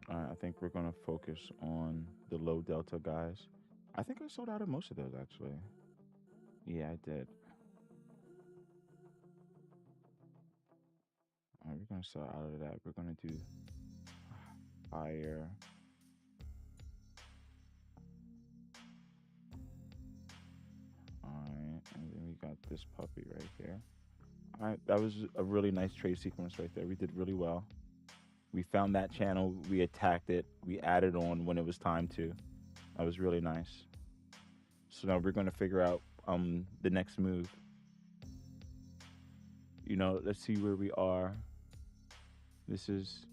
All right, I think we're going to focus on the low delta guys. I think I sold out of most of those, actually. Yeah, I did. All right, we're going to sell out of that. We're going to do higher. All right, and then we got this puppy right here. All right, that was a really nice trade sequence right there. We did really well. We found that channel, we attacked it, we added on when it was time to. That was really nice. So now we're going to figure out the next move. You know, let's see where we are. This is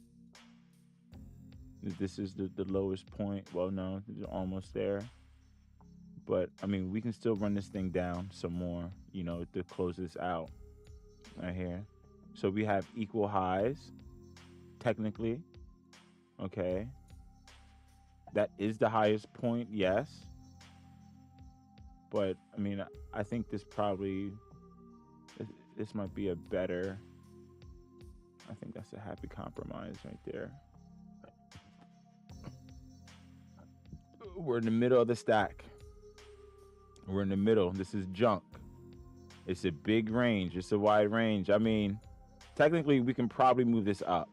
the lowest point. Well, no, almost there. But I mean, we can still run this thing down some more, you know, to close this out right here. So we have equal highs, technically. Okay. That is the highest point, yes. But I mean, I think this might be a better, I think that's a happy compromise right there. We're in the middle of the stack. We're in the middle. This is junk. It's a big range. It's a wide range. I mean, technically, we can probably move this up.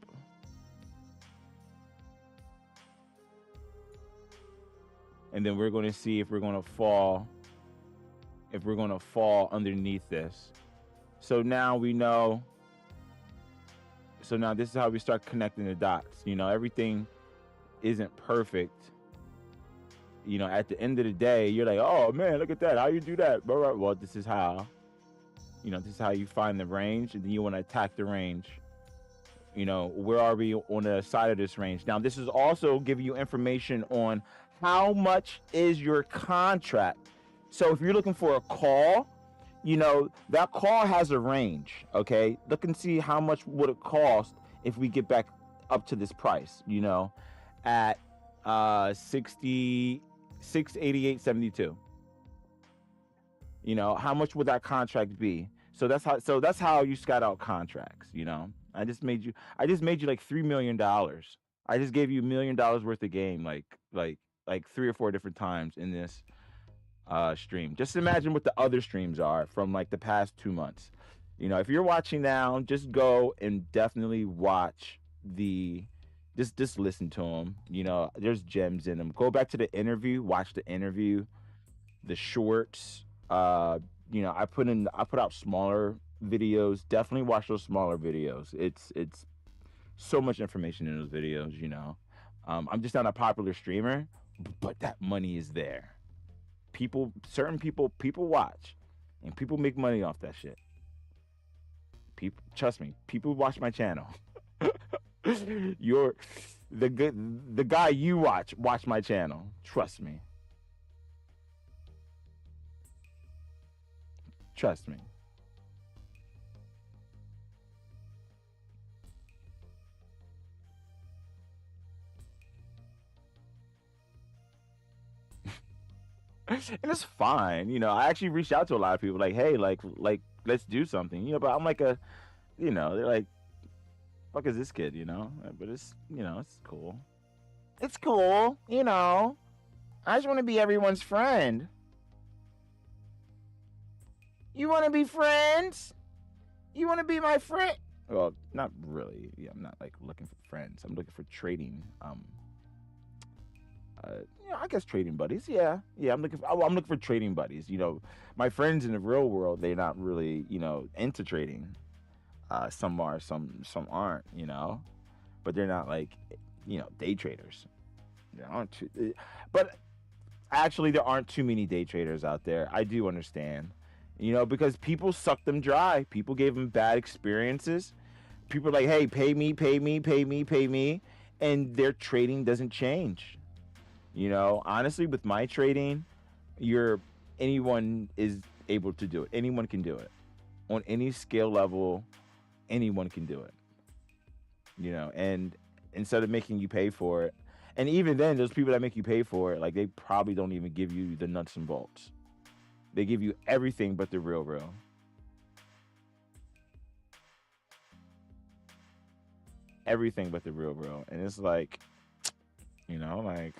And then we're going to see if we're going to fall. If we're going to fall underneath this. So now we know. So now this is how we start connecting the dots. You know, everything isn't perfect. You know, at the end of the day, you're like, oh man, look at that. How you do that? Well, this is how. You know, this is how you find the range, and then you want to attack the range. You know, where are we on the side of this range? Now, this is also giving you information on how much is your contract. So if you're looking for a call, you know, that call has a range, okay? Look and see how much would it cost if we get back up to this price, you know, at 688.72. You know, how much would that contract be? So that's how you scout out contracts, you know. I just made you like $3 million. I just gave you $1 million worth of game like 3 or 4 different times in this stream. Just imagine what the other streams are from like the past 2 months. You know, if you're watching now, just go and definitely watch just listen to them. You know, there's gems in them. Go back to the interview, watch the interview, the shorts. You know, I put out smaller videos. Definitely watch those smaller videos. It's so much information in those videos, you know. I'm just not a popular streamer, but that money is there. Certain people watch, and people make money off that shit. People, trust me, people watch my channel. The guy you watch my channel. Trust me. Trust me. And it's fine, you know. I actually reached out to a lot of people, like, hey, like let's do something, you know. But I'm like you know, they're like, fuck is this kid, you know? But it's, you know, it's cool. It's cool, you know. I just want to be everyone's friend. You want to be friends? You want to be my friend? Well, not really. Yeah, I'm not like looking for friends. I'm looking for trading. You know, I guess trading buddies. Yeah. I'm looking for trading buddies. You know, my friends in the real world, they're not really, you know, into trading. Some are, some aren't. You know, but they're not like, you know, day traders. There aren't but actually, there aren't too many day traders out there. I do understand. You know, because people suck them dry. People gave them bad experiences. People are like, hey, pay me. And their trading doesn't change. You know, honestly, with my trading, anyone is able to do it. Anyone can do it. on any scale level, anyone can do it. You know, and instead of making you pay for it, and even then, those people that make you pay for it, like, they probably don't even give you the nuts and bolts. They give you everything but the real. Everything but the real. And it's like, you know, like,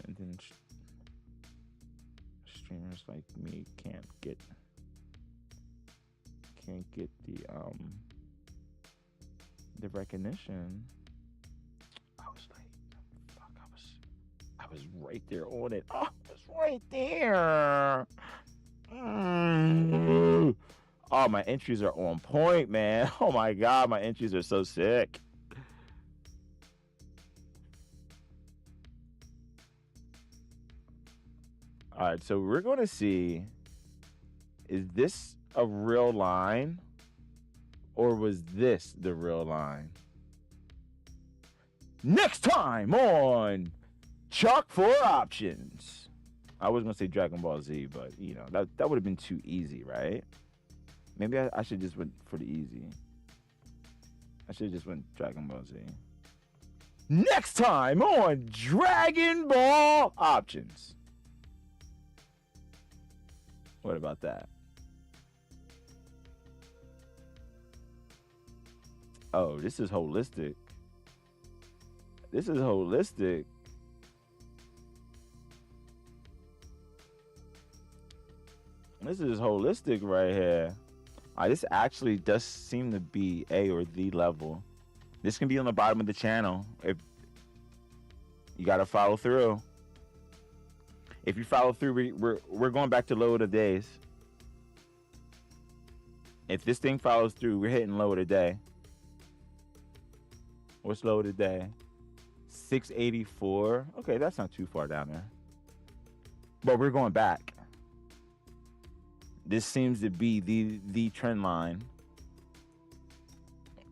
and then streamers like me can't get the recognition. I was like, fuck, I was right there on it. Oh, I was right there. Oh, my entries are on point, man. Oh my god, my entries are so sick. All right, so we're going to see, is this a real line or was this the real line? Next time on Chalk for Options. I was going to say Dragon Ball Z, but, you know, that would have been too easy, right? Maybe I should just went for the easy. I should have just went Dragon Ball Z. Next time on Dragon Ball Options. What about that? Oh, this is holistic. This is holistic. This is holistic right here. This actually does seem to be A or the level. This can be on the bottom of the channel. If you got to follow through. If you follow through, we're going back to low of the days. If this thing follows through, we're hitting low of the day. What's low of the day? 684. Okay, that's not too far down there. But we're going back. This seems to be the trend line.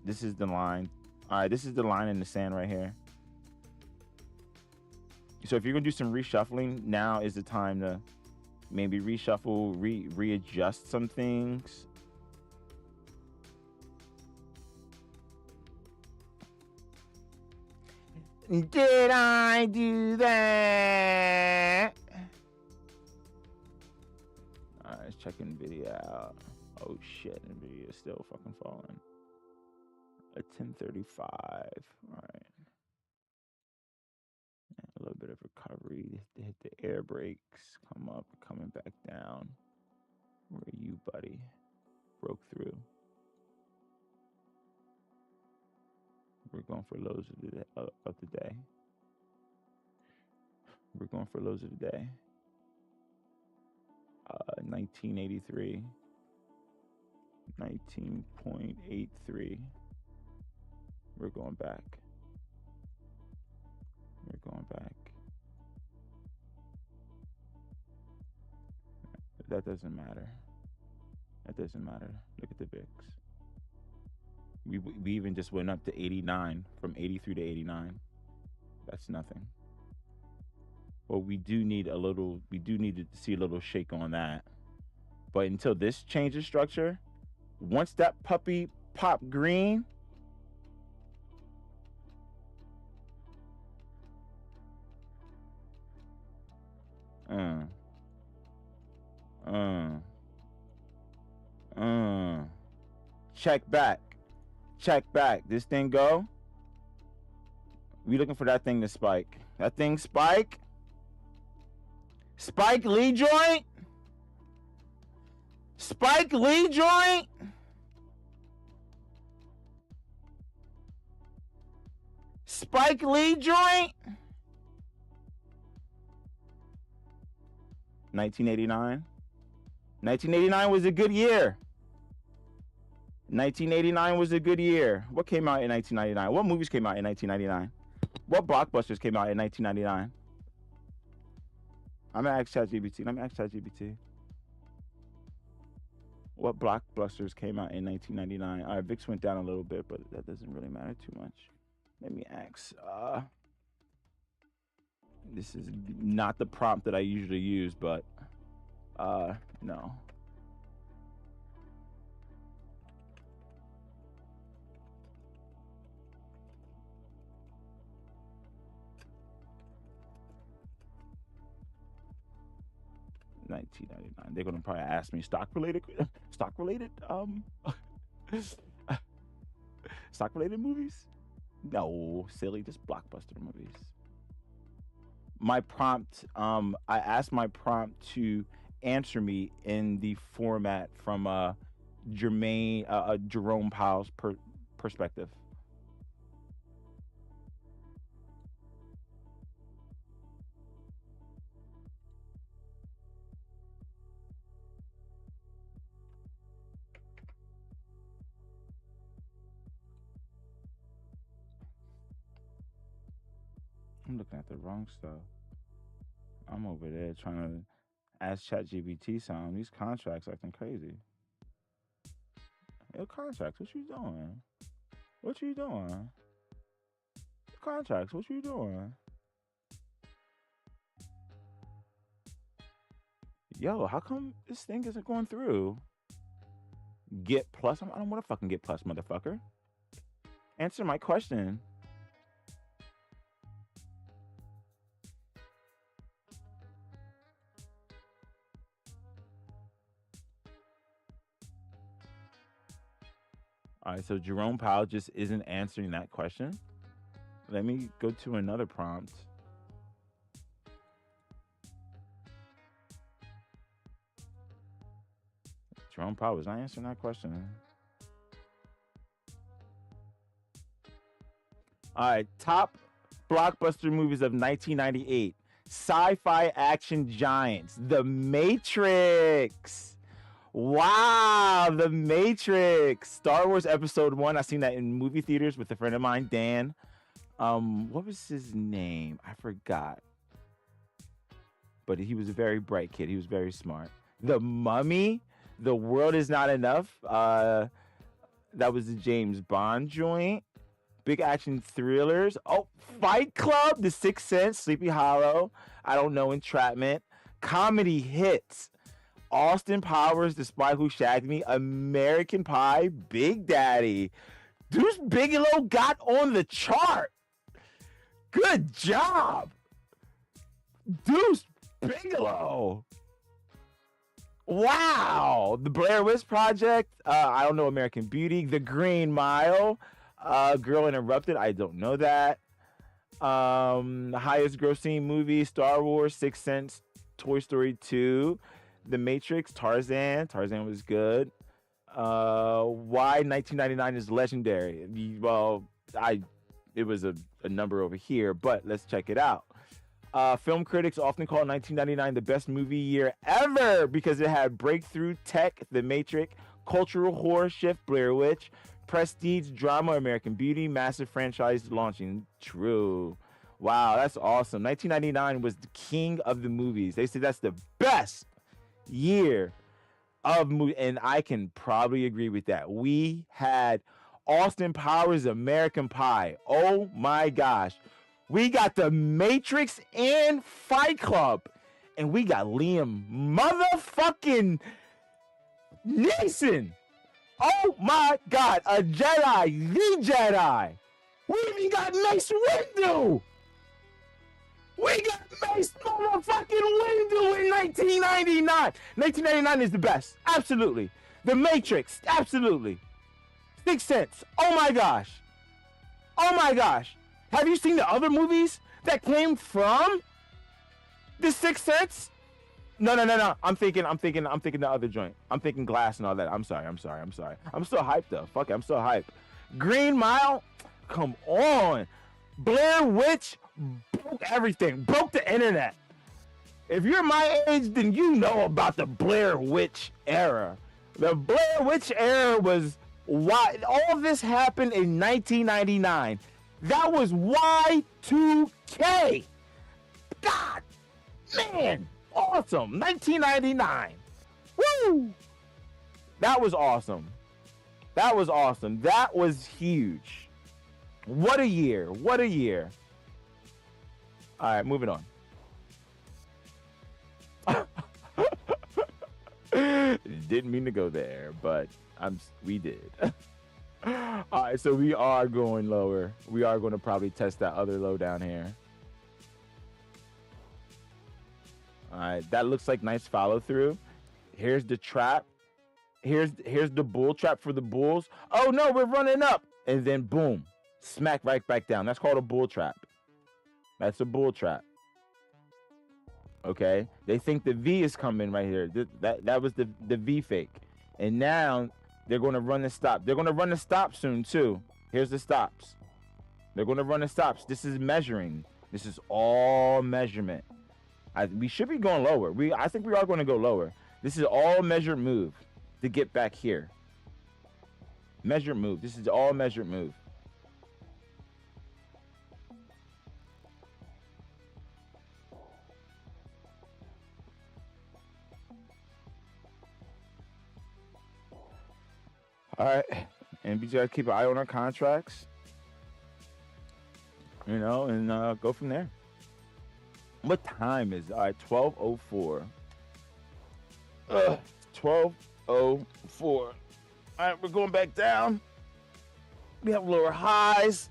This is the line. All right, this is the line in the sand right here. So if you're gonna do some reshuffling, now is the time to maybe reshuffle, readjust some things. Did I do that? All right, let's check NVDA out. Oh shit, NVIDIA is still fucking falling. A 1035. All right. A little bit of recovery. They hit the air brakes. Come up, coming back down. Where are you, buddy? Broke through. We're going for lows of the day. We're going for lows of the day. 1983. 19.83. We're going back. We're going back. That doesn't matter. That doesn't matter. Look at the VIX. We even just went up to 89, from 83 to 89. That's nothing. Well, we do need to see a little shake on that. But until this changes structure, once that puppy pop green, check back. Check back. This thing go. We looking for that thing to spike. That thing spike. Spike Lee joint. Spike Lee joint. Spike Lee joint. 1989. 1989 was a good year. 1989 was a good year. What came out in 1999? What movies came out in 1999? What blockbusters came out in 1999? I'm gonna ask ChatGPT. Let me ask ChatGPT. What blockbusters came out in 1999? All right, VIX went down a little bit, but that doesn't really matter too much. Let me ask. This is not the prompt that I usually use, but no. $19.99. They're gonna probably ask me stock related stock related movies. No, silly, just blockbuster movies. My prompt, I asked my prompt to answer me in the format from Jerome Powell's perspective. I'm looking at the wrong stuff. I'm over there trying to ask ChatGPT something. These contracts acting crazy. Yo, contracts, what you doing? What you doing? Contracts, what you doing? Yo, how come this thing isn't going through? Get plus? I don't want to fucking get plus, motherfucker. Answer my question. All right, so Jerome Powell just isn't answering that question. Let me go to another prompt. Jerome Powell is not answering that question. All right, top blockbuster movies of 1998. Sci-fi action giants. The Matrix. Wow, The Matrix. Star Wars Episode 1. I seen that in movie theaters with a friend of mine, Dan. What was his name? I forgot. But he was a very bright kid. He was very smart. The Mummy. The World Is Not Enough. That was the James Bond joint. Big action thrillers. Oh, Fight Club. The Sixth Sense. Sleepy Hollow. I Don't Know. Entrapment. Comedy hits. Austin Powers, The Spy Who Shagged Me, American Pie, Big Daddy. Deuce Bigalow got on the chart. Good job. Deuce Bigalow. Wow. The Blair Witch Project, I Don't Know, American Beauty, The Green Mile, Girl Interrupted, I don't know that. The highest grossing movie, Star Wars, Sixth Sense, Toy Story 2, The Matrix, Tarzan. Tarzan was good. Why 1999 is legendary? Well, it was a number over here, but let's check it out. Film critics often call 1999 the best movie year ever because it had breakthrough tech, The Matrix, cultural horror shift, Blair Witch, prestige drama, American Beauty, massive franchise launching. True. Wow, that's awesome. 1999 was the king of the movies. They say that's the best year of movie, and I can probably agree with that. We had Austin Powers, American Pie. Oh my gosh. We got The Matrix and Fight Club. And we got Liam motherfucking Neeson. Oh my God. A Jedi. The Jedi. We even got Mace Windu. We got Mace motherfucking Windu in 1999. 1999 is the best. Absolutely. The Matrix. Absolutely. Sixth Sense. Oh my gosh. Oh my gosh. Have you seen the other movies that came from the Sixth Sense? No. I'm thinking the other joint. I'm thinking Glass and all that. I'm sorry. I'm still hyped though. Fuck it, I'm still hyped. Green Mile? Come on. Blair Witch broke everything. Broke the internet. If you're my age, then you know about the Blair Witch era. The Blair Witch era was why all this happened in 1999. That was Y2K. God, man, awesome. 1999. Woo! That was awesome. That was awesome. That was huge. What a year. What a year. All right, moving on. didn't mean to go there, but we did. All right, so we are going lower. We are going to probably test that other low down here. All right, that looks like nice follow through. Here's the trap. Here's the bull trap for the bulls. Oh no, we're running up, and then boom, smack right back down. That's called a bull trap. That's a bull trap. Okay, they think the V is coming right here. That was the V fake, and now they're going to run the stop. They're going to run the stop soon too. Here's the stops. They're going to run the stops. This is measuring. This is all measurement. We should be going lower. I think we are going to go lower. This is all measured move to get back here. Measured move. This is all measured move. All right, and we gotta keep an eye on our contracts, you know, and go from there. What time is it? All right, 12:04. 12:04. All right, we're going back down. We have lower highs.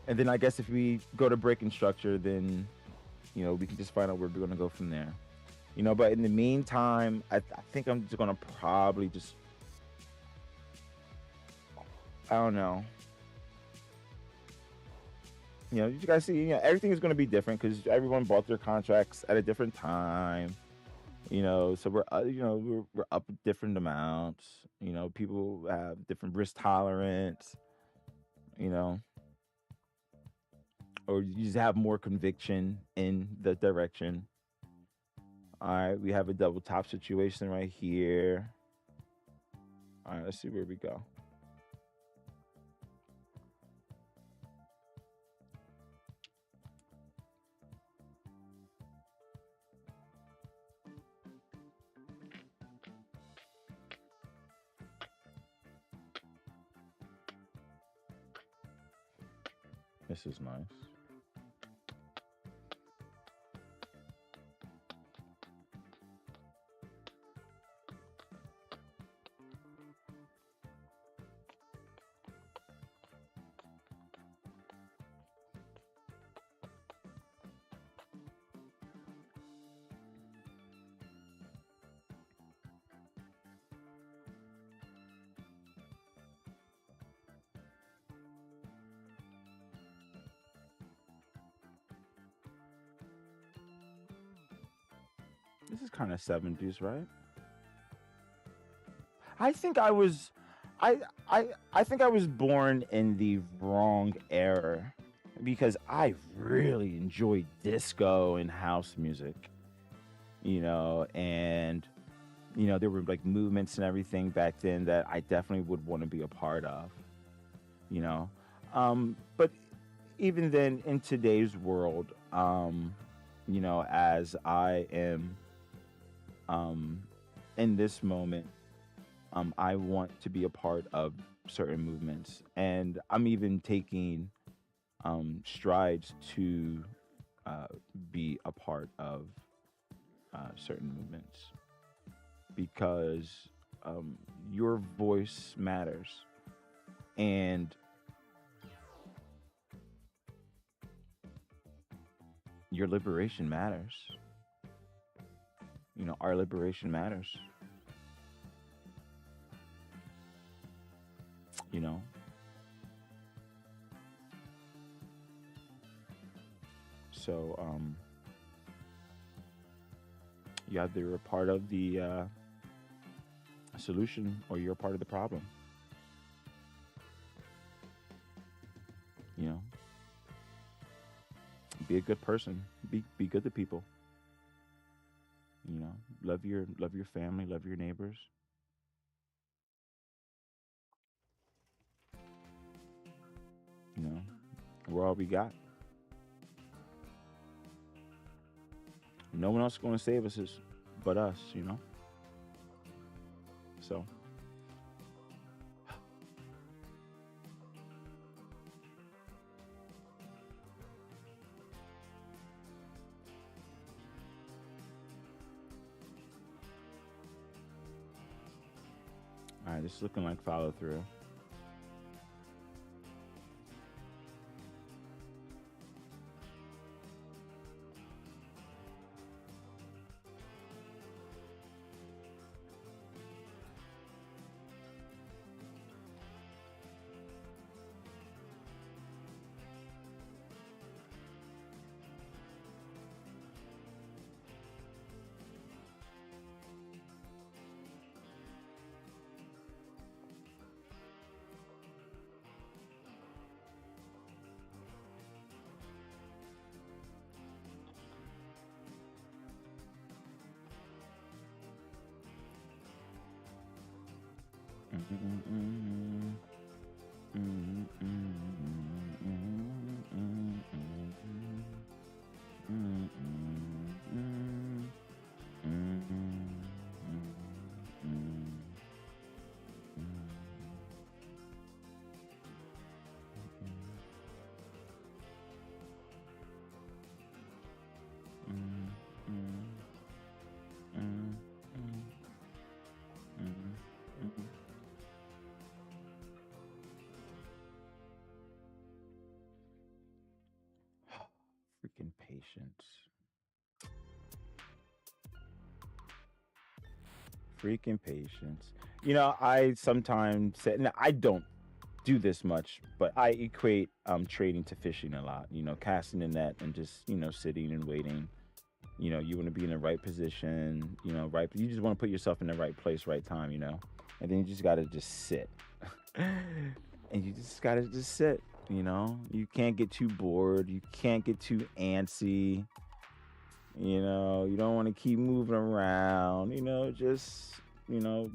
And then I guess if we go to breaking structure, then, you know, we can just find out where we're going to go from there. You know, but in the meantime, I think I'm just going to probably just, I don't know. You know, you guys see, you know, everything is going to be different because everyone bought their contracts at a different time. You know, so we're up different amounts. You know, people have different risk tolerance. You know, or you just have more conviction in the direction. All right, we have a double top situation right here. All right, let's see where we go. This is nice. This is kind of 70s, right? I think I was born in the wrong era because I really enjoyed disco and house music, you know, and you know, there were like movements and everything back then that I definitely would want to be a part of, you know. But even then in today's world, you know, as I am in this moment, I want to be a part of certain movements, and I'm even taking strides to be a part of certain movements because your voice matters, and your liberation matters. You know, our liberation matters. You know. So, you either a part of the solution or you're a part of the problem. You know. Be a good person. Be good to people. You know, love your family, love your neighbors. You know, we're all we got. No one else is going to save us but us, you know. So, right, this is looking like follow through. Freaking patience. Freaking patience. You know, I sometimes say, and I don't do this much, but I equate trading to fishing a lot. You know, casting the net and just, you know, sitting and waiting. You know, you want to be in the right position, you know, right. You just want to put yourself in the right place, right time, you know, and then you just got to just sit. And you just got to just sit, you know. You can't get too bored. You can't get too antsy. You know, you don't want to keep moving around, you know, just, you know,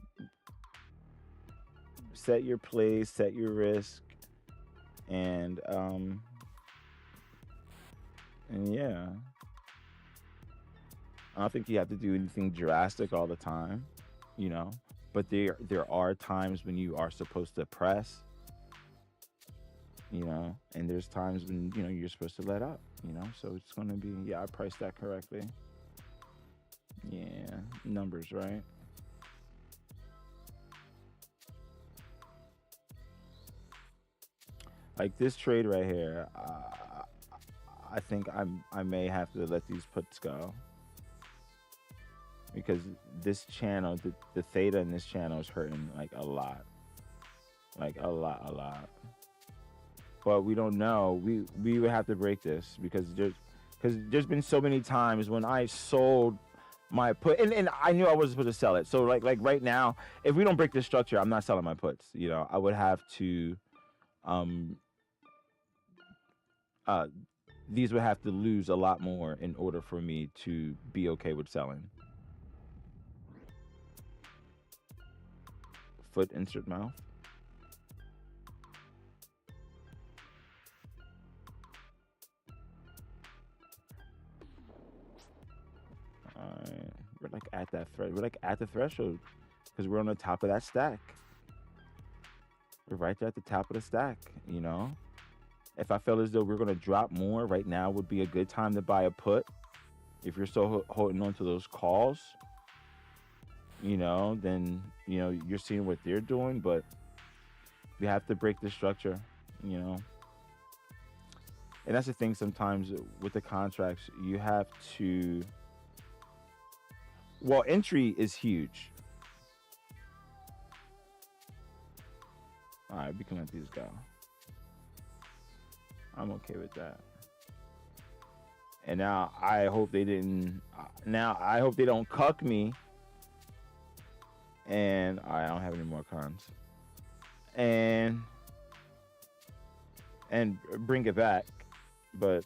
set your place, set your risk, and yeah. I don't think you have to do anything drastic all the time, you know, but there are times when you are supposed to press, you know, and there's times when, you know, you're supposed to let up, you know, so it's going to be, yeah, I priced that correctly. Yeah, numbers, right? Like this trade right here, I think I may have to let these puts go, because this channel, the theta in this channel is hurting like a lot, a lot. But we don't know. We would have to break this, because there's been so many times when I sold my put, and I knew I wasn't supposed to sell it. So like right now, if we don't break this structure, I'm not selling my puts. You know, I would have to these would have to lose a lot more in order for me to be okay with selling. Foot insert mouth. Alright, we're like at that we're like at the threshold, because we're on the top of that stack. We're right there at the top of the stack, you know. If I felt as though we're going to drop more, right now would be a good time to buy a put. If you're still holding on to those calls, you know, then, you know, you're seeing what they're doing, but we have to break the structure, you know. And that's the thing, sometimes with the contracts, you have to, well, entry is huge. All right, we can let these go. I'm okay with that. And now I hope they didn't. Now I hope they don't cuck me. And I don't have any more cons. And bring it back, but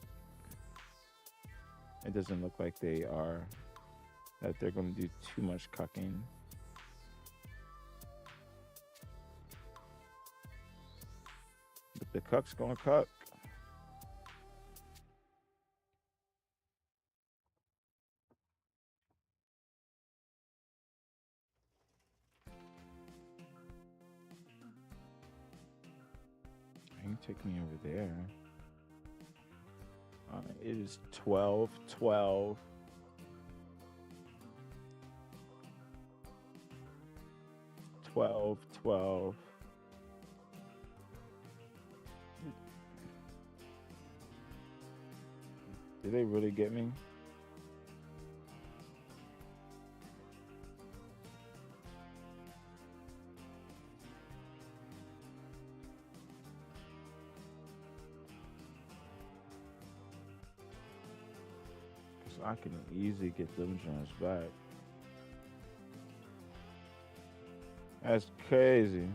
it doesn't look like they are. That they're going to do too much cucking. But the cuck's going to cuck. You take me over there. It is 12-12. 12, 12. Did they really get me? Because I can easily get them joints back. That's crazy.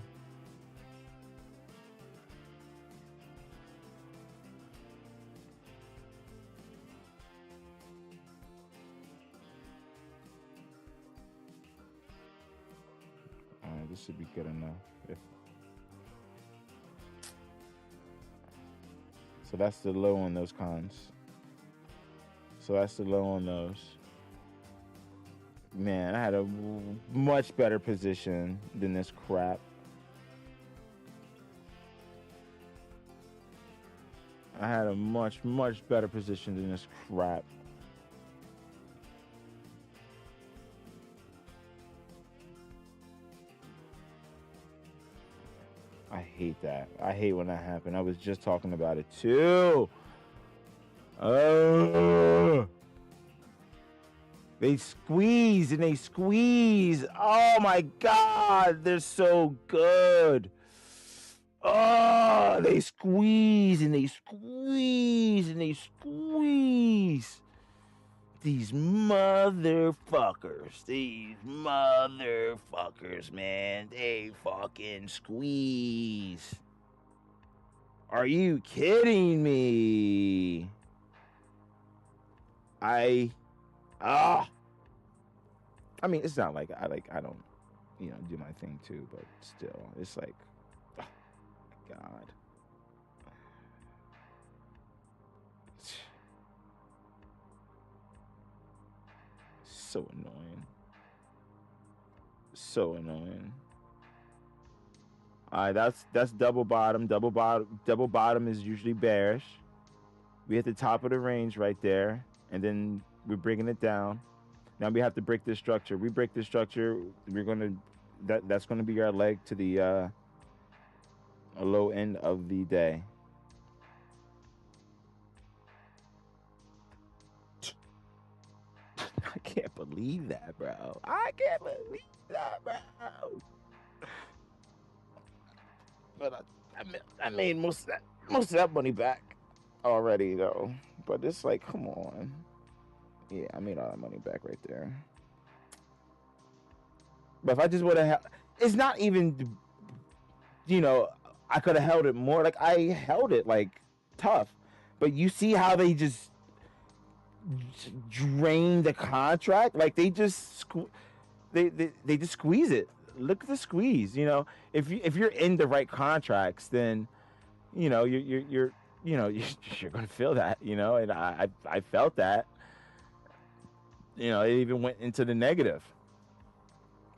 Alright, this should be good enough. So that's the low on those cons. So that's the low on those. Man, I had a much better position than this crap. I had a much better position than this crap. I hate that. I hate when that happened. I was just talking about it too. Oh. They squeeze and they squeeze. Oh my God, they're so good. Oh, they squeeze and they squeeze and they squeeze. These motherfuckers. These motherfuckers, man. They fucking squeeze. Are you kidding me? I mean, it's not like I don't, do my thing too, but still, it's like, oh my God. So annoying. So annoying. All right, that's double bottom. Double bottom is usually bearish. We hit the top of the range right there, and then we're bringing it down. Now we have to break this structure. We break this structure, we're gonna that's gonna be our leg to the a low end of the day. I can't believe that, bro. I can't believe that, bro. But I made most of that money back already, though. But it's like, come on. Yeah, I made all that money back right there. But if I just would have, it's not even, I could have held it more. Like, I held it, like, tough. But you see how they just drain the contract? Like, they just, they just squeeze it. Look at the squeeze, If you're in the right contracts, then, you're you're going to feel that, and I felt that. It even went into the negative.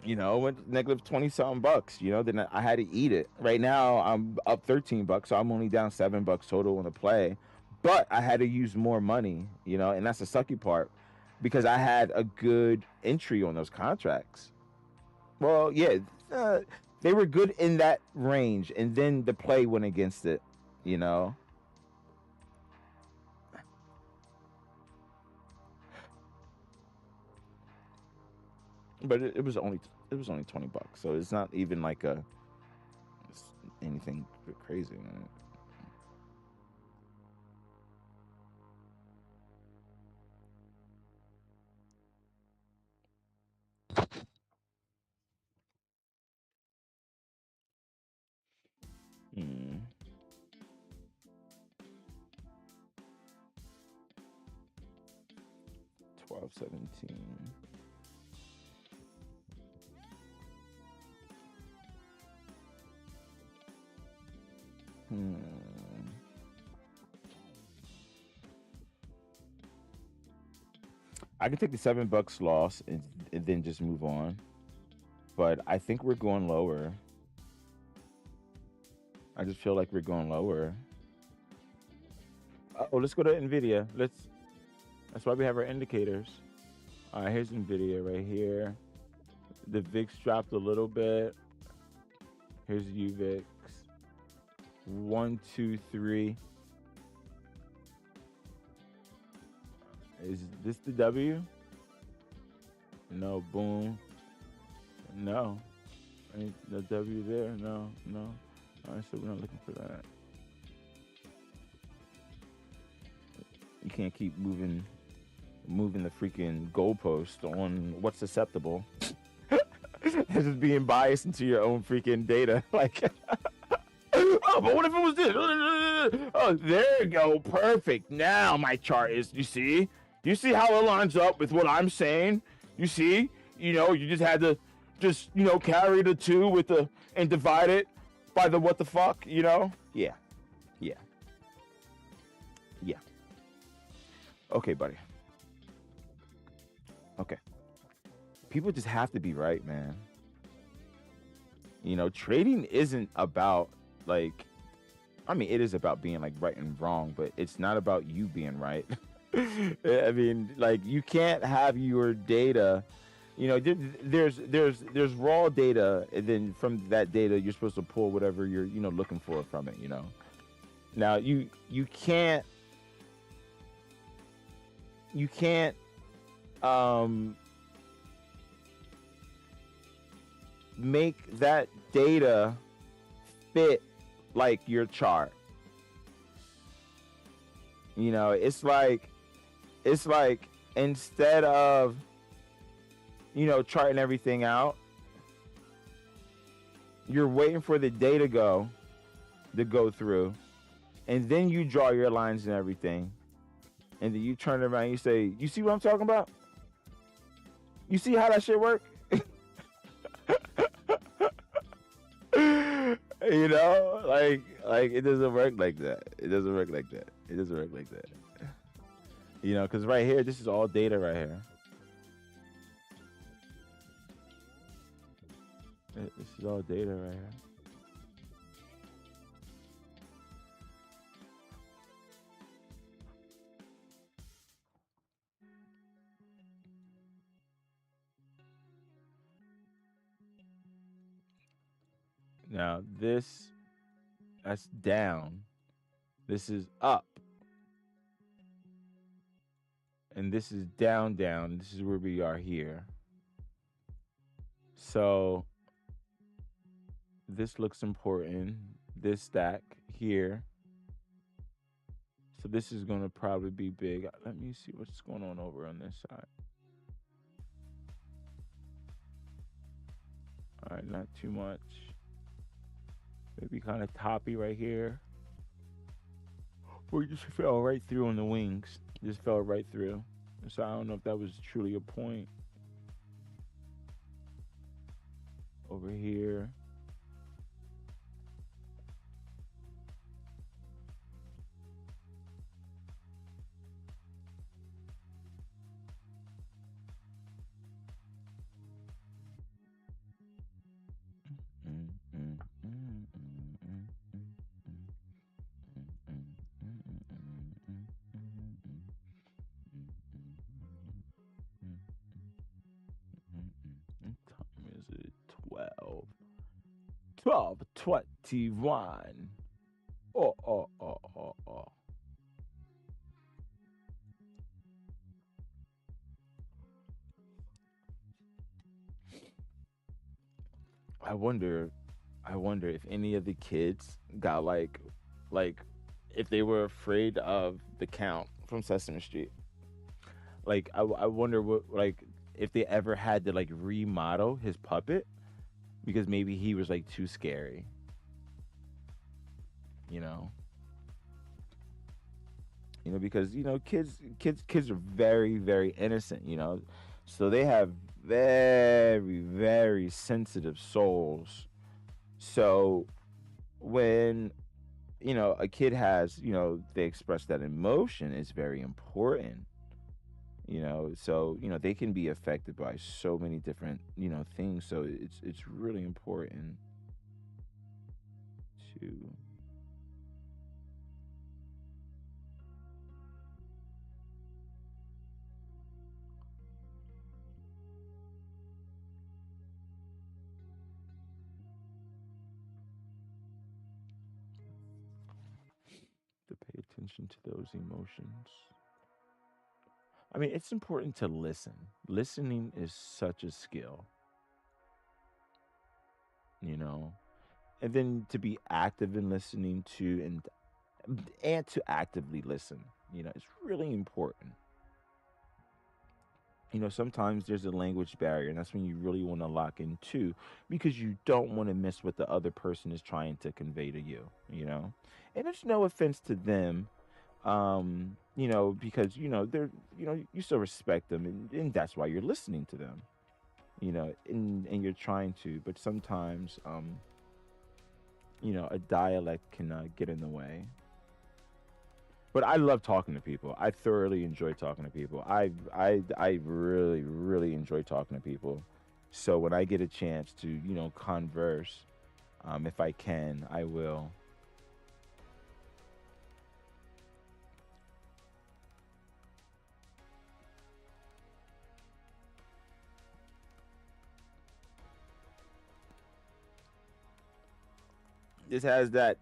Went negative 20 something bucks. Then I had to eat it. Right now I'm up 13 bucks, so I'm only down $7 total on the play. But I had to use more money, and that's the sucky part, because I had a good entry on those contracts. Well, yeah, they were good in that range, and then the play went against it, But it was only 20 bucks, so it's not even like anything crazy, right? Hmm. 12.17. I can take the $7 loss and then just move on. But I think we're going lower. I just feel like we're going lower. Oh, let's go to NVDA. That's why we have our indicators. All right, here's NVIDIA right here. The VIX dropped a little bit. Here's UVIX. 1, 2, 3. Is this the W? No. Boom. No. Ain't the W there? No. All right, so we're not looking for that. You can't keep moving the freaking goalpost on what's acceptable. This is being biased into your own freaking data. Like, oh, but what if it was this? Oh, there you go. Perfect. Now my chart is, you see how it lines up with what I'm saying? You see? You just had to carry the 2 with the, and divide it by the what the fuck, Yeah. Okay, buddy. Okay. People just have to be right, man. Trading isn't about, like, I mean, it is about being, like, right and wrong, but it's not about you being right. I mean, like, you can't have your data, there's raw data, and then from that data, you're supposed to pull whatever you're, looking for from it, Now, you can't make that data fit like your chart. It's like instead of charting everything out, you're waiting for the data to go through, and then you draw your lines and everything, and then you turn around and you say, you see what I'm talking about? You see how that shit work? Like it doesn't work like that. It doesn't work like that. Because right here, this is all data right here. This is all data right here. Now that's down. This is up. And this is down. This is where we are here. So this looks important. This stack here. So this is going to probably be big. Let me see what's going on over on this side. All right, not too much. Maybe kind of toppy right here. We just fell right through on the wings. Just fell right through. So I don't know if that was truly a point. Over here. Is it 12:21? Oh. I wonder if any of the kids got like if they were afraid of the Count from Sesame Street. Like I wonder what, like, if they ever had to like remodel his puppet because maybe he was like too scary. Because kids are very, very innocent, so they have very, very sensitive souls. So when a kid has, they express that emotion is very important. So they can be affected by so many different things. So it's really important to attention to those emotions. I mean, it's important to listen. Listening is such a skill, you know, and then to be active in listening to and to actively listen, it's really important. Sometimes there's a language barrier, and that's when you really want to lock into, because you don't want to miss what the other person is trying to convey to you. And it's no offense to them, because, they're, you still respect them, and that's why you're listening to them, and you're trying to, but sometimes, a dialect can get in the way. But I love talking to people. I thoroughly enjoy talking to people. I really, really enjoy talking to people. So when I get a chance to, converse, if I can, I will. This has that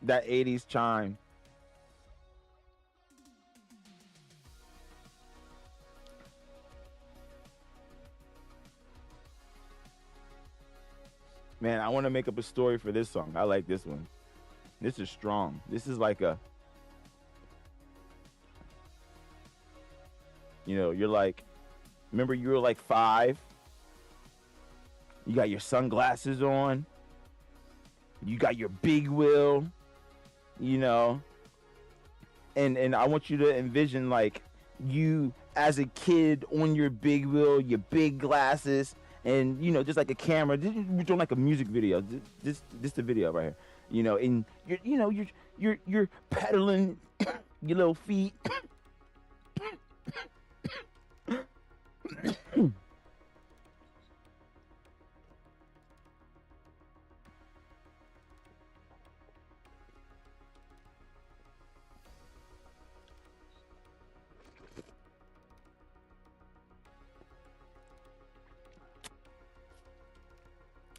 80s chime. Man, I want to make up a story for this song. I like this one. This is strong. This is like you're like, remember you were like 5? You got your sunglasses on. You got your big wheel, and I want you to envision like you as a kid on your big wheel, your big glasses, and just like a camera. We're doing like a music video. This the video right here. And you're pedaling your little feet.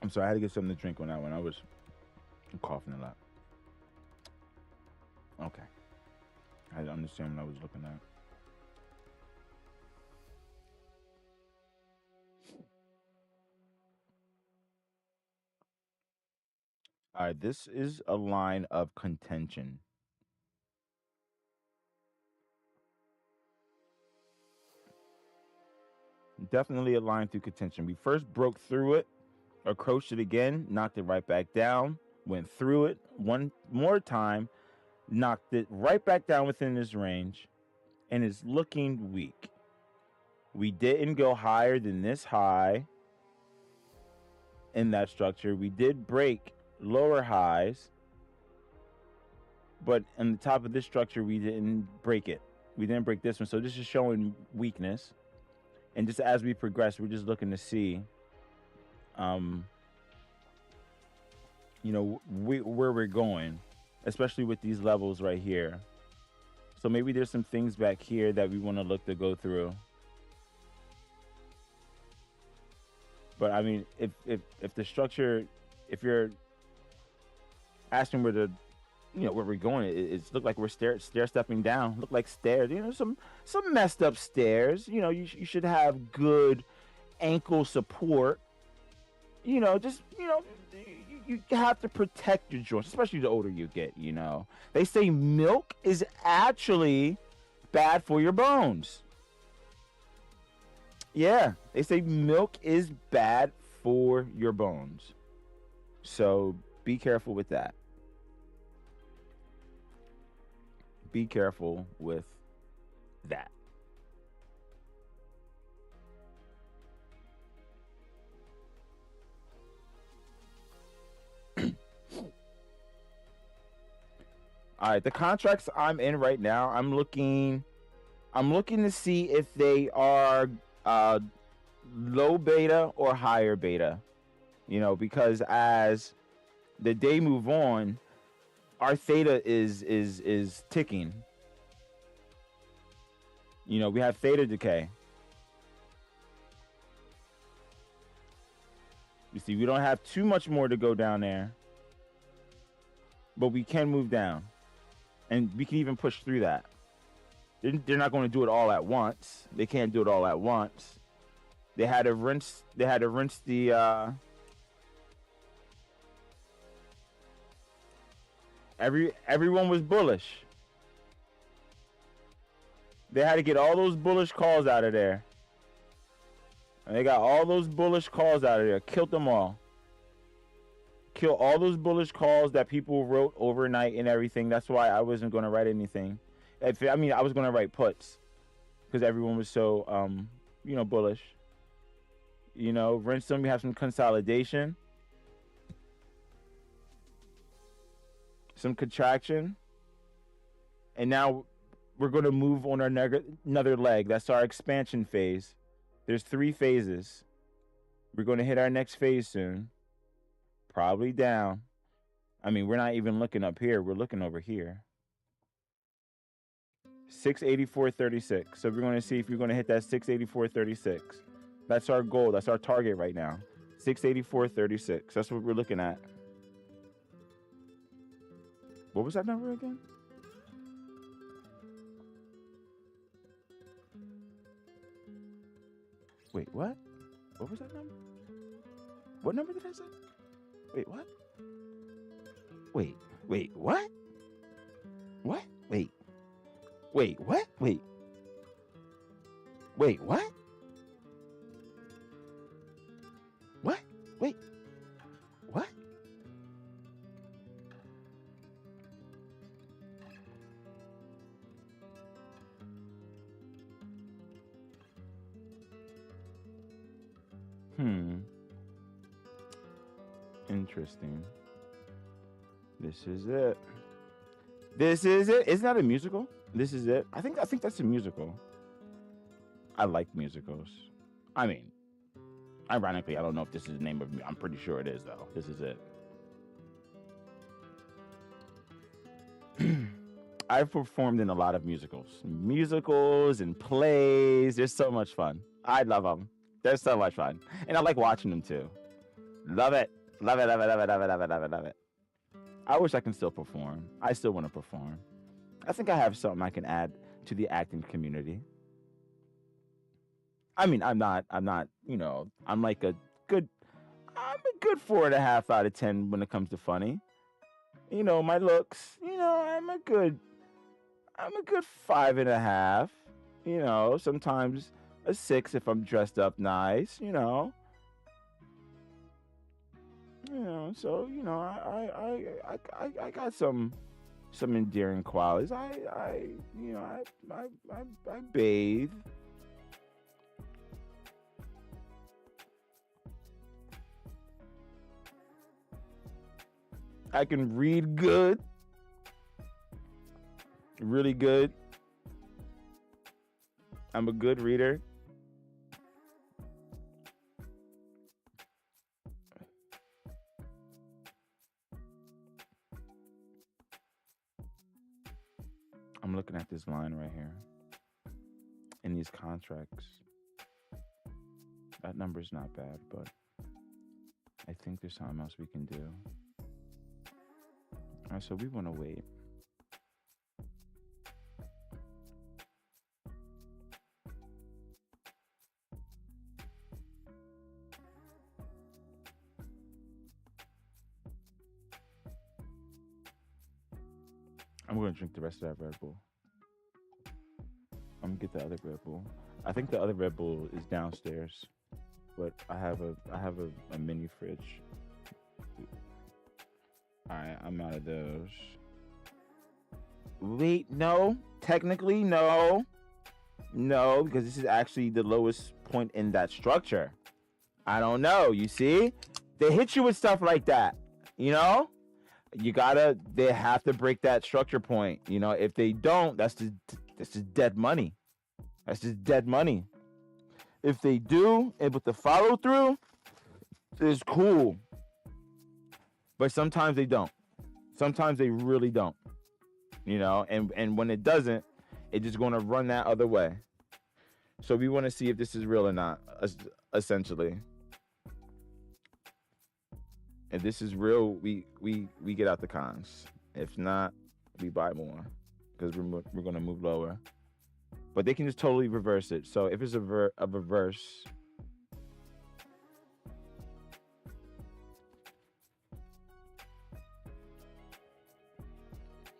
I'm sorry, I had to get something to drink on that one. I was coughing a lot. Okay. I had to understand what I was looking at. All right, this is a line of contention. Definitely a line through contention. We first broke through it, approached it again, knocked it right back down, went through it one more time, knocked it right back down within this range, and is looking weak. We didn't go higher than this high in that structure. We did break lower highs, but on the top of this structure, we didn't break it. We didn't break this one. So this is showing weakness. And just as we progress, we're just looking to see, where we're going, especially with these levels right here. So maybe there's some things back here that we want to look to go through. But I mean, if the structure, if you're asking where where we're going, it's look like we're stair stepping down. Look like stairs. Some messed up stairs. You should have good ankle support. You have to protect your joints, especially the older you get. They say milk is actually bad for your bones. Yeah, they say milk is bad for your bones. So be careful with that. Be careful with that. All right, the contracts I'm in right now, I'm looking to see if they are low beta or higher beta. Because as the day move on, our theta is ticking. We have theta decay. You see, we don't have too much more to go down there, but we can move down. And we can even push through that. They're not going to do it all at once. They can't do it all at once. They had to rinse the everyone was bullish. They had to get all those bullish calls out of there. And they got all those bullish calls out of there. Killed them all. Kill all those bullish calls that people wrote overnight and everything. That's why I wasn't going to write anything. I was going to write puts because everyone was so, bullish. Rinse them. You have some consolidation, some contraction, and now we're going to move on another leg. That's our expansion phase. There's 3 phases. We're going to hit our next phase soon. Probably down. We're not even looking up here. We're looking over here. 684.36. So we're going to see if you're going to hit that 684.36. That's our goal. That's our target right now. 684.36. That's what we're looking at. What was that number again? Wait, what? What was that number? What number did I say? Wait, what? Wait, what? What? Wait, what? Wait, what? What? Wait, what? Interesting. This is it. This is it. Isn't that a musical? This is it. I think that's a musical. I like musicals. Ironically, I don't know if this is the name of it. I'm pretty sure it is though. This is it. I've performed in a lot of musicals and plays. They're so much fun. I love them. They're so much fun. And I like watching them too. Love it. Love it, love it, love it, love it, love it, love it, love it. I wish I can still perform. I still want to perform. I think I have something I can add to the acting community. I'm not, I'm a good 4.5 out of 10 when it comes to funny. My looks, I'm a good 5.5. Sometimes a 6 if I'm dressed up nice, So I got some endearing qualities. I bathe. I can read good, really good. I'm a good reader. I'm looking at this line right here in these contracts. That number's not bad, but I think there's something else we can do. All right, so we want to wait. I'm going to drink the rest of that Red Bull. I'm going to get the other Red Bull. I think the other Red Bull is downstairs, but I have a mini fridge. All right, I'm out of those. Wait, no. Technically, no. No, because this is actually the lowest point in that structure. I don't know. You see? They hit you with stuff like that, they have to break that structure point. If they don't, that's just dead money. That's just dead money. If they do, able to follow through, it's cool. But sometimes they don't. Sometimes they really don't. And when it doesn't, it's just going to run that other way. So we want to see if this is real or not, essentially. If this is real, we get out the cons. If not, we buy more. because we're going to move lower. But they can just totally reverse it. So if it's a reverse,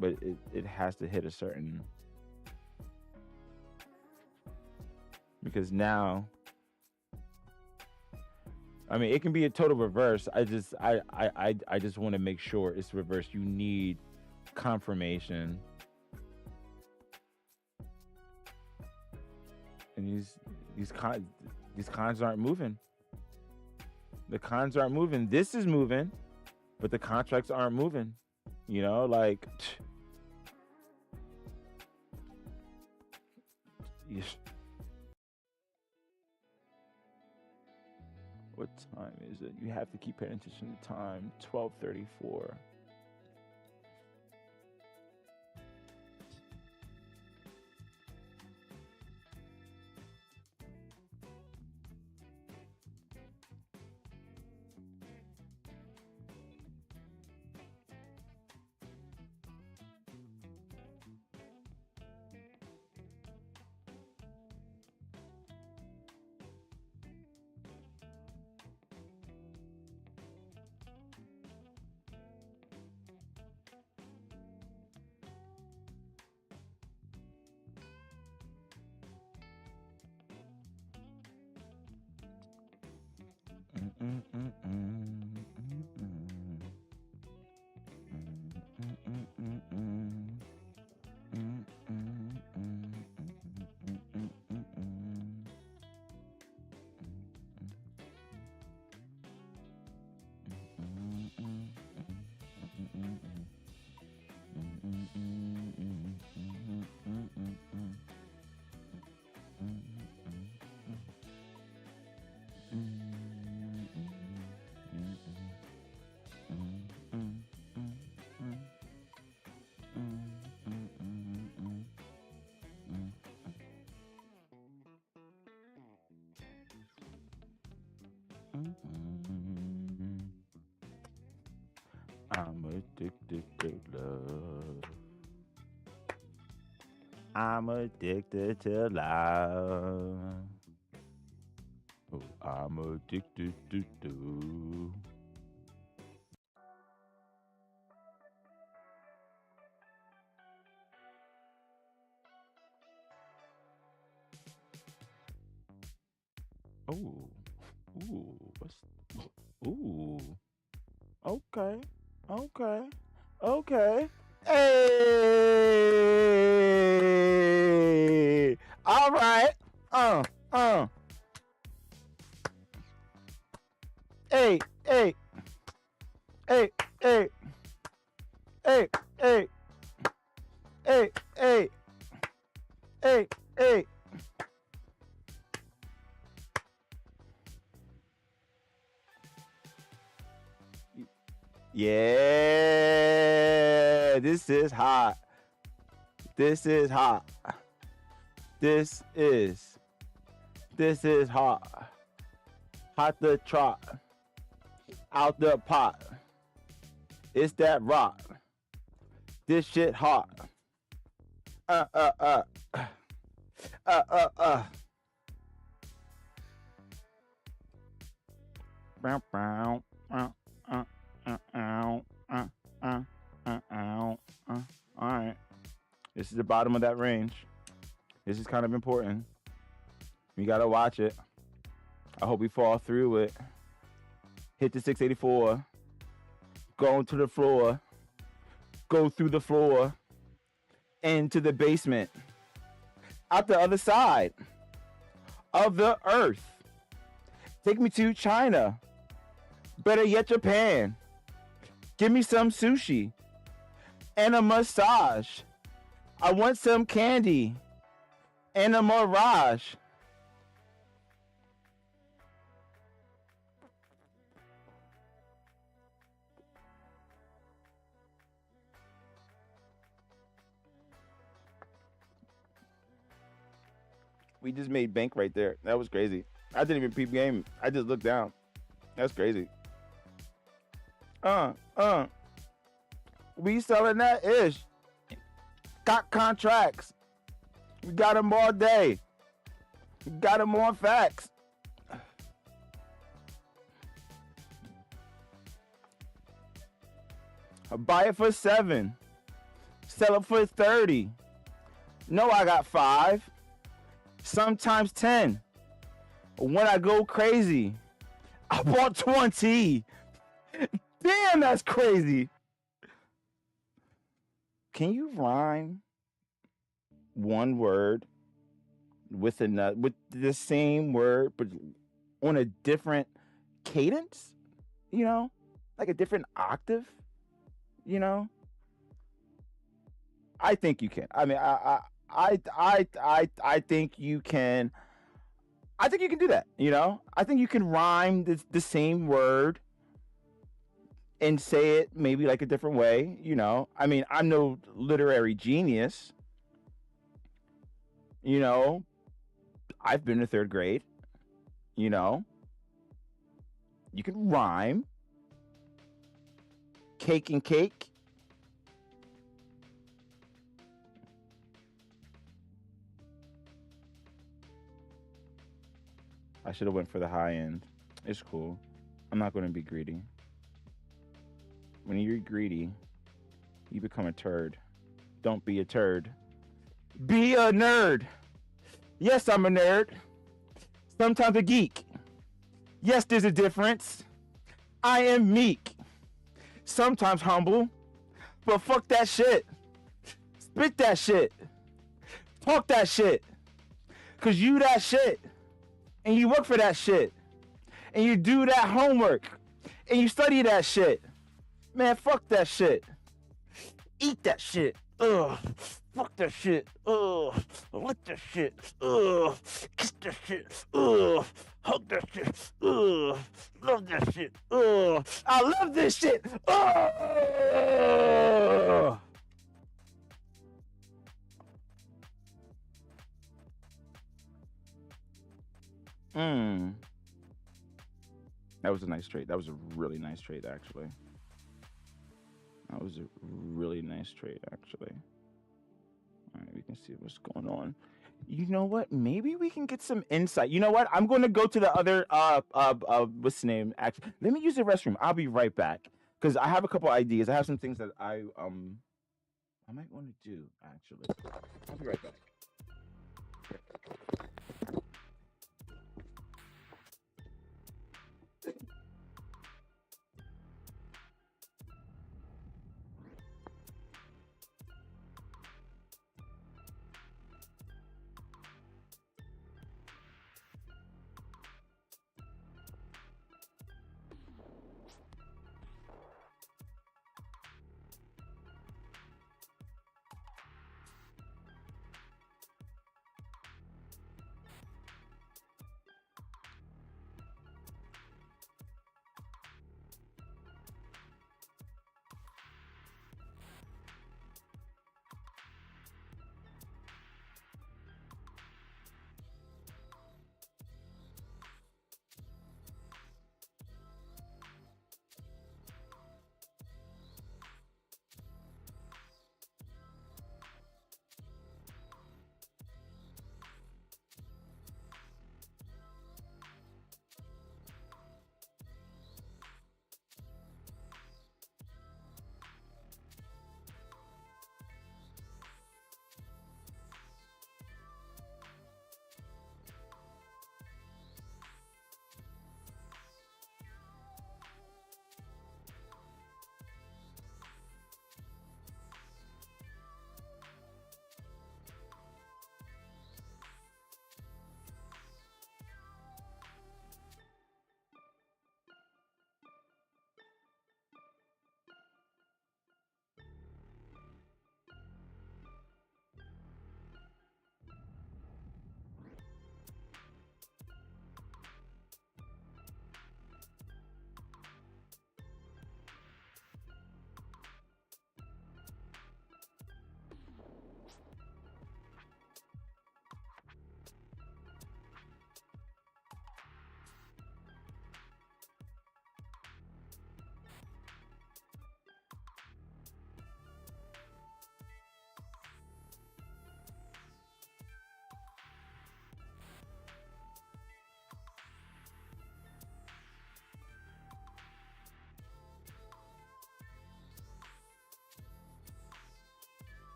but it has to hit a certain, because now, I mean, it can be a total reverse. I just want to make sure it's reversed. You need confirmation. And these cons aren't moving. The cons aren't moving. This is moving, but the contracts aren't moving. You know, like, what time is it? You have to keep paying attention to time. 12:34. I'm addicted to love. I'm addicted to love. Oh, I'm addicted to. Oh, ooh, what's? Ooh, okay, okay, okay. Hey, all right. Hey, hey, hey, hey, hey, hey, hey, hey, hey, hey. Yeah, this is hot. This is hot. This is hot. Hot the trot. Out the pot. It's that rock. This shit hot. Bow, bow, all right. This is the bottom of that range. This is kind of important. We gotta watch it. I hope we fall through it. Hit the 684. Go to the floor. Go through the floor. Into the basement. Out the other side of the earth. Take me to China. Better yet, Japan. Give me some sushi and a massage. I want some candy and a mirage. We just made bank right there. That was crazy. I didn't even peep game. I just looked down. That's crazy. We selling that ish. Got contracts. We got them all day. We got them on facts. I buy it for 7. Sell it for 30. No, I got 5. Sometimes 10. When I go crazy, I bought 20. Damn, that's crazy. Can you rhyme one word with another, with the same word, but on a different cadence? You know, like a different octave. You know, I think you can. I mean, I think you can. I think you can do that. You know, I think you can rhyme the same word and say it maybe like a different way. You know, I mean, I'm no literary genius. You know, I've been to 3rd grade. You know, you can rhyme. Cake and cake. I should have went for the high end. It's cool. I'm not going to be greedy. When you're greedy, you become a turd. Don't be a turd. Be a nerd. Yes, I'm a nerd. Sometimes a geek. Yes, there's a difference. I am meek. Sometimes humble. But fuck that shit. Spit that shit. Talk that shit. Cause you that shit. And you work for that shit. And you do that homework. And you study that shit. Man, fuck that shit. Eat that shit. Ugh. Fuck that shit. Ugh. Lick that shit. Ugh. Kiss that shit. Ugh. Hug that shit. Ugh. Love that shit. Ugh. I love this shit. Ugh. That was a nice trade. That was a really nice trade, actually. That was a really nice trade, actually. All right, we can see what's going on. You know what? Maybe we can get some insight. You know what? I'm going to go to the other what's the name? Actually, let me use the restroom. I'll be right back because I have a couple ideas. I have some things that I might want to do. Actually, I'll be right back.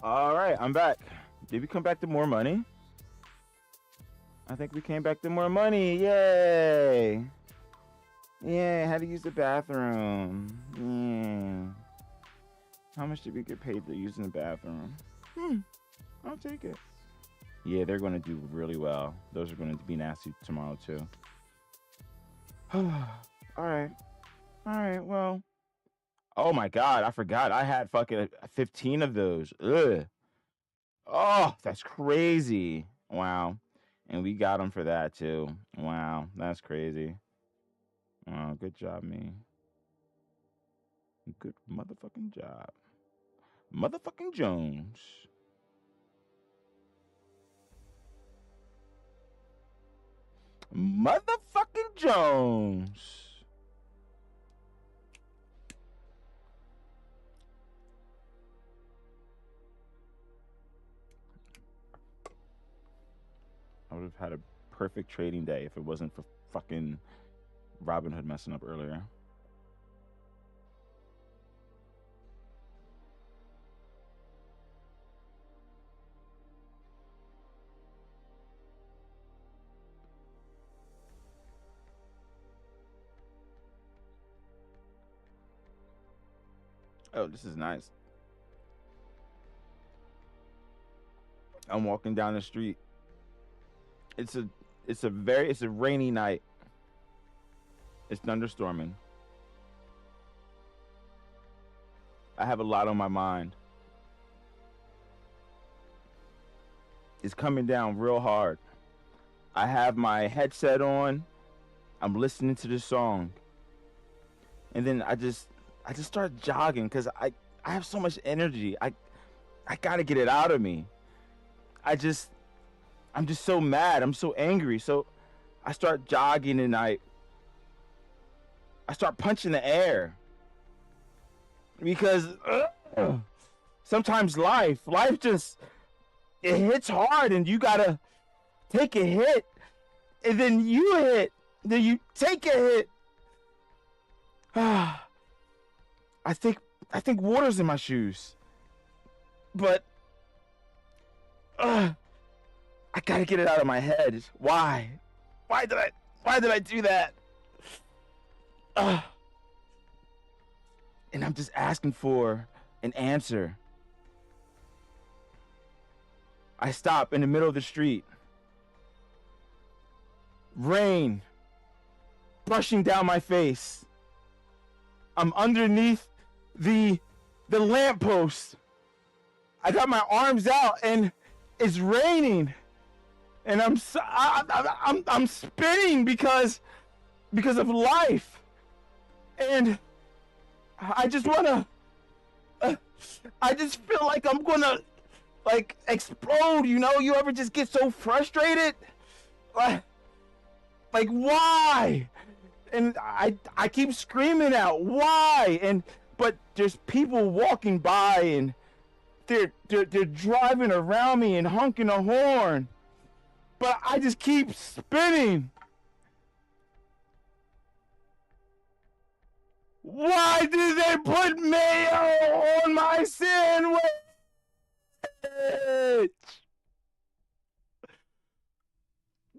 All right, I'm back. Did we come back to more money? I think we came back to more money. Yay! Yeah, how to use the bathroom. Yeah. How much did we get paid to use in the bathroom? I'll take it. Yeah, they're going to do really well. Those are going to be nasty tomorrow, too. All right. All right, well. Oh, my God. I forgot. I had fucking 15 of those. Ugh. Oh, that's crazy. Wow. And we got them for that, too. Wow. That's crazy. Oh, good job, me. Good motherfucking job. Motherfucking Jones. Motherfucking Jones. I would have had a perfect trading day if it wasn't for fucking Robinhood messing up earlier. Oh, this is nice. I'm walking down the street. It's a rainy night. It's thunderstorming. I have a lot on my mind. It's coming down real hard. I have my headset on. I'm listening to this song. And then I just start jogging because I have so much energy. I gotta get it out of me. I'm just so mad. I'm so angry. So I start jogging and I start punching the air. Because sometimes life just, it hits hard and you gotta take a hit. And then you hit. Then you take a hit. I think water's in my shoes. But I gotta get it out of my head. Why? Why did I do that? And I'm just asking for an answer. I stop in the middle of the street. Rain brushing down my face. I'm underneath the lamppost. I got my arms out and it's raining. And I'm spinning because of life. And I just feel like I'm gonna like explode, you know? You ever just get so frustrated? Like why? And I keep screaming out, why? But there's people walking by and they're driving around me and honking a horn. But I just keep spinning. Why did they put mayo on my sandwich?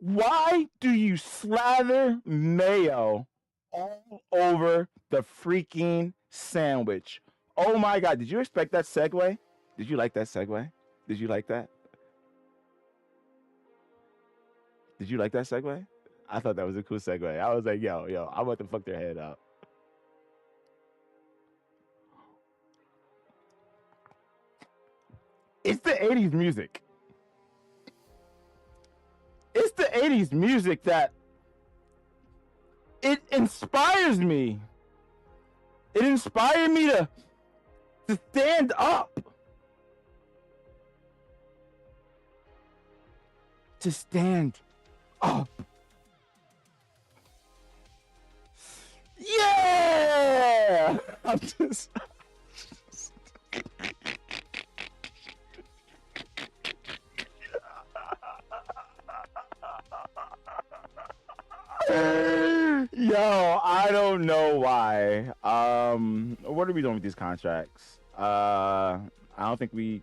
Why do you slather mayo all over the freaking sandwich? Oh my God, did you expect that segue? Did you like that segue? Did you like that? Did you like that segue? I thought that was a cool segue. I was like, yo, I'm about to fuck their head up. It's the 80s music. It's the 80s music that it inspires me. It inspired me to stand up. To stand up. Yeah! I'm just... Yo, I don't know why. What are we doing with these contracts? I don't think we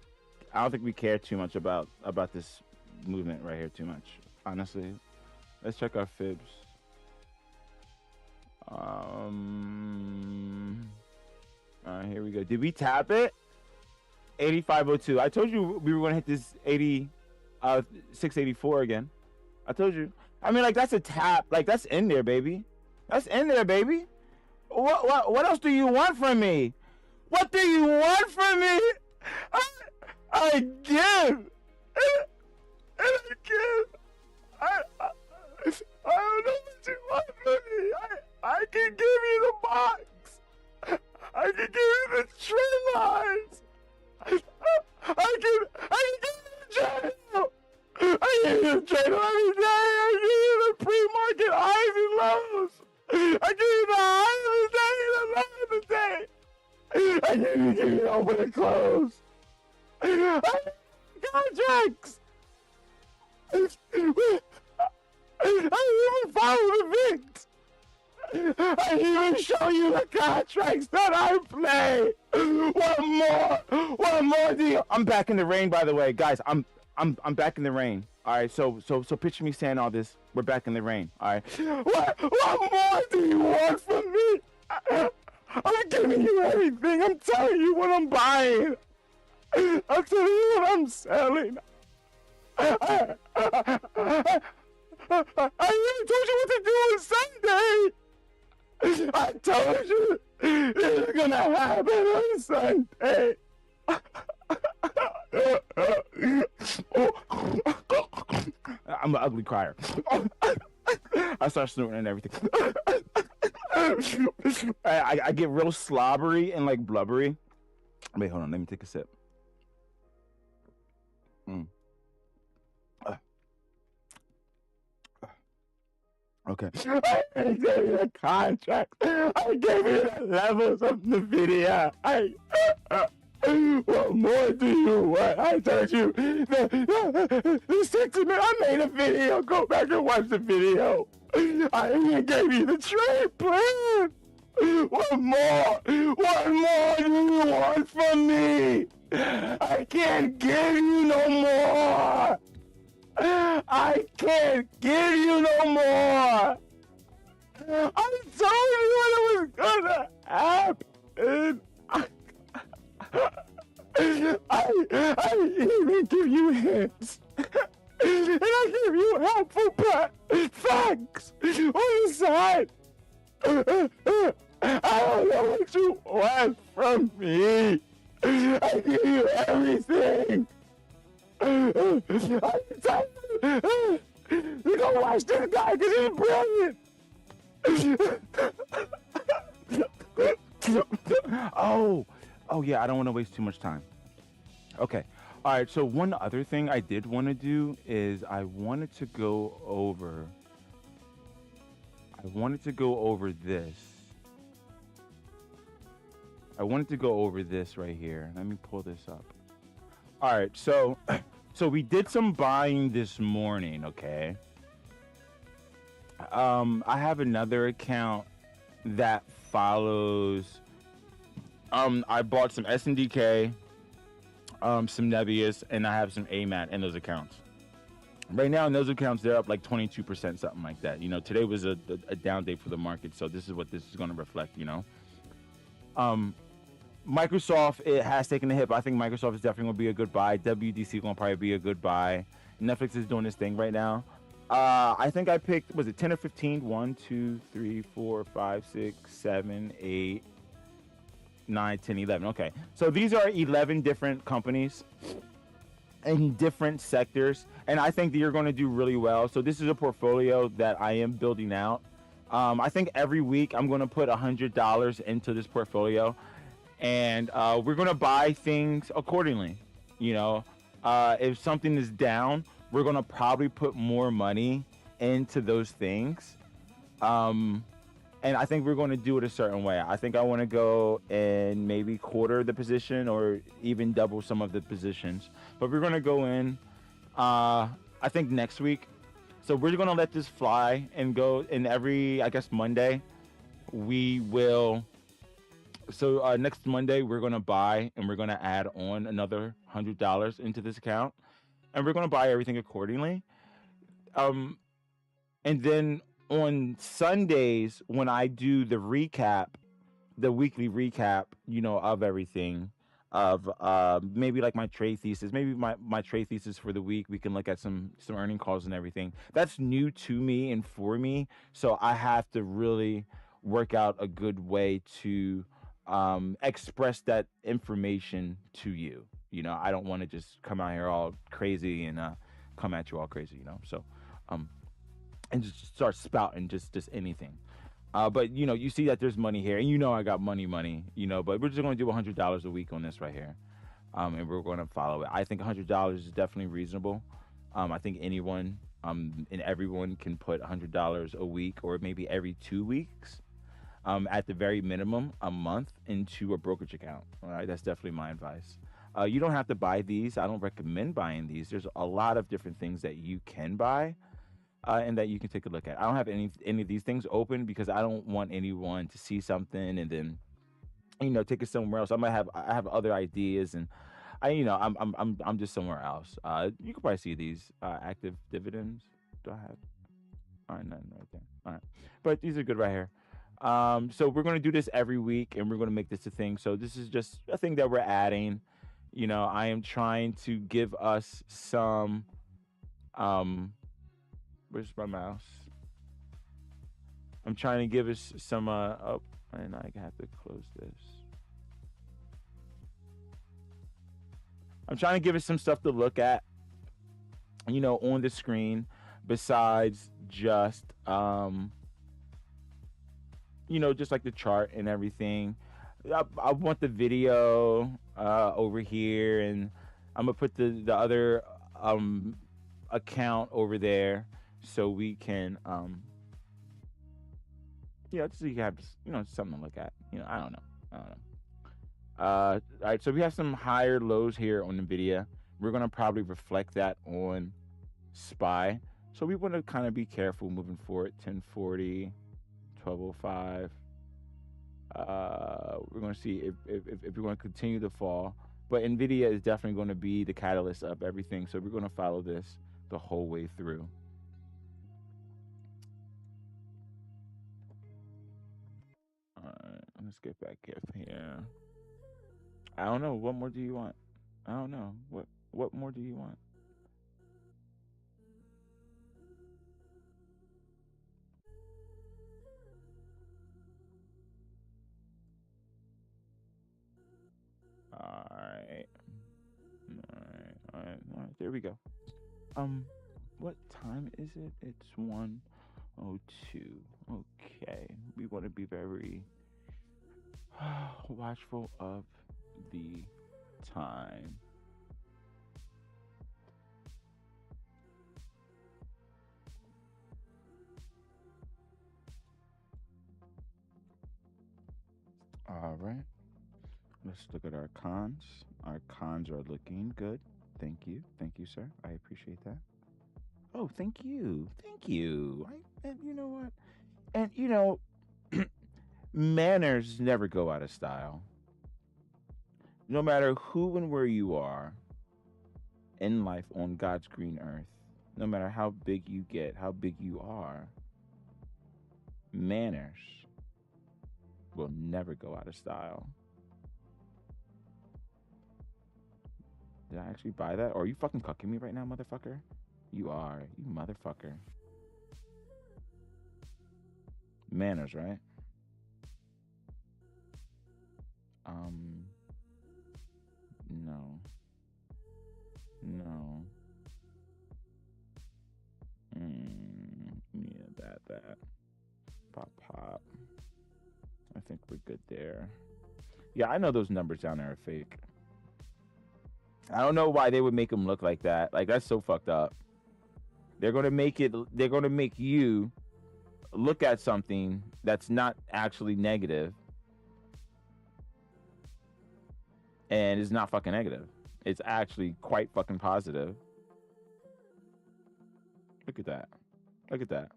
care too much about this movement right here too much, honestly. Let's check our fibs. All right, here we go. Did we tap it? 8502. I told you we were gonna hit this 684 again. I told you. I mean, like, that's a tap. Like, that's in there, baby. That's in there, baby. What else do you want from me? What do you want from me? I give. And I give. I don't know what you want from me. I can give you the box. I can give you the trend lines. I can give you the channel. I give you the channel every day. I give you the pre-market highs and lows. I give you the high of the day and the low of the day. I give you the open and close. Contracts. I even follow the VIX. I even show you the contracts that I play. One more deal. I'm back in the rain, by the way, guys. I'm back in the rain. All right, so picture me saying all this. We're back in the rain. All right. What more do you want from me? I'm giving you everything. I'm telling you what I'm buying. I'm telling you what I'm selling. I even told you what to do on Sunday. I told you it's gonna happen on Sunday. I'm an ugly crier. I start snorting and everything. I get real slobbery and like blubbery. Wait, hold on. Let me take a sip. Okay. I gave you the contract. I gave you the levels of the video. What more do you want? I told you the sentiment. I made a video. Go back and watch the video. I even gave you the trade plan. What more do you want from me? I can't give you no more. I can't give you no more. I told you what was gonna happen. I even give you hints. And I give you helpful facts on the side. I don't know what you want from me. I give you everything. I tell you go watch this guy because he's brilliant. Oh yeah, I don't want to waste too much time. Okay. All right, so one other thing I did want to do is I wanted to go over this. I wanted to go over this right here. Let me pull this up. All right, so we did some buying this morning, okay? I have another account that follows. I bought some SNDK, some Nebius, and I have some AMAT in those accounts. Right now in those accounts, they're up like 22%, something like that. You know, today was a down day for the market, so this is what this is going to reflect, you know? Microsoft, it has taken a hit, but I think Microsoft is definitely going to be a good buy. WDC going to probably be a good buy. Netflix is doing this thing right now. I think I picked, was it 10 or 15? 1, 2, 3, 4, 5, 6, 7, 8, 9, 10, 11. Okay. So these are 11 different companies in different sectors, and I think that you're going to do really well. So this is a portfolio that I am building out. I think every week I'm going to put $100 into this portfolio. And we're going to buy things accordingly. You know, if something is down, we're going to probably put more money into those things. And I think we're going to do it a certain way. I think I want to go and maybe quarter the position or even double some of the positions. But we're going to go in, I think, next week. So we're going to let this fly and go. And every, I guess, Monday, we will So next Monday we're gonna buy and we're gonna add on another $100 into this account, and we're gonna buy everything accordingly. Um, and then on Sundays when I do the recap, the weekly recap, of everything, of maybe like my trade thesis, maybe my trade thesis for the week. We can look at some earning calls and everything. That's new to me and for me, so I have to really work out a good way to express that information to you. I don't want to just come out here all crazy and come at you all crazy. So um, and just start spouting just anything. But you see that there's money here, and I got money. But we're just going to do $100 a week on this right here, and we're going to follow it. I think $100 is definitely reasonable. I think anyone and everyone can put $100 a week, or maybe every 2 weeks, at the very minimum, a month into a brokerage account. All right, that's definitely my advice. You don't have to buy these. I don't recommend buying these. There's a lot of different things that you can buy. And that you can take a look at. I don't have any of these things open because I don't want anyone to see something and then take it somewhere else. I have other ideas, and I'm just somewhere else. You can probably see these active dividends. Do I have? All right, nothing right there. All right, but these are good right here. So we're going to do this every week, and we're going to make this a thing. So this is just a thing that we're adding. I am trying to give us some where's my mouse? I'm trying to give us some oh, and I have to close this. I'm trying to give us some stuff to look at, on the screen, besides just just like the chart and everything. I want the video over here, and I'm gonna put the other account over there, so we can just so you have something to look at. I don't know. All right, so we have some higher lows here on NVIDIA. We're gonna probably reflect that on SPY, so we want to kind of be careful moving forward. 1040, 1205. We're gonna see if we're going to continue to fall, but NVIDIA is definitely going to be the catalyst of everything, so we're going to follow this the whole way through. Alright, let's get back here. I don't know. What more do you want? I don't know. What more do you want? Alright. Alright. There we go. What time is it? It's 1:02. Okay. We want to be very watchful of the time. All right. Let's look at our cons. Our cons are looking good. Thank you. Thank you, sir. I appreciate that. Oh, thank you. Thank you. And you know what? And manners never go out of style. No matter who and where you are in life on God's green earth, no matter how big you get, how big you are, manners will never go out of style. Did I actually buy that? Or are you fucking cucking me right now, motherfucker? You are. You motherfucker. Manners, right? No. No. Yeah, that. Pop. I think we're good there. Yeah, I know those numbers down there are fake. I don't know why they would make them look like that. Like, that's so fucked up. They're going to make you look at something that's not actually negative, and it's not fucking negative. It's actually quite fucking positive. Look at that. Look at that.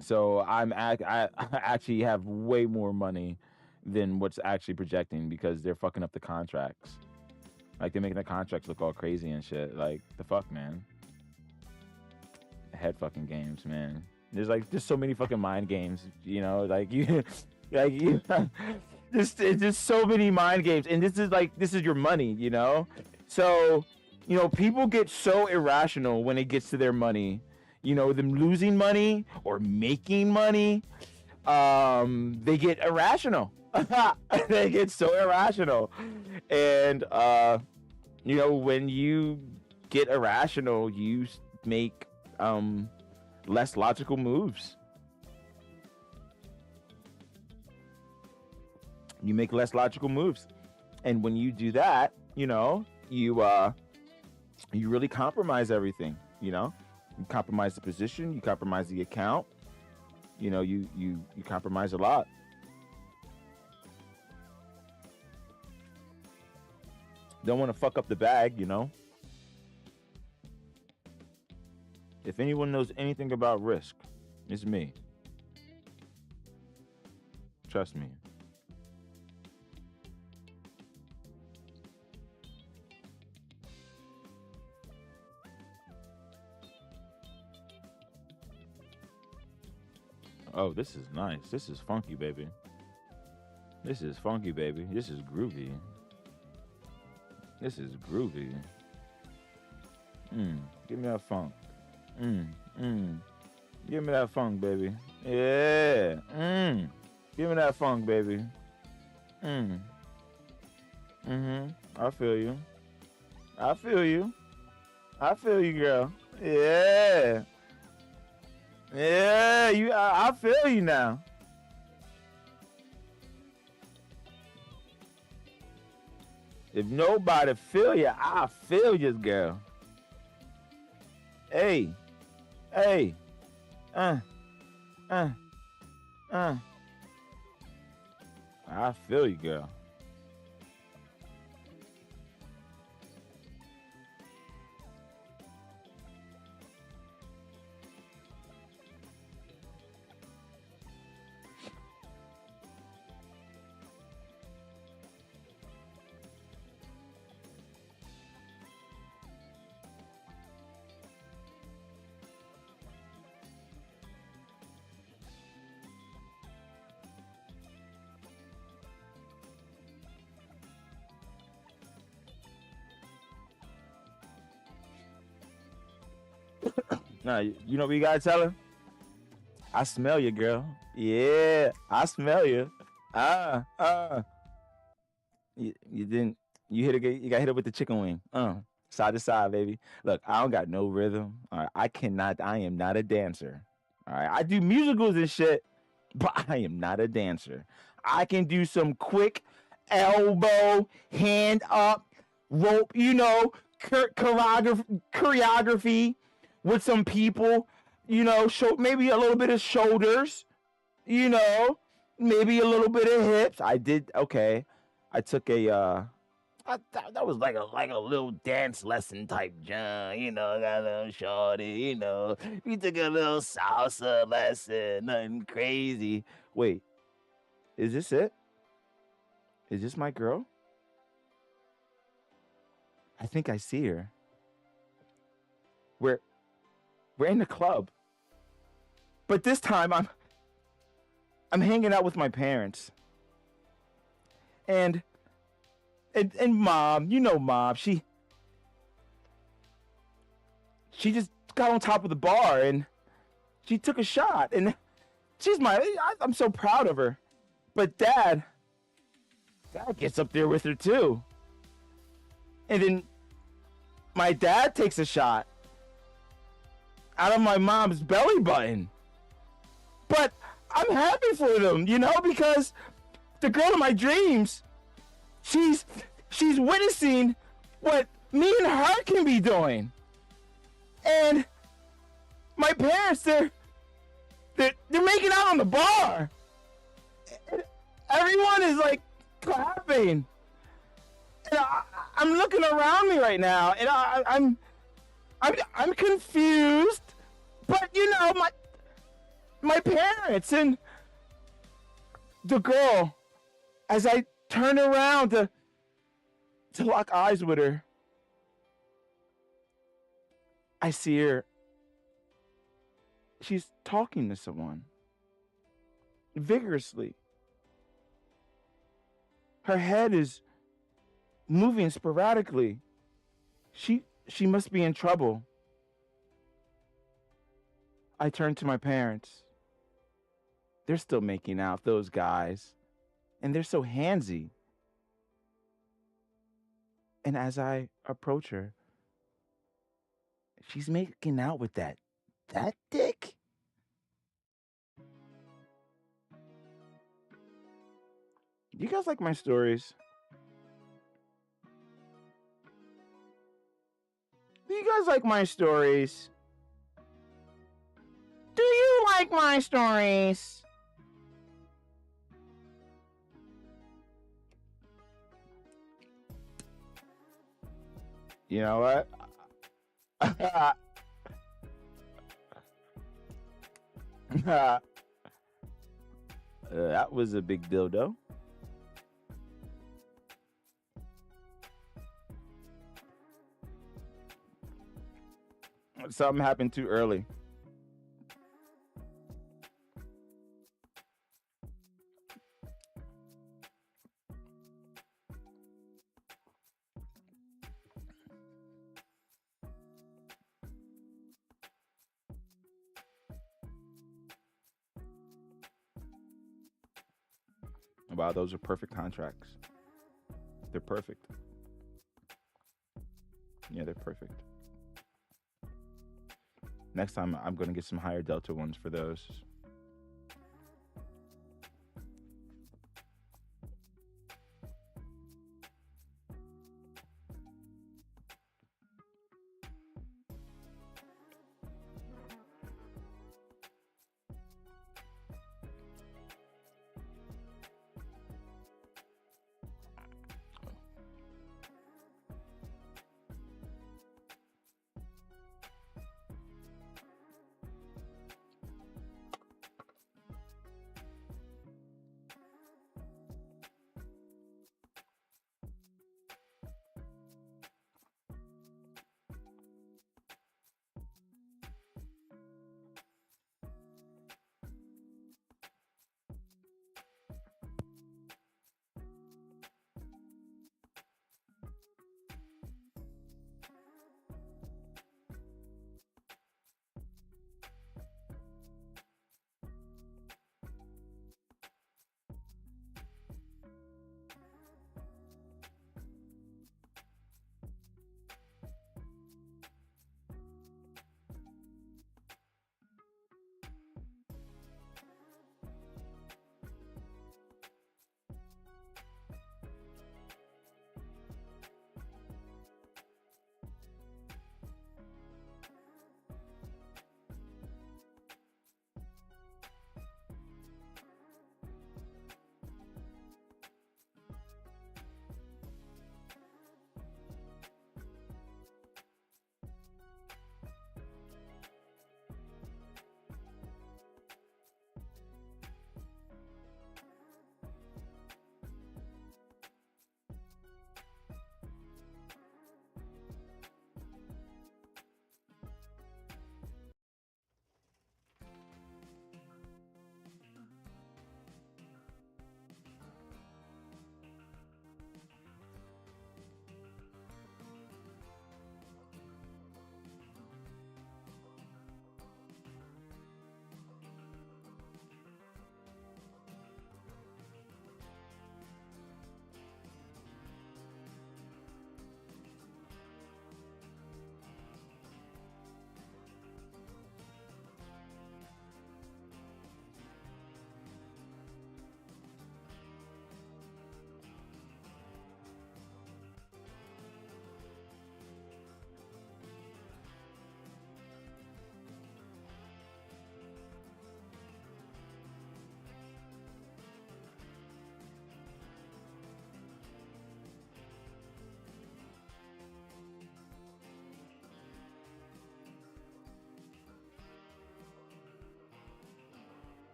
So I actually have way more money than what's actually projecting because they're fucking up the contracts. Like they're making the contracts look all crazy and shit. Like the fuck, man. Head fucking games, man. There's so many fucking mind games, you know, like you like you just so many mind games, and this is your money, you know? So, you know, people get so irrational when it gets to their money. You know, them losing money or making money, they get irrational. They get so irrational. And you know, when you get irrational, you make less logical moves. You make less logical moves, and when you do that, you know, you really compromise everything. You know, you compromise the position, you compromise the account. You know, you compromise a lot. Don't want to fuck up the bag, you know. If anyone knows anything about risk, it's me. Trust me. Oh, this is nice. This is funky, baby. This is funky, baby. This is groovy. This is groovy. Give me that funk. Give me that funk, baby. Yeah. Give me that funk, baby. I feel you. I feel you. I feel you, girl. Yeah. Yeah, I feel you now. If nobody feel you, I feel you, girl. Hey. Hey. I feel you, girl. Nah, you know what you gotta tell her? I smell you, girl. Yeah, I smell you. You didn't. You got hit it with the chicken wing. Side to side, baby. Look, I don't got no rhythm. All right, I am not a dancer. All right, I do musicals and shit, but I am not a dancer. I can do some quick elbow, hand up, rope, you know, choreography with some people, you know, show maybe a little bit of shoulders, you know, maybe a little bit of hips. I did okay. I took a that was like a little dance lesson type John, you know, got a little shorty, you know. We took a little salsa lesson, nothing crazy. Wait, is this it? Is this my girl? I think I see her. We're in the club. But this time I'm hanging out with my parents. And mom, you know mom, she just got on top of the bar and she took a shot and I'm so proud of her. But dad gets up there with her too. And then my dad takes a shot out of my mom's belly button. But I'm happy for them, you know, because the girl of my dreams, she's witnessing what me and her can be doing. And my parents, they're making out on the bar. Everyone is like clapping. And I'm looking around me right now, and I'm confused. But you know, my parents and the girl, as I turn around to lock eyes with her, I see her. She's talking to someone vigorously. Her head is moving sporadically. She must be in trouble. I turn to my parents. They're still making out, those guys. And they're so handsy. And as I approach her, she's making out with that dick? You guys like my stories? Do you guys like my stories? Do you like my stories? You know what? That was a big dildo. Something happened too early. Wow, those are perfect contracts. They're perfect. Yeah, they're perfect. Next time, I'm going to get some higher delta ones for those.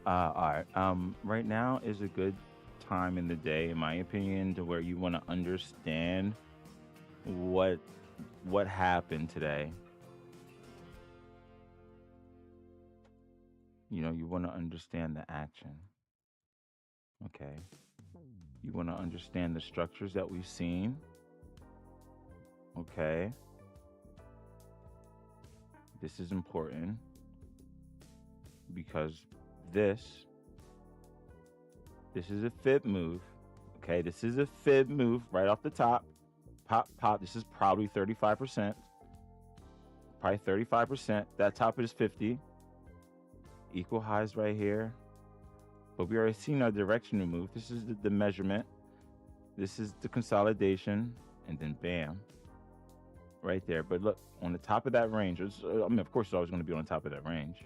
All right. Right now is a good time in the day, in my opinion, to where you want to understand what happened today. You want to understand the action. Okay. You want to understand the structures that we've seen. Okay. This is important because this is a fib move. Okay, this is a fib move right off the top. Pop. This is probably 35%. Probably 35%. That top is 50. Equal highs right here. But we already seen our directional move. This is the measurement. This is the consolidation. And then bam. Right there. But look, on the top of that range. I mean, of course, it's always going to be on top of that range.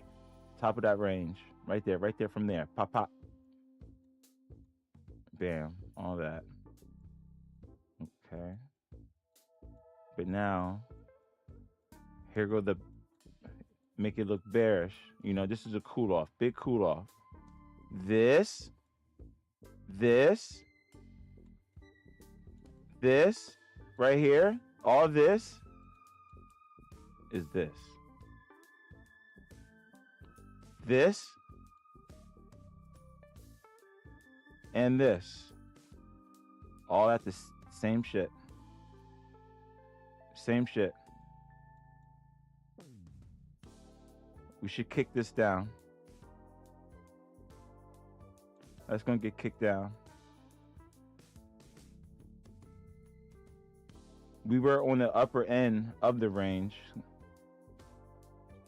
Top of that range. Right there from there. Pop. Bam. All that. Okay. But now, here go the make it look bearish. This is a cool off. Big cool off. This right here, all this is this. This and this. All at the same shit. Same shit. We should kick this down. That's going to get kicked down. We were on the upper end of the range.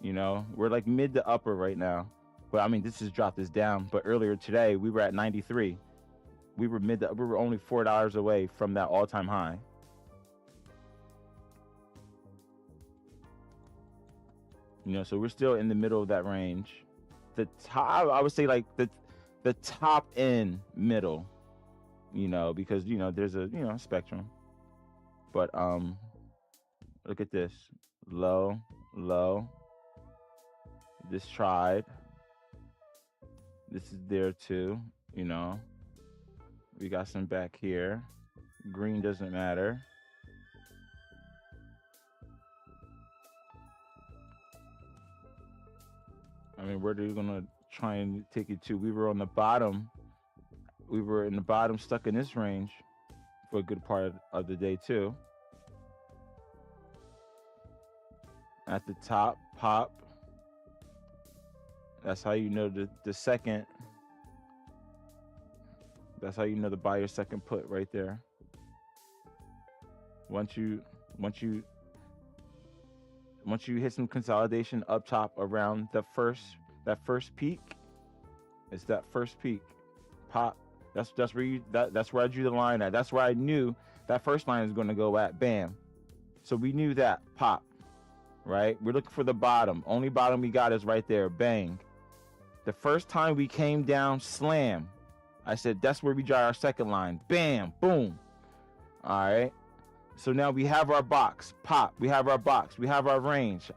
We're like mid to upper right now. But I mean, this has dropped us down. But earlier today, we were at 93. We were only $4 away from that all-time high. So we're still in the middle of that range. The top, I would say, like the top end middle, because there's a spectrum. But look at this. Low. This tried. This is there too, We got some back here. Green doesn't matter. I mean, where are you gonna try and take it to? We were on the bottom. We were in the bottom, stuck in this range for a good part of the day too. At the top, pop. That's how you know the second. That's how you know the buyer second put right there. Once you hit some consolidation up top around that first peak, it's that first peak. Pop. That's where I drew the line at. That's where I knew that first line is going to go at. Bam. So we knew that. Pop. Right? We're looking for the bottom. Only bottom we got is right there. Bang. The first time we came down, slam. I said that's where we draw our second line. Bam. Boom. All right. So now we have our box. Pop. We have our box. We have our range.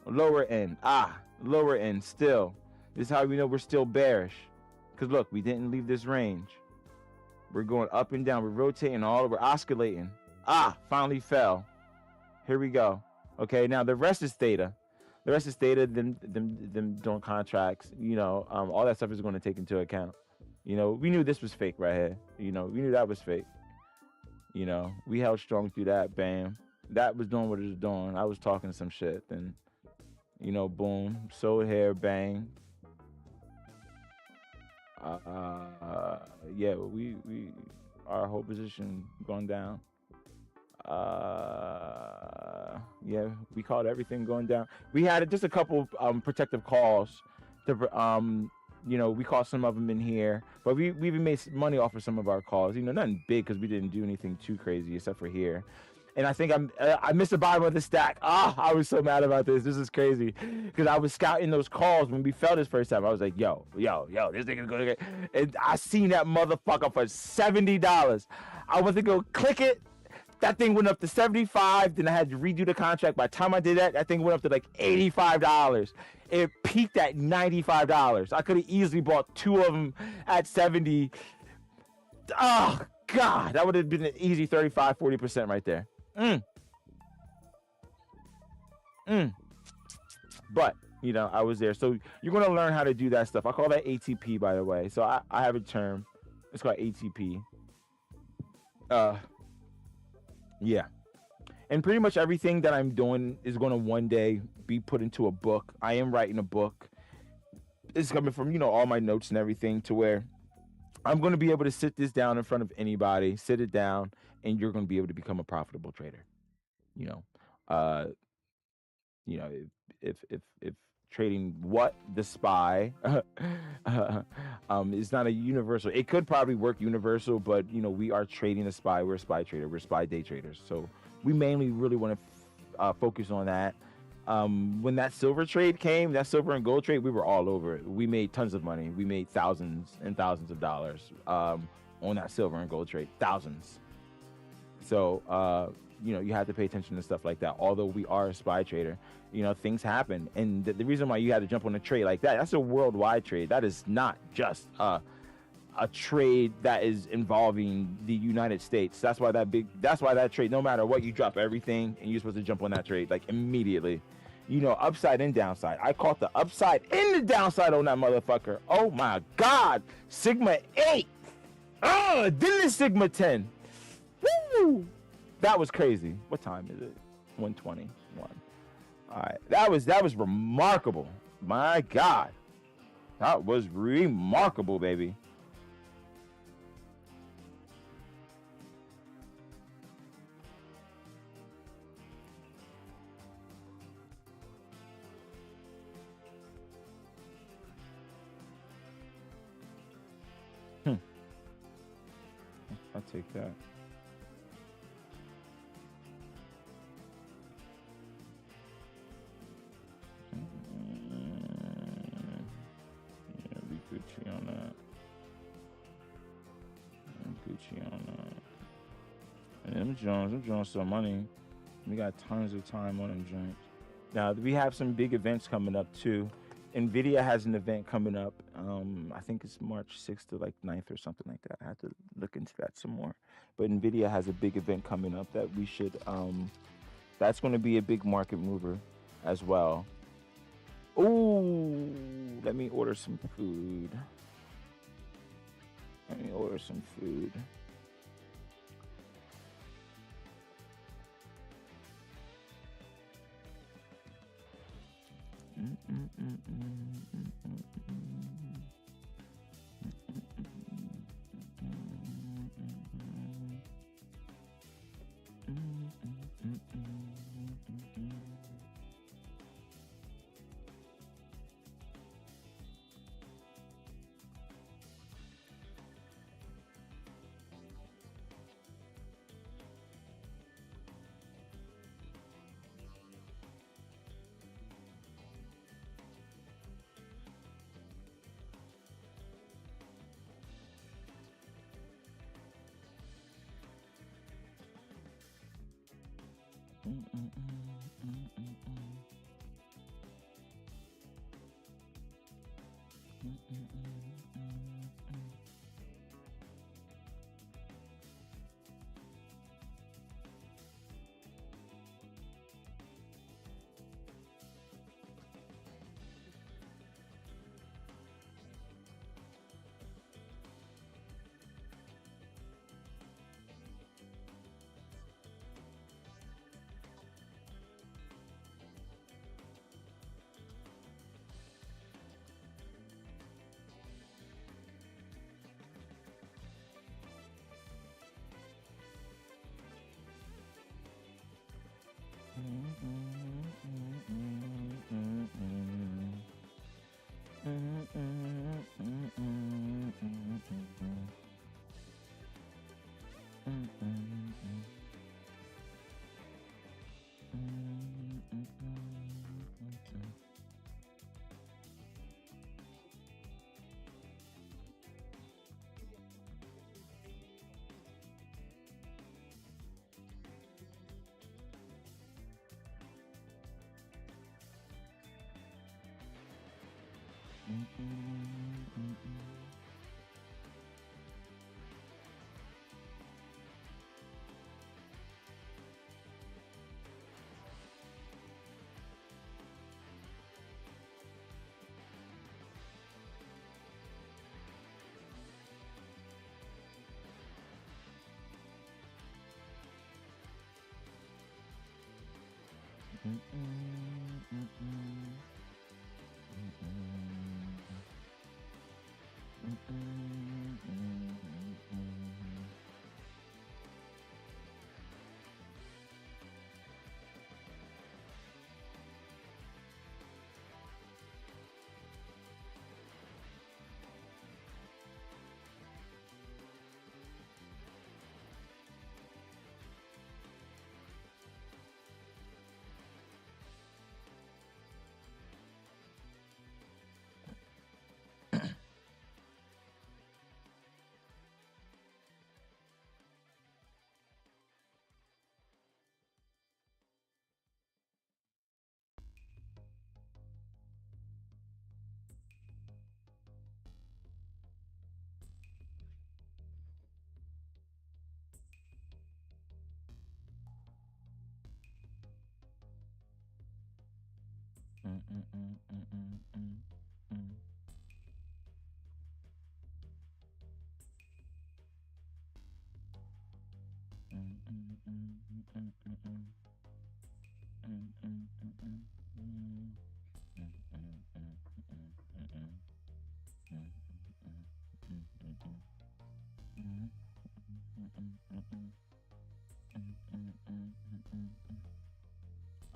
Lower end. Lower end still. This is how we know we're still bearish. Because look, we didn't leave this range. We're going up and down. We're rotating all over. We're oscillating. Finally fell. Here we go. Okay, now the rest is theta. The rest is theta, them doing contracts. All that stuff is going to take into account. We knew this was fake right here. We knew that was fake. We held strong through that. Bam. That was doing what it was doing. I was talking some shit. Then, boom. Sold here. Bang. Yeah, we our whole position going down. Yeah, we called everything going down. We had just a couple protective calls. We caught some of them in here, but we even made money off of some of our calls. Nothing big because we didn't do anything too crazy except for here. And I think I missed the bottom of the stack. I was so mad about this. This is crazy because I was scouting those calls when we fell this first time. I was like, yo, this nigga's gonna get. And I seen that motherfucker for $70. I went to go click it. That thing went up to $75. Then I had to redo the contract. By the time I did that, that thing went up to like $85. It peaked at $95. I could have easily bought 2 of them at 70. Oh God, that would have been an easy 35, 40% right there. But you know, I was there. So you're gonna learn how to do that stuff. I call that ATP, by the way. So I have a term. It's called ATP. Yeah. And pretty much everything that I'm doing is going to one day be put into a book. I am writing a book. It's coming from, you know, all my notes and everything, to where I'm going to be able to sit this down in front of anybody, sit it down, and you're going to be able to become a profitable trader. You know, if trading what the SPY is not a universal. It could probably work universal, but you know, we are trading a SPY. We're a SPY trader. We're SPY day traders. So we mainly really want to focus on that. When that silver trade came, that silver and gold trade, we were all over it. We made tons of money. We made thousands and thousands of dollars on that silver and gold trade, thousands. So you know, you have to pay attention to stuff like that. Although we are a SPY trader, you know, things happen. And the reason why you had to jump on a trade like that, that's a worldwide trade. That is not just a trade that is involving the United States. That's why that trade, no matter what, you drop everything and you're supposed to jump on that trade like immediately. You know, upside and downside. I caught the upside and the downside on that motherfucker. Oh my God. Sigma 8. Then the Sigma 10. Woo! That was crazy. What time is it? 1:21. All right. That was remarkable. My God. That was remarkable, baby. I'll take that. Yeah, we Gucci on that. Gucci on that. And them Jones some money. We got tons of time on them joints. Now we have some big events coming up too. NVDA has an event coming up. I think it's March 6th to like 9th or something like that. I have to look into that some more. But NVIDIA has a big event coming up that we should, that's going to be a big market mover as well. Ooh, let me order some food. Let me order some food.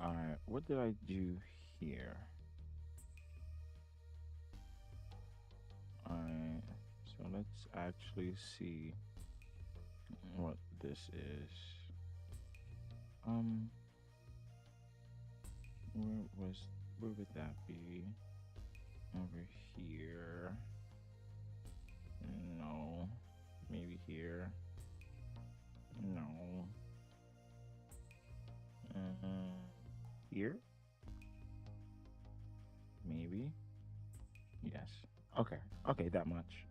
All right, what did I do here? All right, so let's actually see what this is. Where would that be? Over here? No. Maybe here? No. Here? Maybe? Yes. Okay. Okay, that much.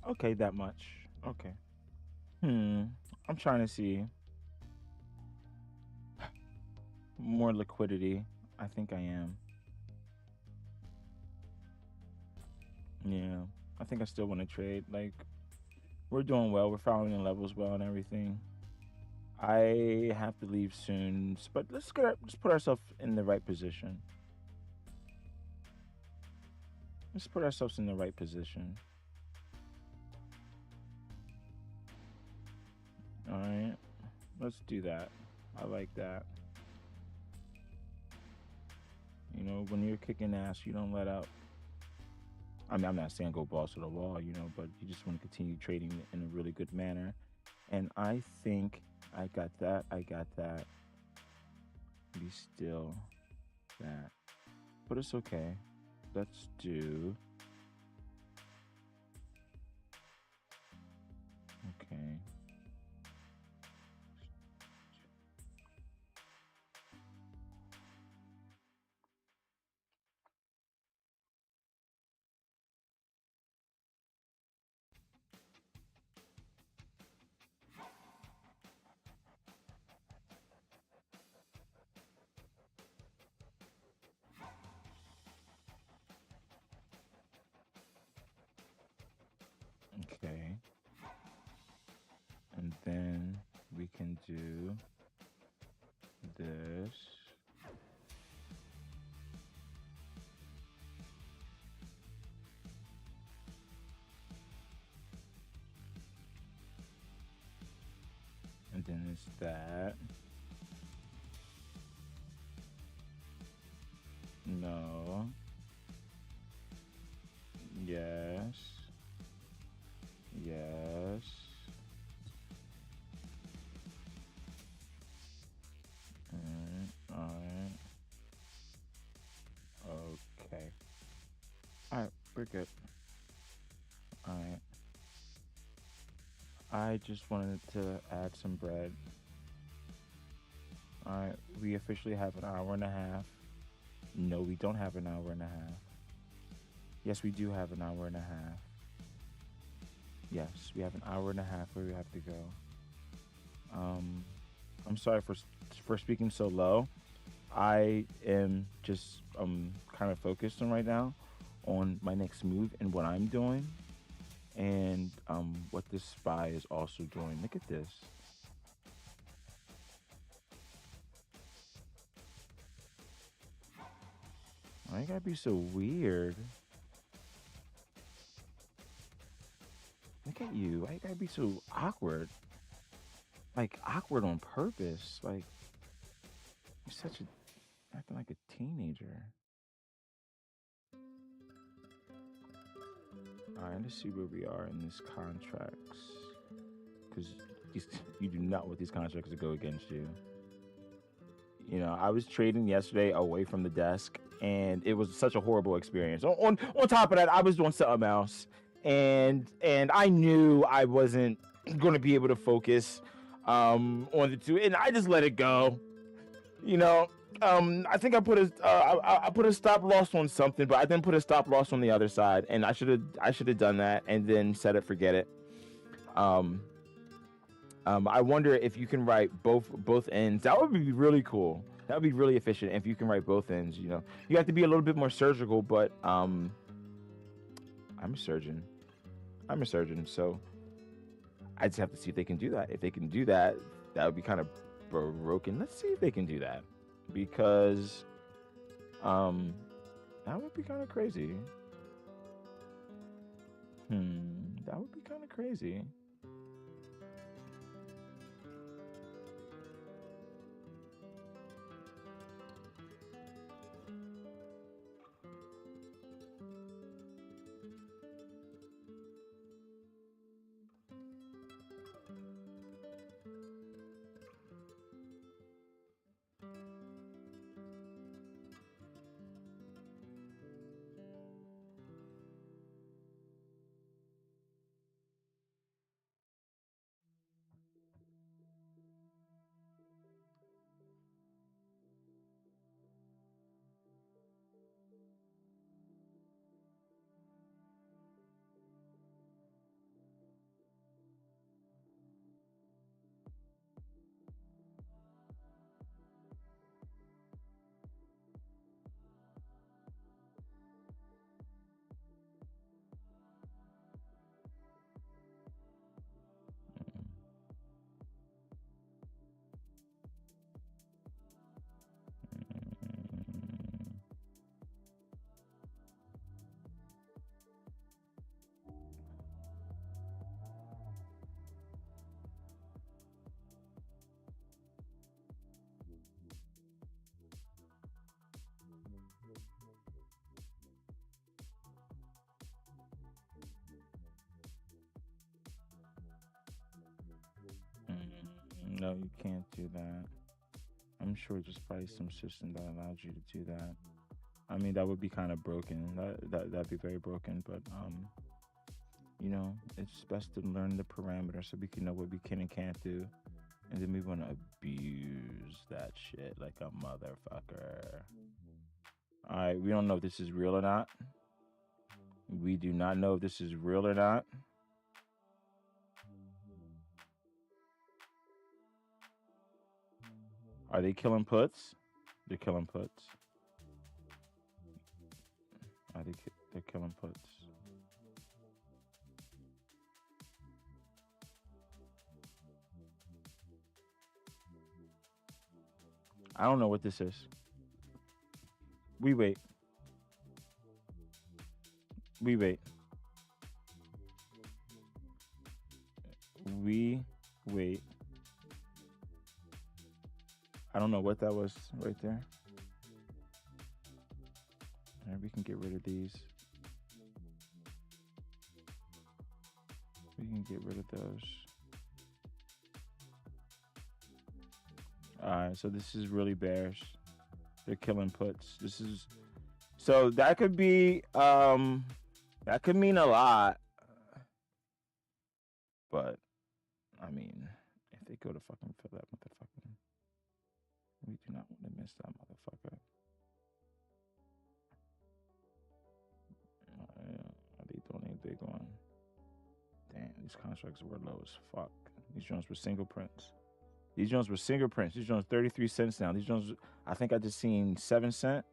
Okay, that much. Okay. I'm trying to see more liquidity. I think I am. Yeah. I think I still want to trade. Like, we're doing well. We're following the levels well and everything. I have to leave soon, but let's put ourselves in the right position. Let's put ourselves in the right position. All right, let's do that. I like that. You know, when you're kicking ass, you don't let up. I mean, I'm not saying go balls to the wall, you know, but you just want to continue trading in a really good manner. And I think I got that. I got that. Be still that. But it's okay. Let's do. Okay. Okay. And then we can do this. And then it's that. No. Yes. Yes. Alright. Okay. Alright, we're good. Alright. I just wanted to add some bread. Alright, we officially have an hour and a half. No, we don't have an hour and a half. Yes, we do have an hour and a half. Yes, we have an hour and a half where we have to go. I'm sorry for speaking so low. I am just kind of focused on right now on my next move and what I'm doing, and what this spy is also doing. Look at this. Why you gotta be so weird? Look at you. Why you gotta be so awkward? Like awkward on purpose. Like you're such a acting like a teenager. All right, let's see where we are in these contracts, because you do not want these contracts to go against you. You know, I was trading yesterday away from the desk, and it was such a horrible experience. On top of that, I was doing something else, and I knew I wasn't going to be able to focus on the two, and I just let it go. You know, I think I put a stop loss on something, but I didn't put a stop loss on the other side, and I should have done that and then set it, forget it. I wonder if you can write both ends. That would be really cool. That would be really efficient if you can write both ends. You know, you have to be a little bit more surgical, but I'm a surgeon. I'm a surgeon, so I just have to see if they can do that. If they can do that, that would be kind of broken. Let's see if they can do that, because that would be kind of crazy. That would be kind of crazy. No, you can't do that. I'm sure there's probably some system that allows you to do that. I mean, that would be kind of broken. That'd be very broken. But you know, it's best to learn the parameters so we can know what we can and can't do, and then we want to abuse that shit like a motherfucker. All right, we don't know if this is real or not. We do not know if this is real or not. Are they killing puts? They're killing puts. They're killing puts. I don't know what this is. We wait. We wait. We wait. I don't know what that was right there. All right, we can get rid of these. We can get rid of those. All right, so this is really bears. They're killing puts. This is, so that could be that could mean a lot. But I mean, if they go to fucking fill that motherfucker, we do not want to miss that motherfucker. contracts were low as fuck. These joints were single prints. These joints were single prints. These joints 33 cents now. These joints, I think I just seen 7 cents.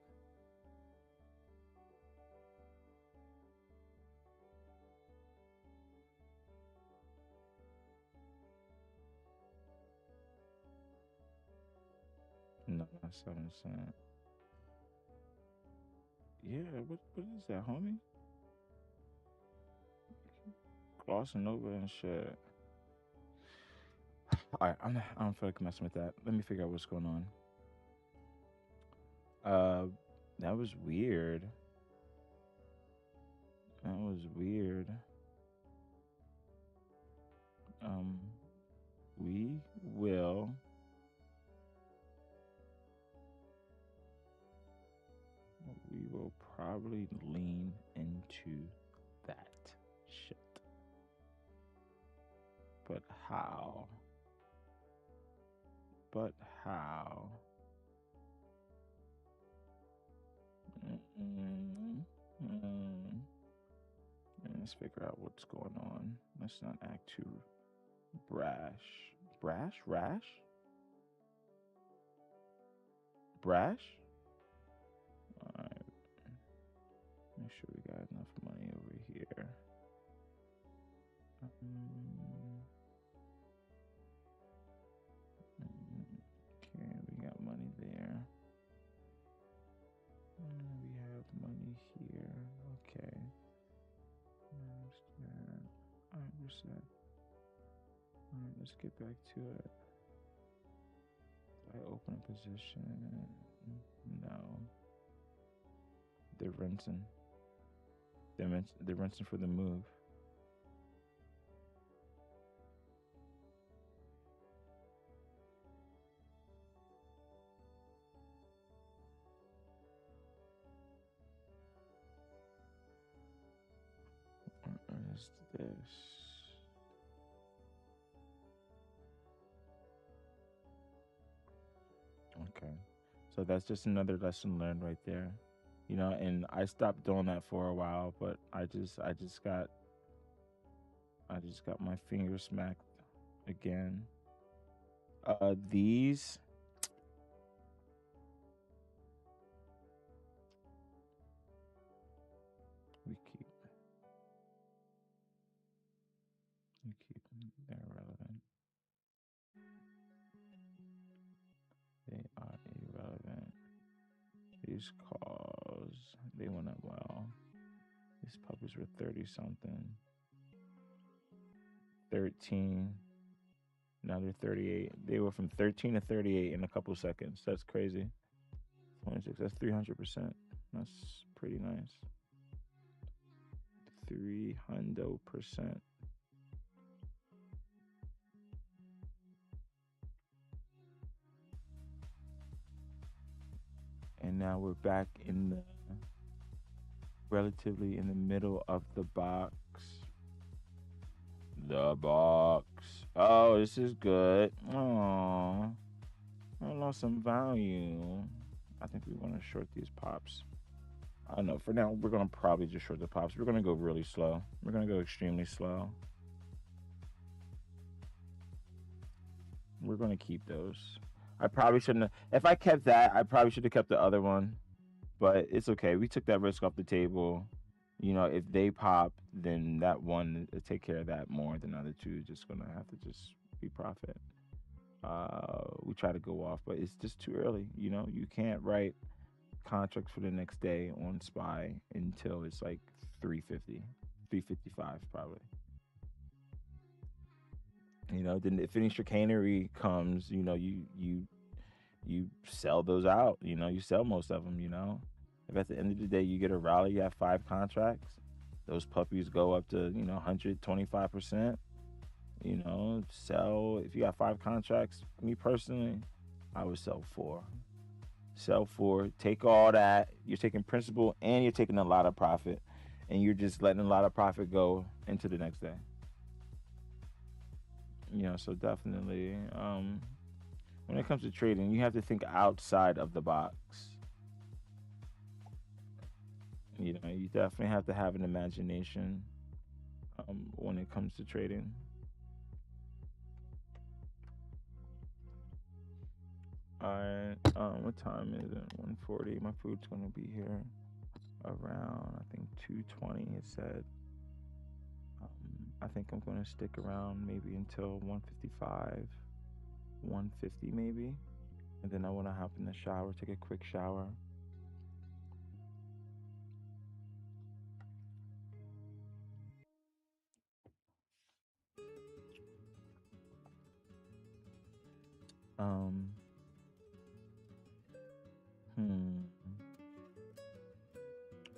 No, not 7 cents. Yeah, what is that, homie? Glossing over and shit. All right, I don't feel like messing with that. Let me figure out what's going on. That was weird. That was weird. We will probably lean into that shit. But how? Let's figure out what's going on. Let's not act too brash. Rash? Brash? Alright. Make sure we got enough money over here. Okay, we got money there. We have money here. Okay. Where's that? Alright, let's get back to it. I open a position. No. They're rinsing. They're rinsing for the move. What is this? Okay. So that's just another lesson learned right there. You know, and I stopped doing that for a while, but I just got my finger smacked again. These we keep. They're irrelevant. They are irrelevant. These calls, they went up well. These puppies were 30 something. 13. Now they're 38. They were from 13 to 38 in a couple seconds. That's crazy. 26. That's 300%. That's pretty nice. 300%. And now we're back in the relatively in the middle of the box. Oh, this is good. Oh, I lost some value. I think we want to short these pops. I don't know. For now, we're going to probably just short the pops. We're going to go really slow. We're going to go extremely slow. We're going to keep those. I probably shouldn't have. If I kept that, I probably should have kept the other one. But it's okay. We took that risk off the table. You know, if they pop, then that one will take care of that more than the other two. Just going to have to just be profit. We try to go off, but it's just too early. You know, you can't write contracts for the next day on SPY until it's like 350, 355 probably. You know, then if any chicanery comes, you know, you sell those out. You know, you sell most of them. You know, if at the end of the day you get a rally, you have 5 contracts, those puppies go up to 125%. You know, sell. If you got 5 contracts, me personally, I would sell 4. Sell 4. Take all that. You're taking principal and you're taking a lot of profit, and you're just letting a lot of profit go into the next day. You know, so definitely, when it comes to trading, you have to think outside of the box. You know, you definitely have to have an imagination when it comes to trading. Alright, what time is it? 1:40. My food's gonna be here around, I think, 2:20, it said. I think I'm gonna stick around maybe until 1:55, 1:50 maybe. And then I wanna hop in the shower, take a quick shower.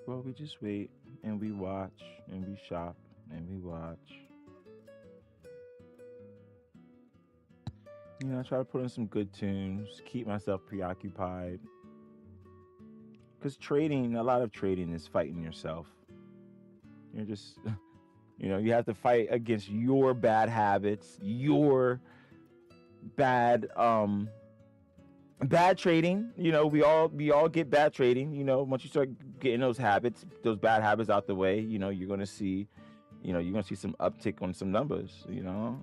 Well, we just wait and we watch and we shop and we watch. You know, I try to put in some good tunes, keep myself preoccupied. Because trading, a lot of trading is fighting yourself. You're just, you know, you have to fight against your bad habits, your bad trading. You know, we all get bad trading. You know, once you start getting those habits, those bad habits out the way, you know, you're gonna see some uptick on some numbers. You know,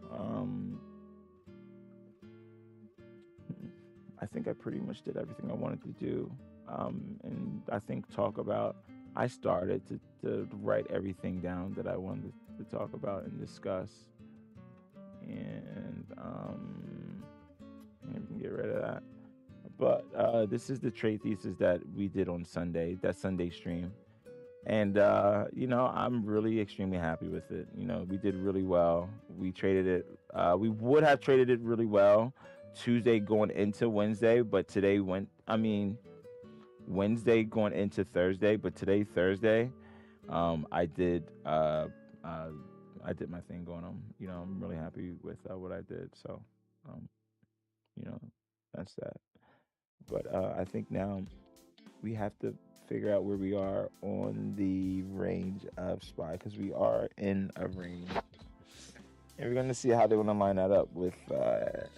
I think I pretty much did everything I wanted to do, and I think I started to write everything down that I wanted to talk about and discuss, and we can get rid of that. But this is the trade thesis that we did on Sunday, that Sunday stream. And, you know, I'm really extremely happy with it. You know, we did really well. We traded it. We would have traded it really well Tuesday going into Wednesday, but today Wednesday going into Thursday, but today, Thursday, I did my thing going on. You know, I'm really happy with what I did. So, you know, that's that. But I think now we have to figure out where we are on the range of SPY, because we are in a range. And we're going to see how they're going to line that up with that.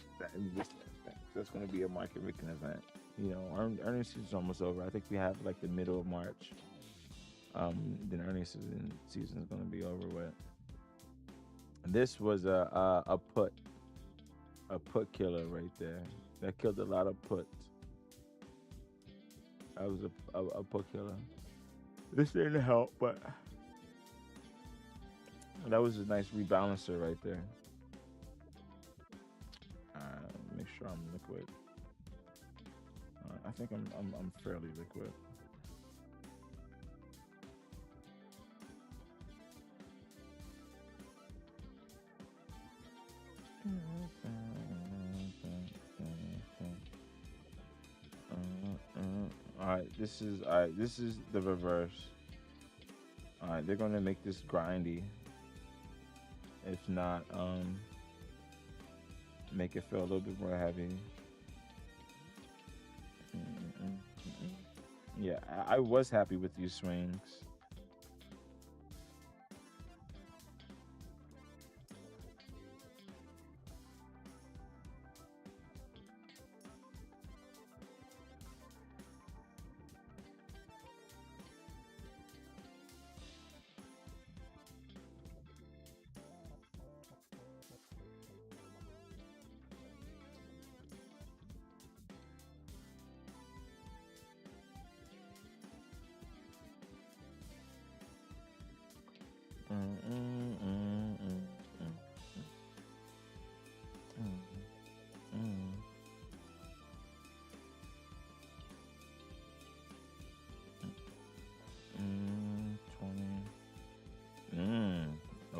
That's going to be a market making event. You know, earnings season is almost over. I think we have like the middle of March. Then earnings season is going to be over with. This was a put killer right there. That killed a lot of puts. That was a put killer. This didn't help, but that was a nice rebalancer right there. Make sure I'm liquid. I think I'm fairly liquid. Alright, this is the reverse. Alright, they're gonna make this grindy. If not, make it feel a little bit more heavy. Yeah, I was happy with these swings.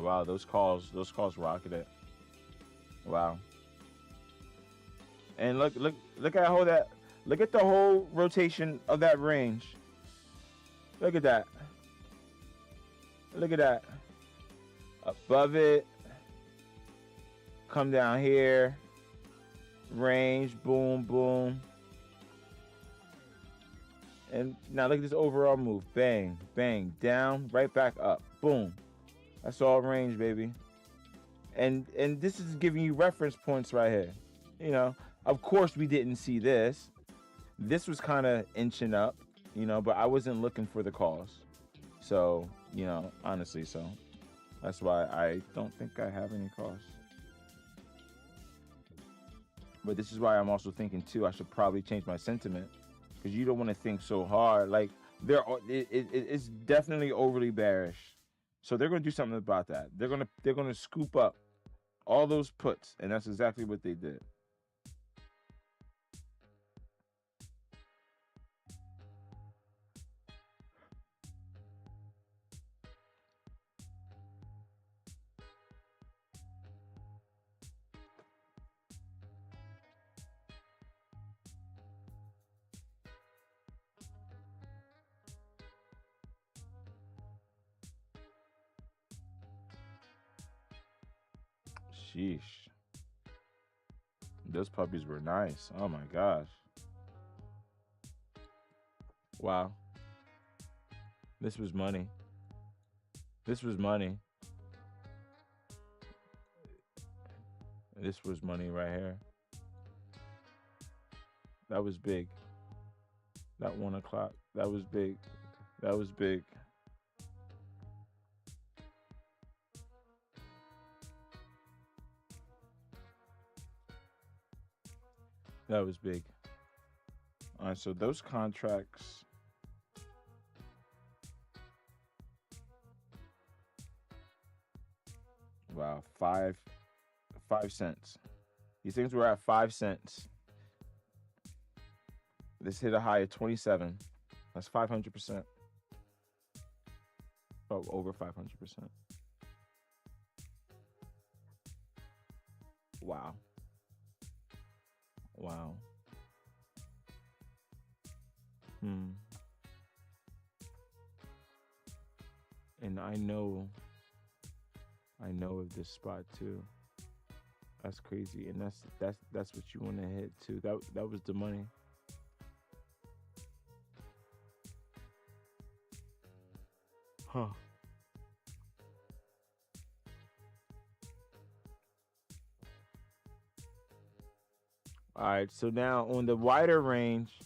Wow, those calls rocketed. Wow. And look at the whole rotation of that range. Look at that. Look at that. Above it. Come down here. Range, boom, boom. And now look at this overall move. Bang, bang, down, right back up. Boom. That's all range, baby. And this is giving you reference points right here. You know, of course we didn't see this. This was kind of inching up, you know, but I wasn't looking for the calls. So, you know, honestly, so that's why I don't think I have any calls. But this is why I'm also thinking too, I should probably change my sentiment, because you don't want to think so hard. Like it's definitely overly bearish, so they're going to do something about that. They're going to scoop up all those puts, and that's exactly what they did. Sheesh. Those puppies were nice. Oh my gosh. Wow. This was money. This was money. This was money right here. That was big. That 1 o'clock. That was big. That was big. That was big. All right, so those contracts. Wow, 5 cents. These things were at 5 cents. This hit a high of 27. That's 500%. Oh, over 500%. Wow. Wow. And I know of this spot too. That's crazy, and that's what you want to hit too. That was the money. Huh. All right, so now on the wider range,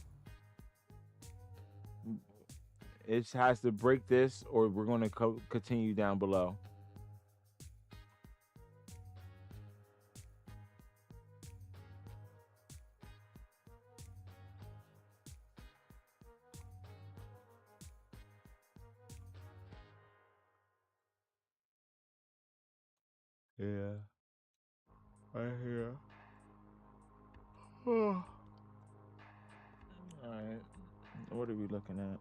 it has to break this, or we're going to continue down below. Yeah, I hear. All right, what are we looking at?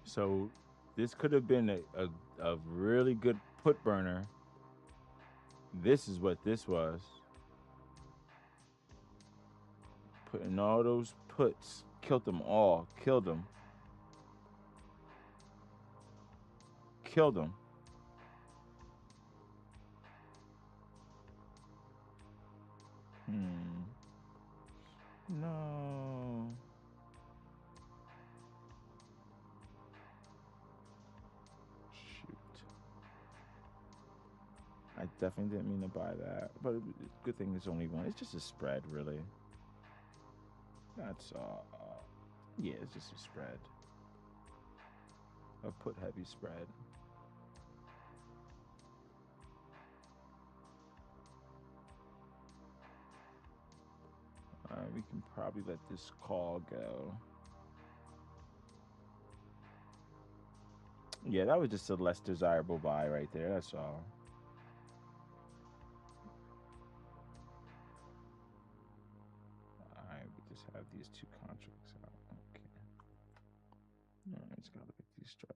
So this could have been a really good put burner. This is what this was. Putting all those puts, killed them all, killed them. Killed them. No. Shoot. I definitely didn't mean to buy that, but good thing it's only one. It's just a spread, really. That's yeah, it's just a spread. A put heavy spread. All right, we can probably let this call go. Yeah, that was just a less desirable buy right there. That's all. All right, we just have these two contracts out. Okay. All right, let's go look at these strikes.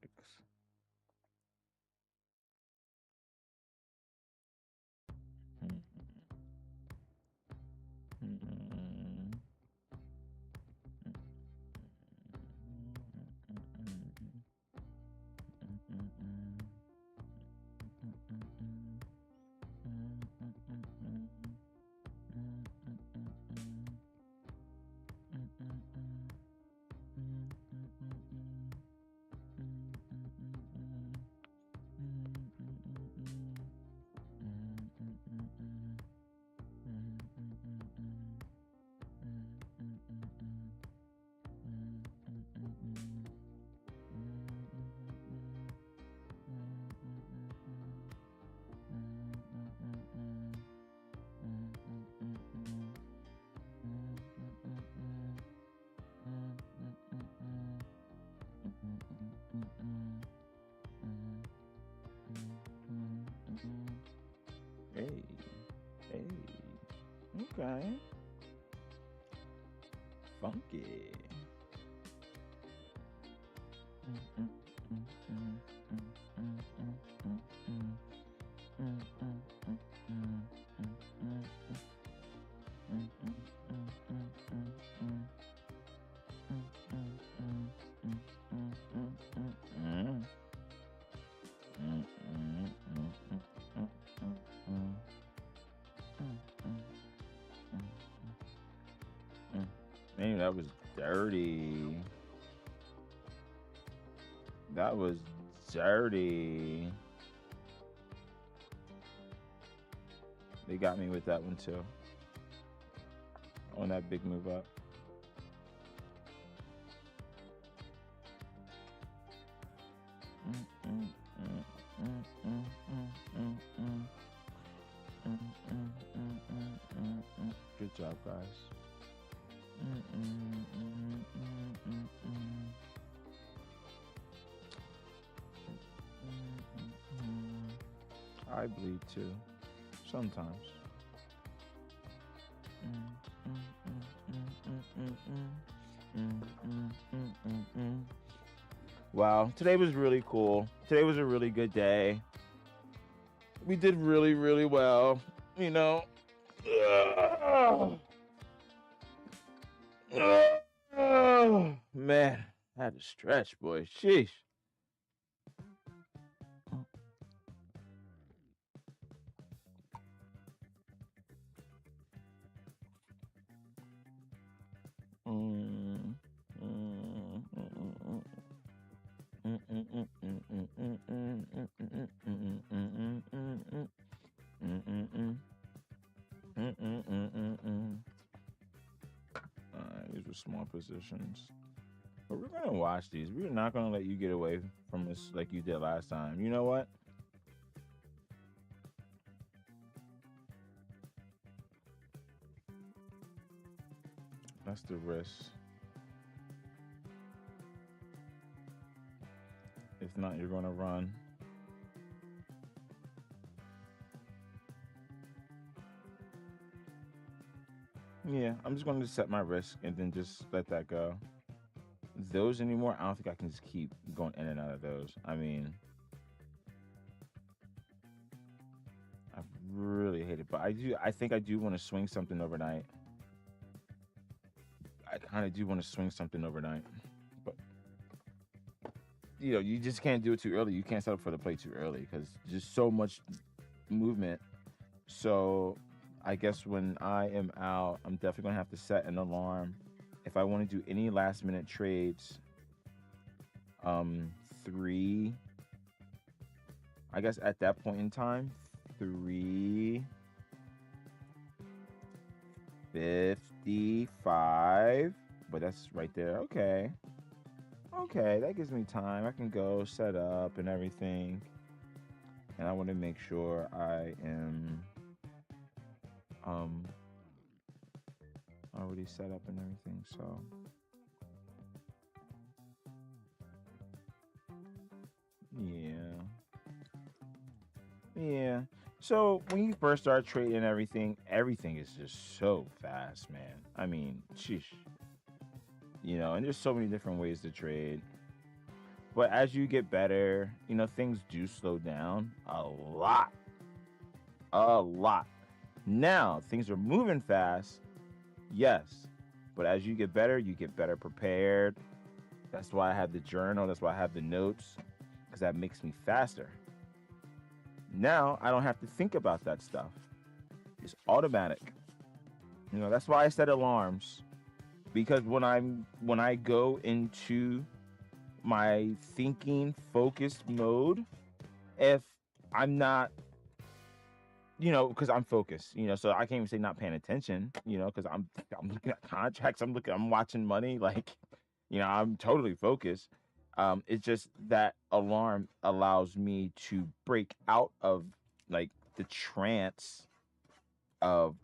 Hey, hey, okay, funky. Man, that was dirty. That was dirty. They got me with that one too. On that big move up. Good job, guys. I bleed too, sometimes. Wow, today was really cool. Today was a really good day. We did really, really well, you know. Man, I had to stretch, boy. Sheesh. These were small positions. But we're going to watch these. We're not going to let you get away from us like you did last time. You know what? That's the risk. If not, you're going to run. Yeah, I'm just going to set my risk and then just let that go. Those anymore, I don't think I can just keep going in and out of those. I mean, I really hate it, but I think I do want to swing something overnight. I kind of do want to swing something overnight, but you know, you just can't do it too early. You can't set up for the play too early because just so much movement. So I guess when I am out, I'm definitely gonna have to set an alarm if I want to do any last minute trades. 3, I guess at that point in time, 3:55, but that's right there. Okay, that gives me time. I can go set up and everything, and I want to make sure I am all already set up and everything. So yeah. So when you first start trading everything is just so fast, man. I mean, sheesh. And there's so many different ways to trade. But as you get better, things do slow down a lot. A lot. Now, things are moving fast, yes. But as you get better prepared. That's why I have the journal. That's why I have the notes, because that makes me faster. Now, I don't have to think about that stuff. It's automatic. That's why I set alarms, because when I go into my thinking focused mode, if I'm not, because I'm focused, so I can't even say not paying attention, because I'm looking at contracts, I'm watching money, like, I'm totally focused. It's just that alarm allows me to break out of like the trance of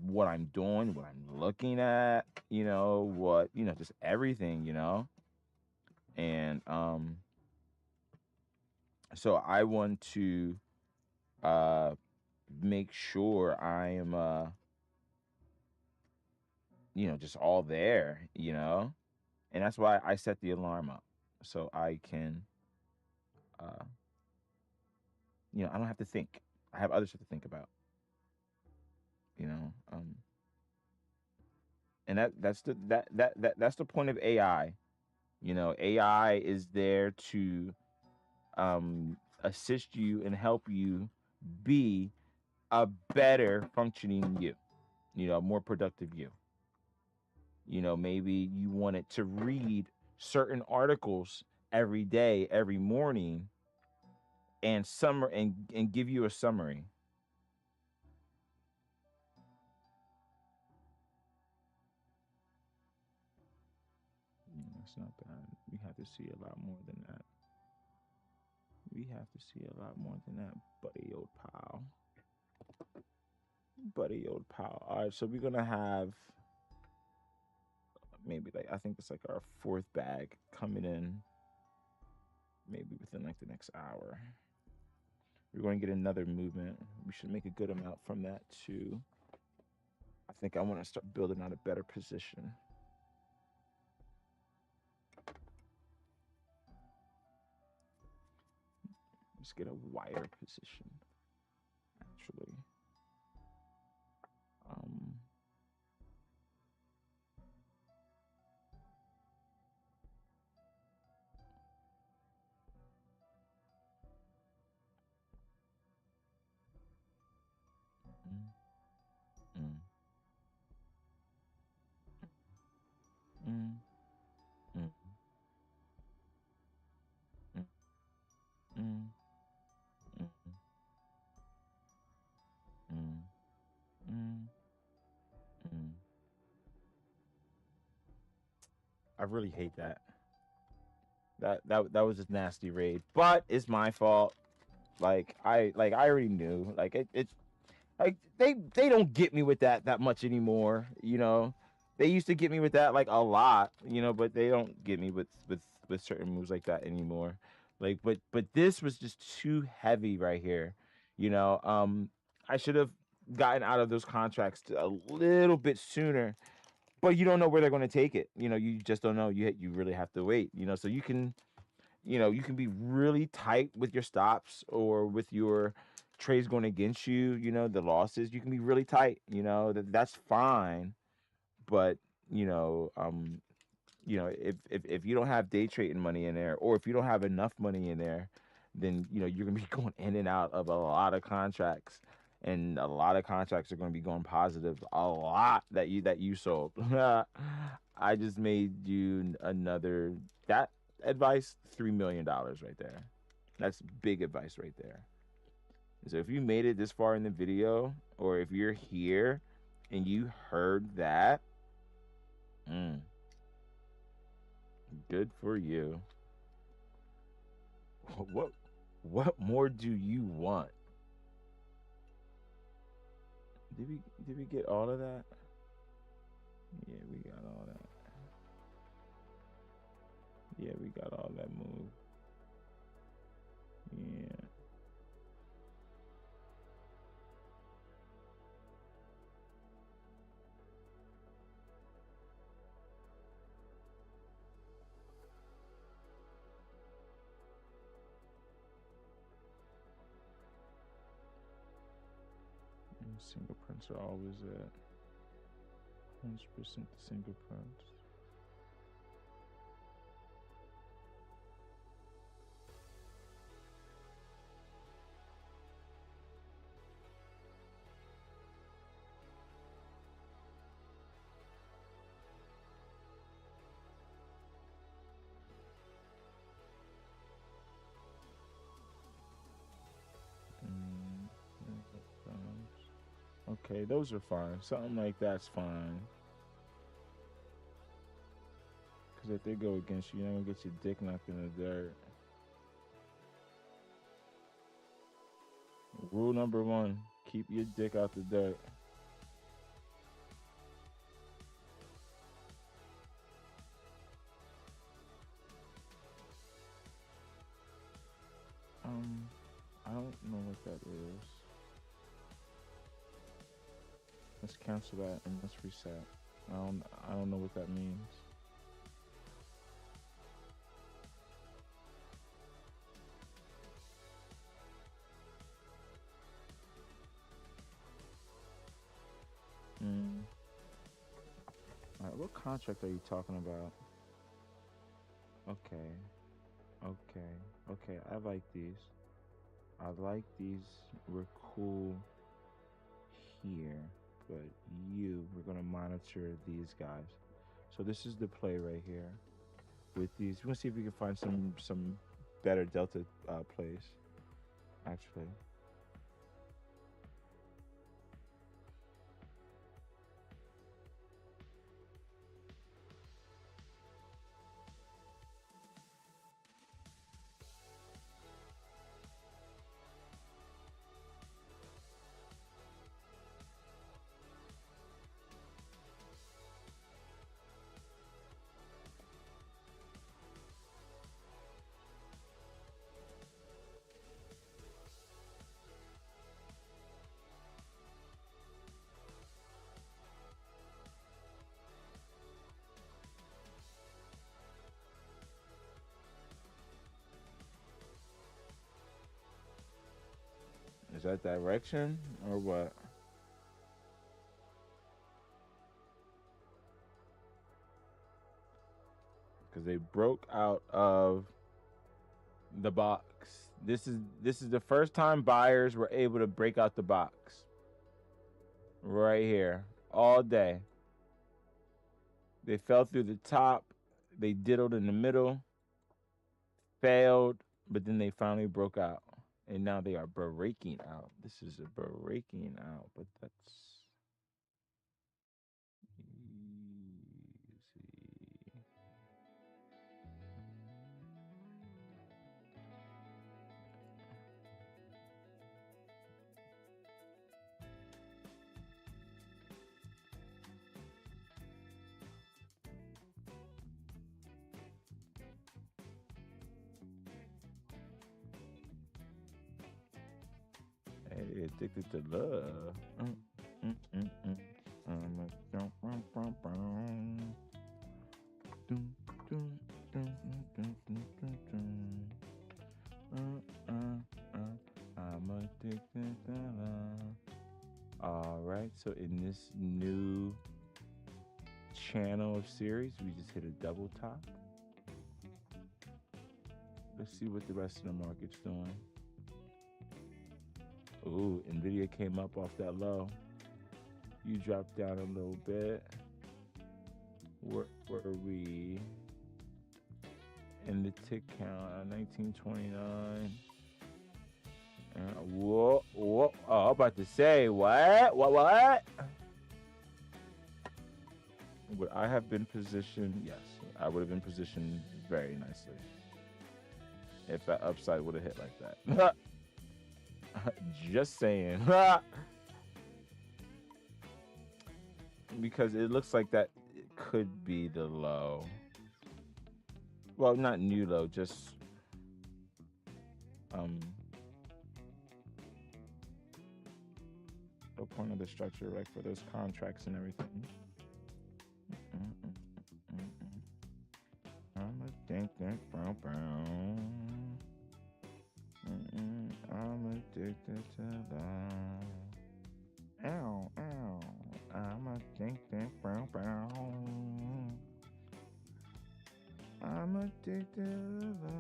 what I'm doing, what I'm looking at, just everything, and so I want to make sure I am just all there, and that's why I set the alarm up, so I can I don't have to think. I have other stuff to think about, and that's the point of AI. AI is there to assist you and help you be a better functioning you, a more productive you. Maybe you wanted to read certain articles every day, every morning, and give you a summary. It's not bad. We have to see a lot more than that. We have to see a lot more than that, buddy, old pal. Buddy, old pal. All right, so we're gonna have maybe I think it's like our fourth bag coming in, maybe within like the next hour. We're going to get another movement. We should make a good amount from that too. I think I want to start building out a better position. Let's get a wider position, actually. I really hate that. That was a nasty raid, but it's my fault. I already knew. It's like they don't get me with that much anymore. They used to get me with that like a lot. But they don't get me with certain moves like that anymore. But this was just too heavy right here. I should have gotten out of those contracts a little bit sooner. But you don't know where they're going to take it. You just don't know. You really have to wait. So you can be really tight with your stops or with your trades going against you. The losses. You can be really tight. That's fine. But if you don't have day trading money in there, or if you don't have enough money in there, then you're gonna be going in and out of a lot of contracts, and a lot of contracts are going to be going positive. A lot that you sold. I just made you another that advice $3 million right there. That's big advice right there. So if you made it this far in the video, or if you're here and you heard that, good for you. What more do you want? Did we get all of that? Yeah, we got all that. Yeah, we got all that move. Yeah. Single prints are always at 100% the single prints. Okay, those are fine. Something like that's fine. Because if they go against you, you're not going to get your dick knocked in the dirt. Rule number 1, keep your dick out the dirt. I don't know what that is. Let's cancel that and let's reset. I don't know what that means. All right, what contract are you talking about? Okay. I like these. We're cool here, but we're gonna monitor these guys. So this is the play right here. With these, we're gonna see if we can find some better delta plays. Actually. Is that direction or what? Because they broke out of the box. This is the first time buyers were able to break out the box. Right here, all day. They fell through the top. They diddled in the middle. Failed, but then they finally broke out. And now they are breaking out. This is a breaking out, but that's Hey, addicted to love. I'm addicted to love. All right, so in this new channel of series, we just hit a double top. Let's see what the rest of the market's doing. Ooh, NVDA came up off that low. You dropped down a little bit. Where were we? In the tick count, 1929. Whoa. Oh, I'm about to say, what? Would I have been positioned? Yes, I would have been positioned very nicely if that upside would have hit like that. Just saying. Because it looks like that could be the low. Well, not new low, just the point of the structure, like for those contracts and everything. I'm a think brown. I'm addicted to love. Ow, ow. I'm a think brown. I'm addicted to love.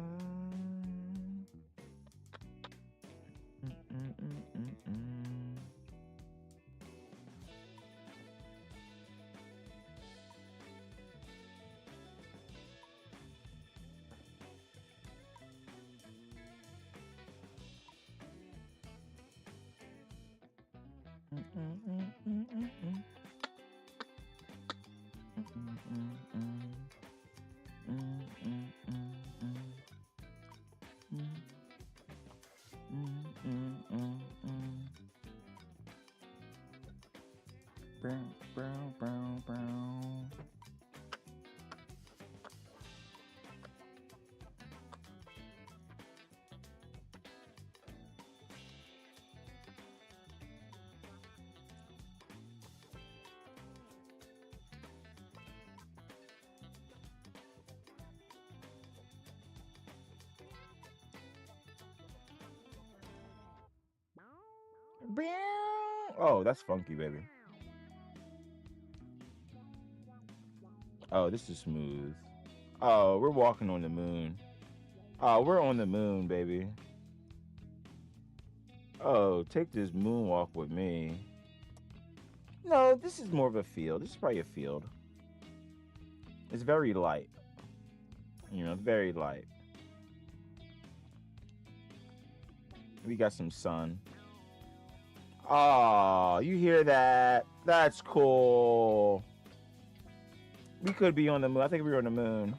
Brown. Oh, that's funky, baby. Oh, this is smooth. Oh, we're walking on the moon. Oh, we're on the moon, baby. Oh, take this moonwalk with me. No, this is more of a field. This is probably a field. It's very light. You know, very light. We got some sun. Oh, you hear that? That's cool. We could be on the moon. I think we were on the moon.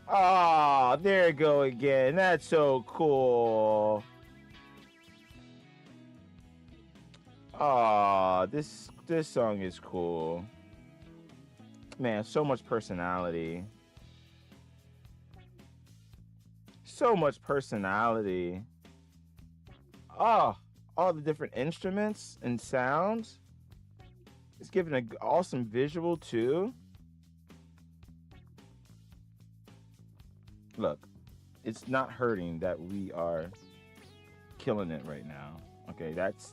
Ah, there you go again. That's so cool. Ah, this song is cool. Man, so much personality. So much personality. Ah, all the different instruments and sounds. It's giving an awesome visual too. Look, it's not hurting that we are killing it right now. Okay, that's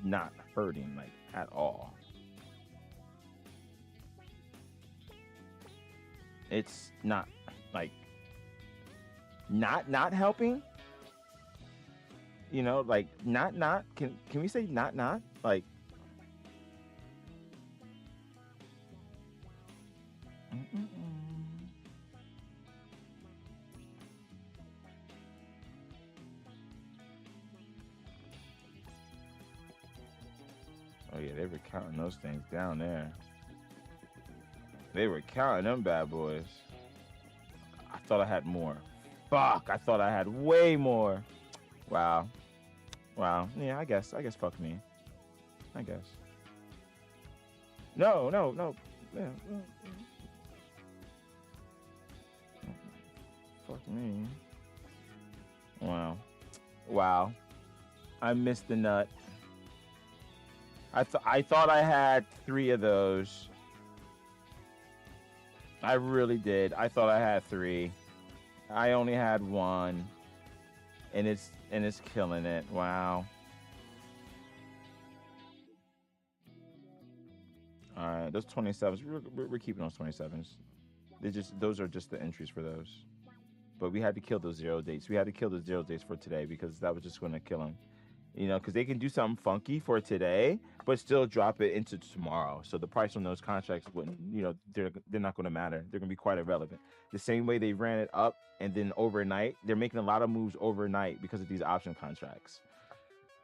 not hurting like at all. It's not like not helping. You know, like not can we say not like Oh yeah, they were counting those things down there. They were counting them bad boys. I thought I had more. Fuck, I thought I had way more. Wow. Wow. Yeah, I guess fuck me. I guess. No. Yeah. Fuck me. Wow. I missed the nut. I thought I had 3 of those. I really did. I thought I had 3. I only had 1. And it's killing it. Wow. All right, those 27s. We're keeping those 27s. Those are just the entries for those. But we had to kill those 0 dates. We had to kill the 0 dates for today because that was just going to kill them. You know, because they can do something funky for today, but still drop it into tomorrow. So the price on those contracts wouldn't, you know, they're not going to matter. They're going to be quite irrelevant. The same way they ran it up and then overnight, they're making a lot of moves overnight because of these option contracts.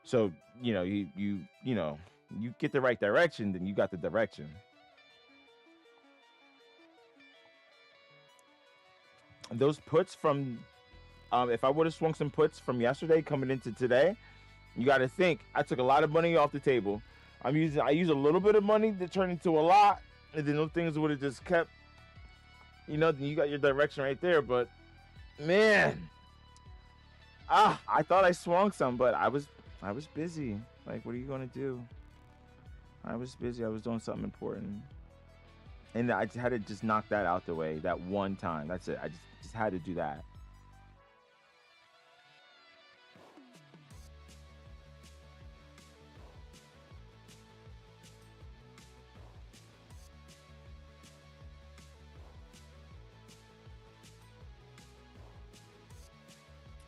So, you know, you get the right direction, then you got the direction. And those puts from, if I would have swung some puts from yesterday coming into today, you got to think, I took a lot of money off the table. I use a little bit of money to turn into a lot, and then those things would have just kept, you know, you got your direction right there. But man, I thought I swung some, but I was busy. Like, what are you gonna do? I was busy. I was doing something important, and I had to just knock that out the way that one time. That's it. I just had to do that.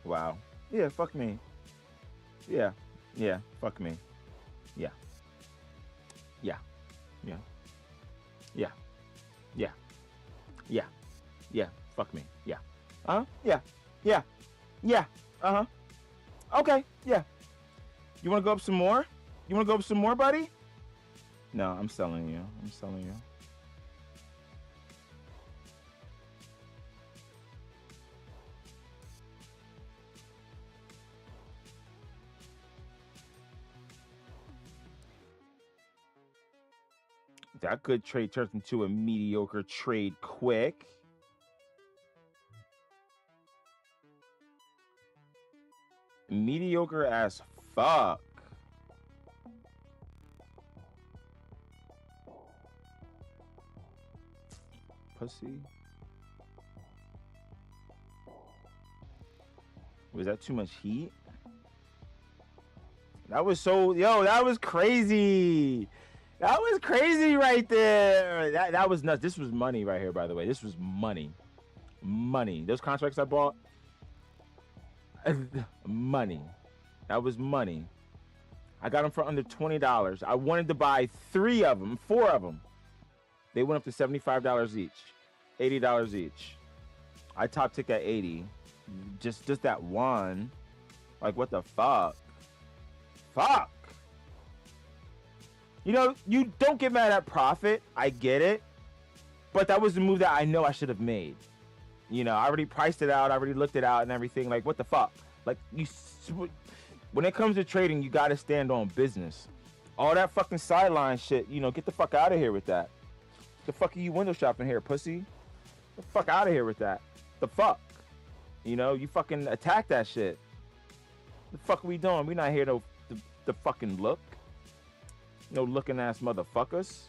Wow. Yeah, fuck me. Yeah. Yeah, fuck me. Yeah. Yeah. Yeah. Yeah. Yeah. Yeah. Yeah. Fuck me. Yeah. Uh-huh. Yeah. Yeah. Yeah. Uh-huh. Okay. Yeah. You wanna go up some more? You wanna go up some more, buddy? No, I'm selling you. I'm selling you. That good trade turns into a mediocre trade quick. Mediocre as fuck. Pussy. Was that too much heat? That was so, yo, that was crazy. That was crazy right there. That was nuts. This was money right here, by the way. This was money. Money. Those contracts I bought, money. That was money. I got them for under $20. I wanted to buy 3 of them, 4 of them. They went up to $75 each, $80 each. I top tick at 80. Just that one. Like, what the fuck? Fuck. You know, you don't get mad at profit. I get it. But that was the move that I know I should have made. You know, I already priced it out. I already looked it out and everything. Like, what the fuck? Like, when it comes to trading, you got to stand on business. All that fucking sideline shit, you know, get the fuck out of here with that. The fuck are you window shopping here, pussy? Get the fuck out of here with that. The fuck? You know, you fucking attack that shit. The fuck are we doing? We not here to fucking look. No looking ass motherfuckers.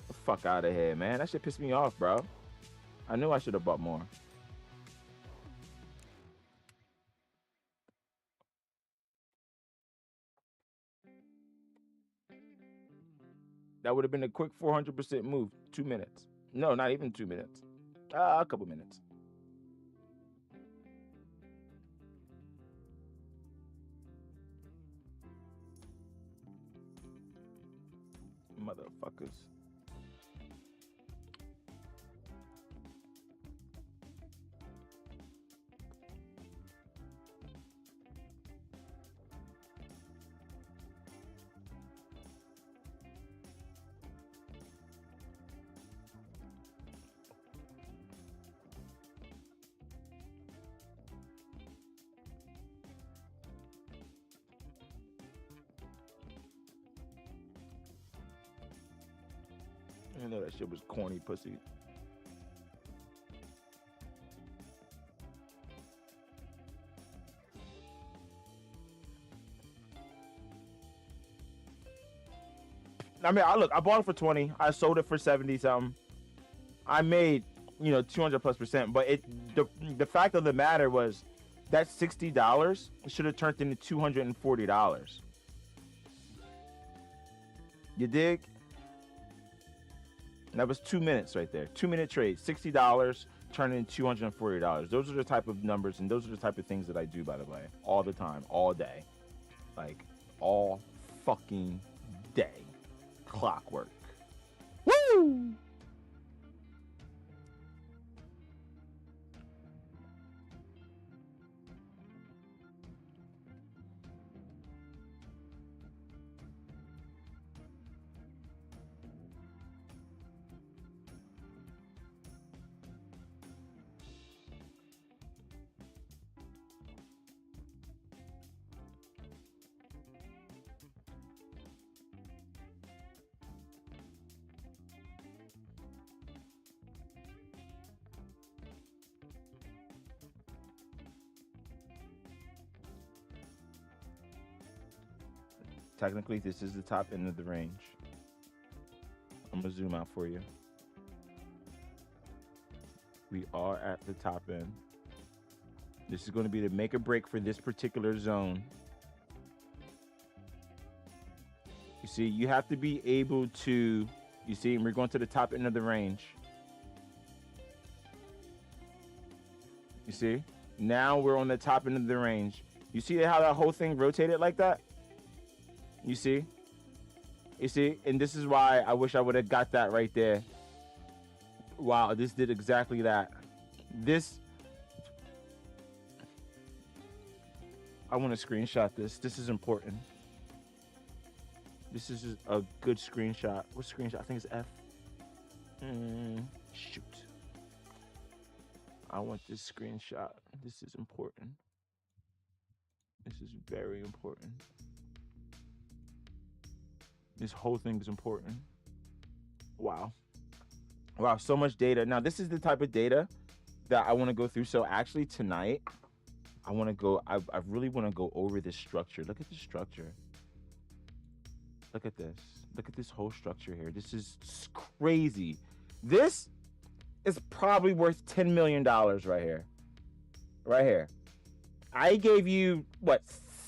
The fuck out of here, man. That shit pissed me off, bro. I knew I should have bought more. That would have been a quick 400% move. 2 minutes. No, not even 2 minutes. A couple minutes. Motherfuckers. I know that shit was corny, pussy. I mean, I bought it for 20. I sold it for 70 something. I made, you know, 200+%. But the fact of the matter was that $60 should have turned into $240. You dig? That was 2 minutes right there. 2-minute trade. $60 turned into $240. Those are the type of numbers and those are the type of things that I do, by the way. All the time. All day. Like, all fucking day. Clockwork. Woo! Technically, this is the top end of the range. I'm gonna zoom out for you. We are at the top end. This is going to be the make or break for this particular zone. You see, you have to be able to, you see, we're going to the top end of the range. You see, now we're on the top end of the range. You see how that whole thing rotated like that? You see? You see? And this is why I wish I would have got that right there. Wow, this did exactly that. This, I want to screenshot this. This is important. This is a good screenshot. What screenshot? I think it's F. Shoot. I want this screenshot. This is important. This is very important. This whole thing is important. Wow. Wow, so much data. Now, this is the type of data that I want to go through. So actually tonight, I want to go, I really want to go over this structure. Look at the structure. Look at this. Look at this whole structure here. This is crazy. This is probably worth $10 million right here. Right here. I gave you, what,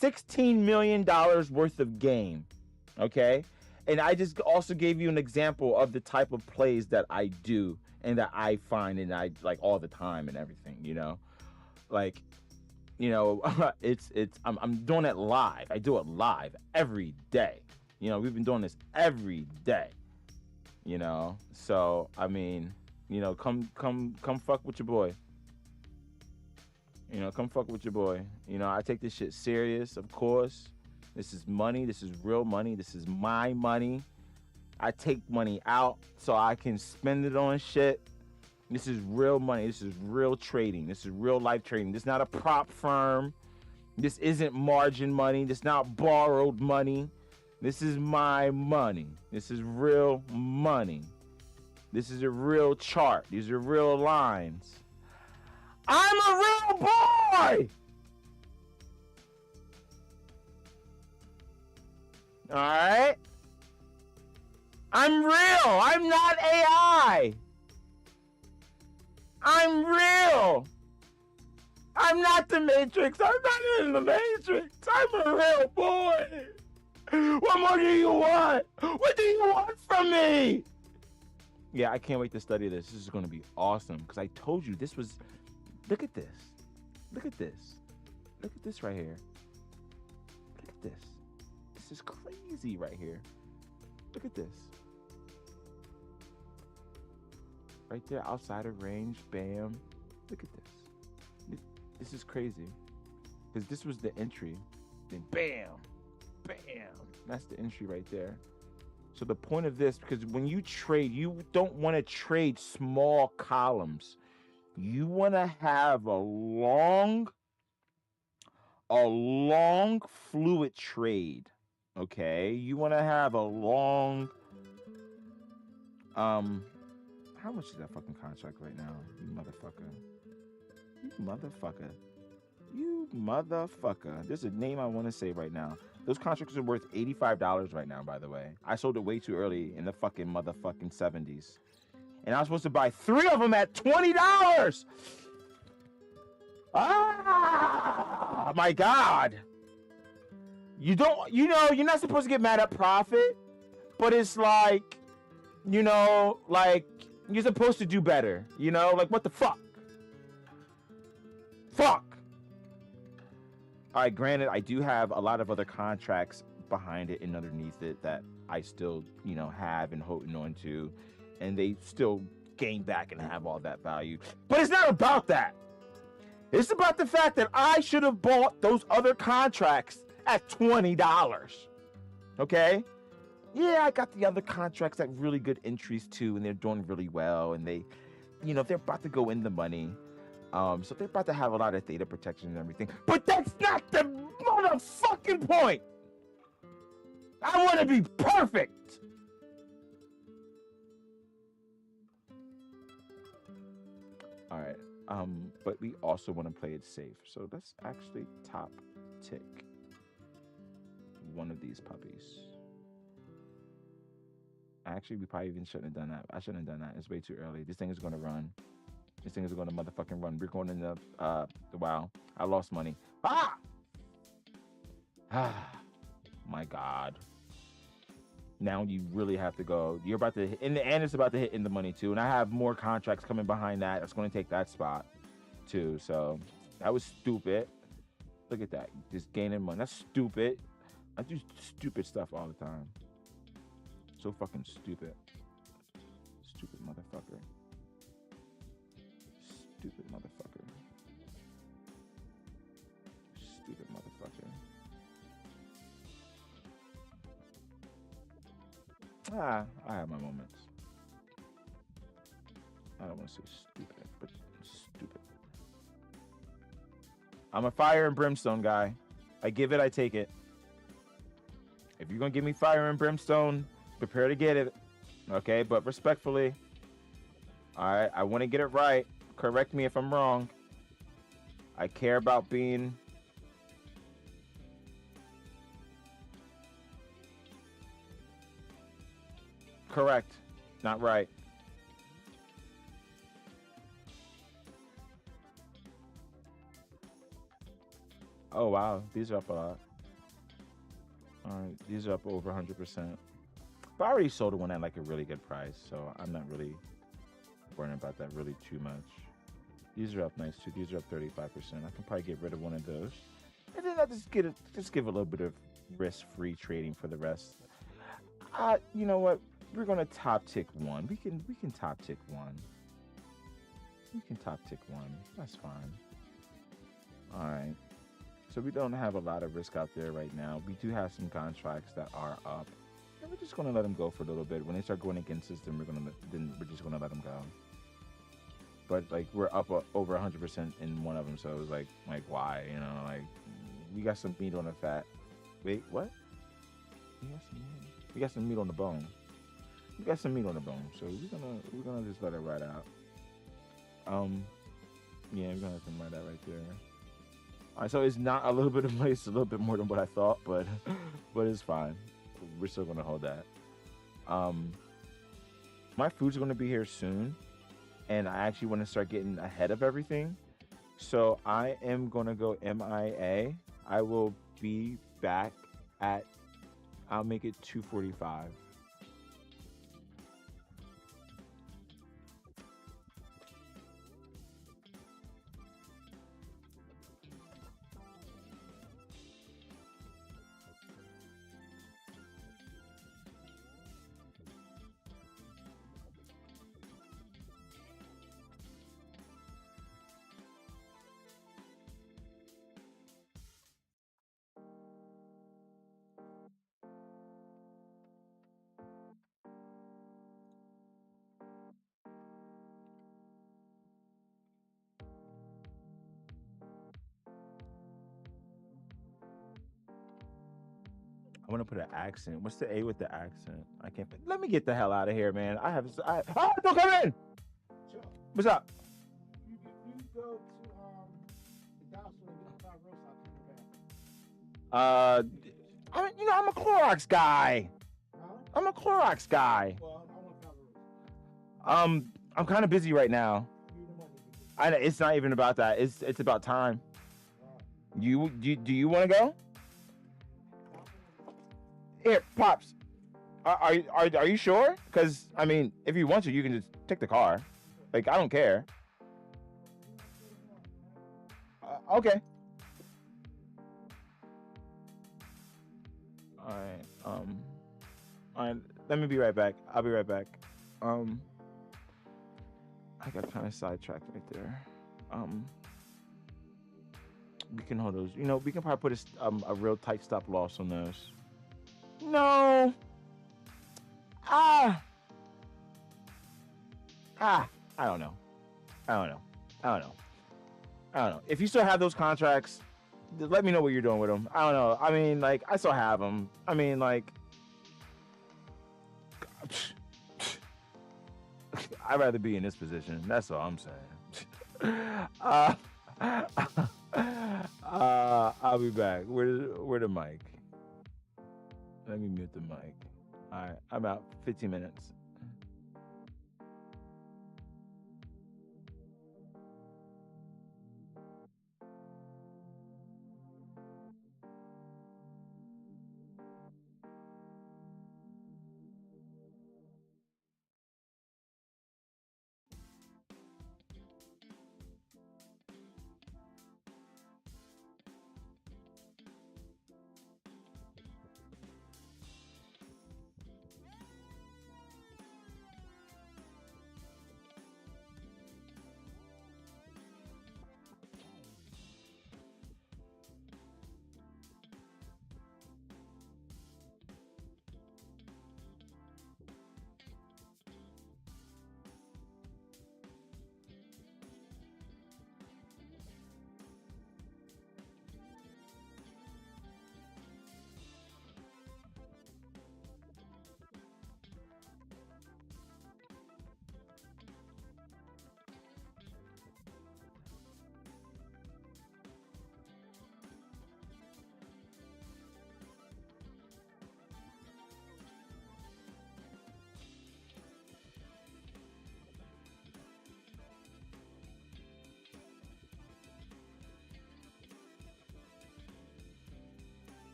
$16 million worth of game. Okay? And I just also gave you an example of the type of plays that I do and that I find and I like all the time and everything, you know? Like, you know, I'm doing it live. I do it live every day. You know, we've been doing this every day, you know? So, I mean, you know, come fuck with your boy. You know, come fuck with your boy. You know, I take this shit serious, of course. This is money. This is real money. This is my money. I take money out so I can spend it on shit. This is real money. This is real trading. This is real life trading. This is not a prop firm. This isn't margin money. This is not borrowed money. This is my money. This is real money. This is a real chart. These are real lines. I'm a real boy! All right? I'm real. I'm not AI. I'm real. I'm not the Matrix. I'm not in the Matrix. I'm a real boy. What more do you want? What do you want from me? Yeah, I can't wait to study this. This is going to be awesome because I told you this was... Look at this. Look at this. Look at this right here. Look at this. This is crazy right here. Look at this. Right there, outside of range, bam. Look at this. This is crazy. Because this was the entry. Then bam, bam. That's the entry right there. So the point of this, because when you trade, you don't want to trade small columns. You want to have a long fluid trade. Okay, you want to have a long, how much is that fucking contract right now? You motherfucker. You motherfucker. You motherfucker. There's a name I want to say right now. Those contracts are worth $85 right now, by the way. I sold it way too early in the fucking motherfucking 70s. And I was supposed to buy 3 of them at $20. Ah, my God. You don't, you know, you're not supposed to get mad at profit, but it's like, you know, like, you're supposed to do better, you know? Like, what the fuck? Fuck! All right, granted, I do have a lot of other contracts behind it and underneath it that I still, you know, have and holding on to, and they still gain back and have all that value. But it's not about that. It's about the fact that I should have bought those other contracts at $20. Okay? Yeah, I got the other contracts at really good entries too, and they're doing really well, and they, you know, they're about to go in the money. So they're about to have a lot of data protection and everything. But that's not the motherfucking point. I want to be perfect. All right. But we also want to play it safe. So let's actually top tick one of these puppies. Actually, we probably even shouldn't have done that. I shouldn't have done that. It's way too early. This thing is going to run. This thing is going to motherfucking run. We're going in the wow. I lost money. Ah! Ah! My God. Now you really have to go. You're about to hit, and it's about to hit in the money too. And I have more contracts coming behind that. That's going to take that spot too. So that was stupid. Look at that. Just gaining money. That's stupid. I do stupid stuff all the time. So fucking stupid. Stupid motherfucker. Stupid motherfucker. Stupid motherfucker. Ah, I have my moments. I don't want to say stupid, but stupid. I'm a fire and brimstone guy. I give it, I take it. If you're going to give me fire and brimstone, prepare to get it. Okay, but respectfully, all right, I want to get it right. Correct me if I'm wrong. I care about being... correct, not right. Oh, wow. These are up a lot. All right, these are up over 100%. But I already sold one at like a really good price, so I'm not really worrying about that really too much. These are up nice too. These are up 35%. I can probably get rid of one of those. And then I just give a little bit of risk-free trading for the rest. You know what? We're gonna top tick one. We can top tick one. We can top tick one. That's fine. All right. So we don't have a lot of risk out there right now. We do have some contracts that are up, and we're just gonna let them go for a little bit. When they start going against us, then we're just gonna let them go. But like we're up over 100% in one of them, so it was like why? You know, like we got some meat on the fat. Wait, what? We got some meat on the bone. We got some meat on the bone, so we're gonna just let it ride out. Yeah, we're gonna let them ride out right there. All right, so it's not a little bit of money; it's a little bit more than what I thought, but it's fine. We're still gonna hold that. My food's gonna be here soon, and I actually want to start getting ahead of everything. So I am gonna go MIA. I will be back at. I'll make it 2:45. I want to put an accent. What's the A with the accent? I can't. Let me get the hell out of here, man. Oh, don't come in. Sure. What's up? You go to the Dow store and get 5 roast out in the back. I'm a Clorox guy. Huh? I'm a Clorox guy. Well, I want 5 roast. I'm kind of busy right now. You the money. It's not even about that. It's about time. Right. Do you want to go? Here, Pops. Are you sure? Because I mean, if you want to, you can just take the car. Like I don't care. Okay. All right. All right. Let me be right back. I'll be right back. I got kind of sidetracked right there. We can hold those. We can probably put a real tight stop loss on those. No. I don't know. I don't know. If you still have those contracts, let me know what you're doing with them. I don't know. I mean, like, I still have them. I mean, like, I'd rather be in this position. That's all I'm saying. I'll be back. Where the mic? Let me mute the mic. All right, I'm out. 15 minutes.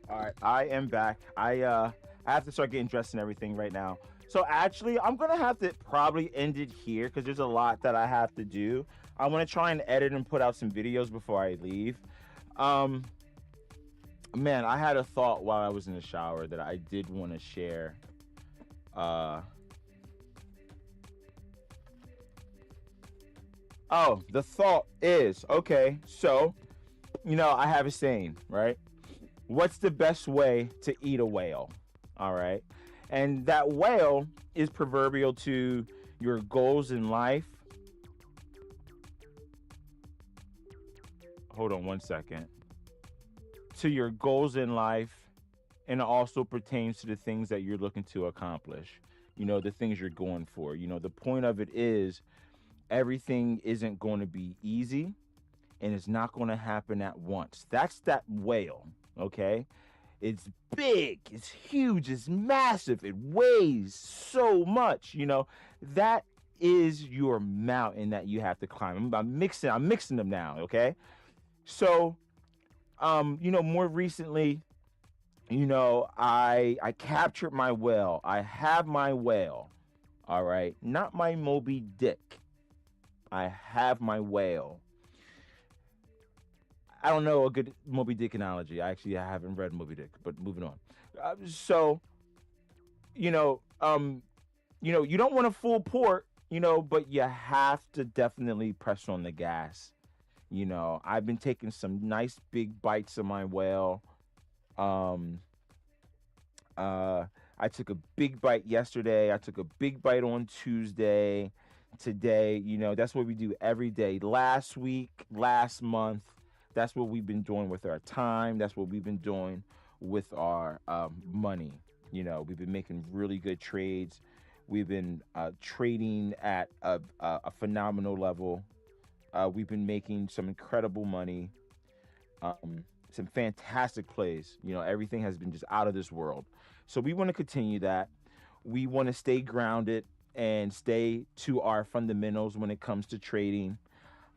All right, I am back. I have to start getting dressed and everything right now. So actually, I'm gonna have to probably end it here because there's a lot that I have to do. I want to try and edit and put out some videos before I leave. Um, Man, I had a thought while I was in the shower that I did want to share. Uh, oh, the thought is okay. So, I have a saying, right? What's the best way to eat a whale? All right. And that whale is proverbial to your goals in life. Hold on one second. To your goals in life, and it also pertains to the things that you're looking to accomplish. The things you're going for. The point of it is everything isn't going to be easy and it's not going to happen at once. That's that whale, okay? It's big, it's huge, it's massive, it weighs so much, That is your mountain that you have to climb. I'm mixing them now, okay? So, more recently, I captured my whale. I have my whale. All right, not my Moby Dick. I have my whale. I don't know a good Moby Dick analogy. I haven't read Moby Dick, but moving on. So, you don't want a full port, but you have to definitely press on the gas. I've been taking some nice big bites of my whale. Um, I took a big bite yesterday. I took a big bite on Tuesday. Today, that's what we do every day. Last week, last month, that's what we've been doing with our time. That's what we've been doing with our money. We've been making really good trades. We've been trading at a phenomenal level. We've been making some incredible money. Some fantastic plays. Everything has been just out of this world. So we want to continue that. We want to stay grounded and stay to our fundamentals when it comes to trading,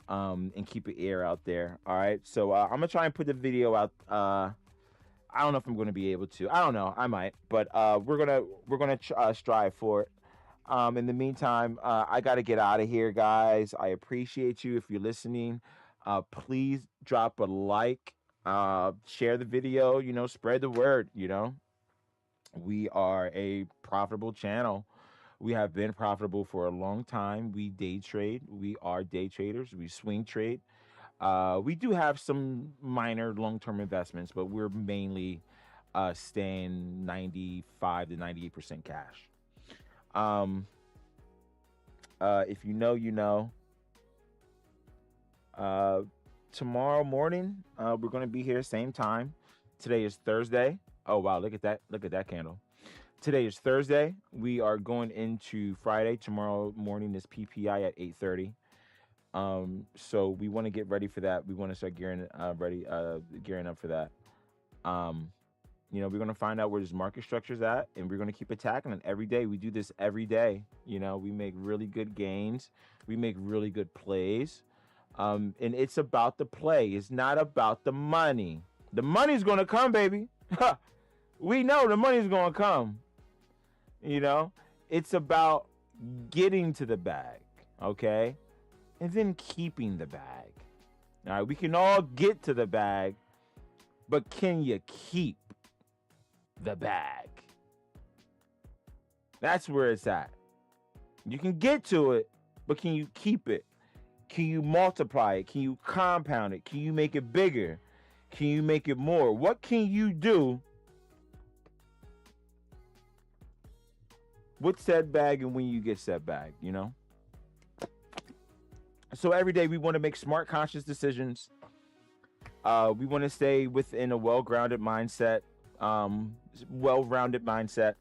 and keep an ear out there. All right. So I'm gonna try and put the video out. I don't know if I'm gonna be able to. I don't know. I might, but we're gonna strive for it. In the meantime, I got to get out of here, guys. I appreciate you if you're listening. Please drop a like, share the video, spread the word. We are a profitable channel. We have been profitable for a long time. We day trade. We are day traders. We swing trade. We do have some minor long-term investments, but we're mainly staying 95 to 98% cash. If you know, you know. Tomorrow morning, we're gonna be here same time. Today is Thursday. Oh wow, look at that! Look at that candle. Today is Thursday. We are going into Friday. Tomorrow morning is PPI at 8:30. So we want to get ready for that. We want to start gearing up for that. We're gonna find out where this market structure's at, and we're gonna keep attacking it every day. We do this every day. We make really good gains. We make really good plays. And it's about the play. It's not about the money. The money's gonna come, baby. We know the money's gonna come. It's about getting to the bag, okay? And then keeping the bag. All right, we can all get to the bag, but can you keep the bag? That's where it's at. You can get to it, but can you keep it? Can you multiply it? Can you compound it? Can you make it bigger? Can you make it more? What can you do with said bag and when you get said bag, So every day we want to make smart, conscious decisions. We want to stay within a well-grounded mindset, well-rounded mindset.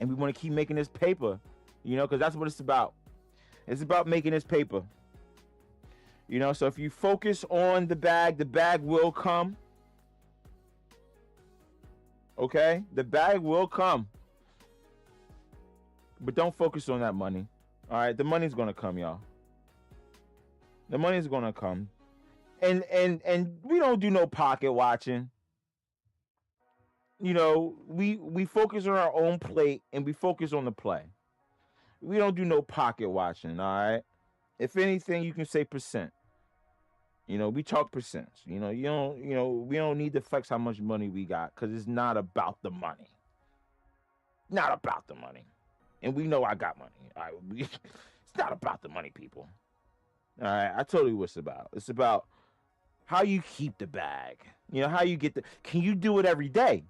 And we want to keep making this paper, because that's what it's about. It's about making this paper. So if you focus on the bag will come. Okay? The bag will come. But don't focus on that money. All right? The money's going to come, y'all. The money's going to come. And we don't do no pocket watching. you know, we focus on our own plate and we focus on the play. We don't do no pocket watching, all right? If anything, you can say percent. You know, we talk percents. We don't need to flex how much money we got because it's not about the money. Not about the money. And we know I got money. All right, it's not about the money, people. All right, I told you what it's about. It's about how you keep the bag. You know, how you get the. Can you do it every day?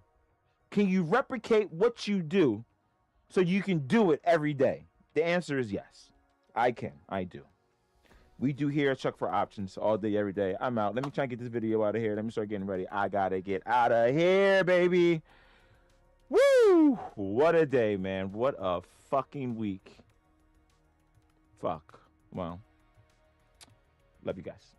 Can you replicate what you do so you can do it every day? The answer is yes. I can. I do. We do here at Chuck for Options all day, every day. I'm out. Let me try and get this video out of here. Let me start getting ready. I gotta get out of here, baby. Woo! What a day, man. What a fucking week. Fuck. Well, love you guys.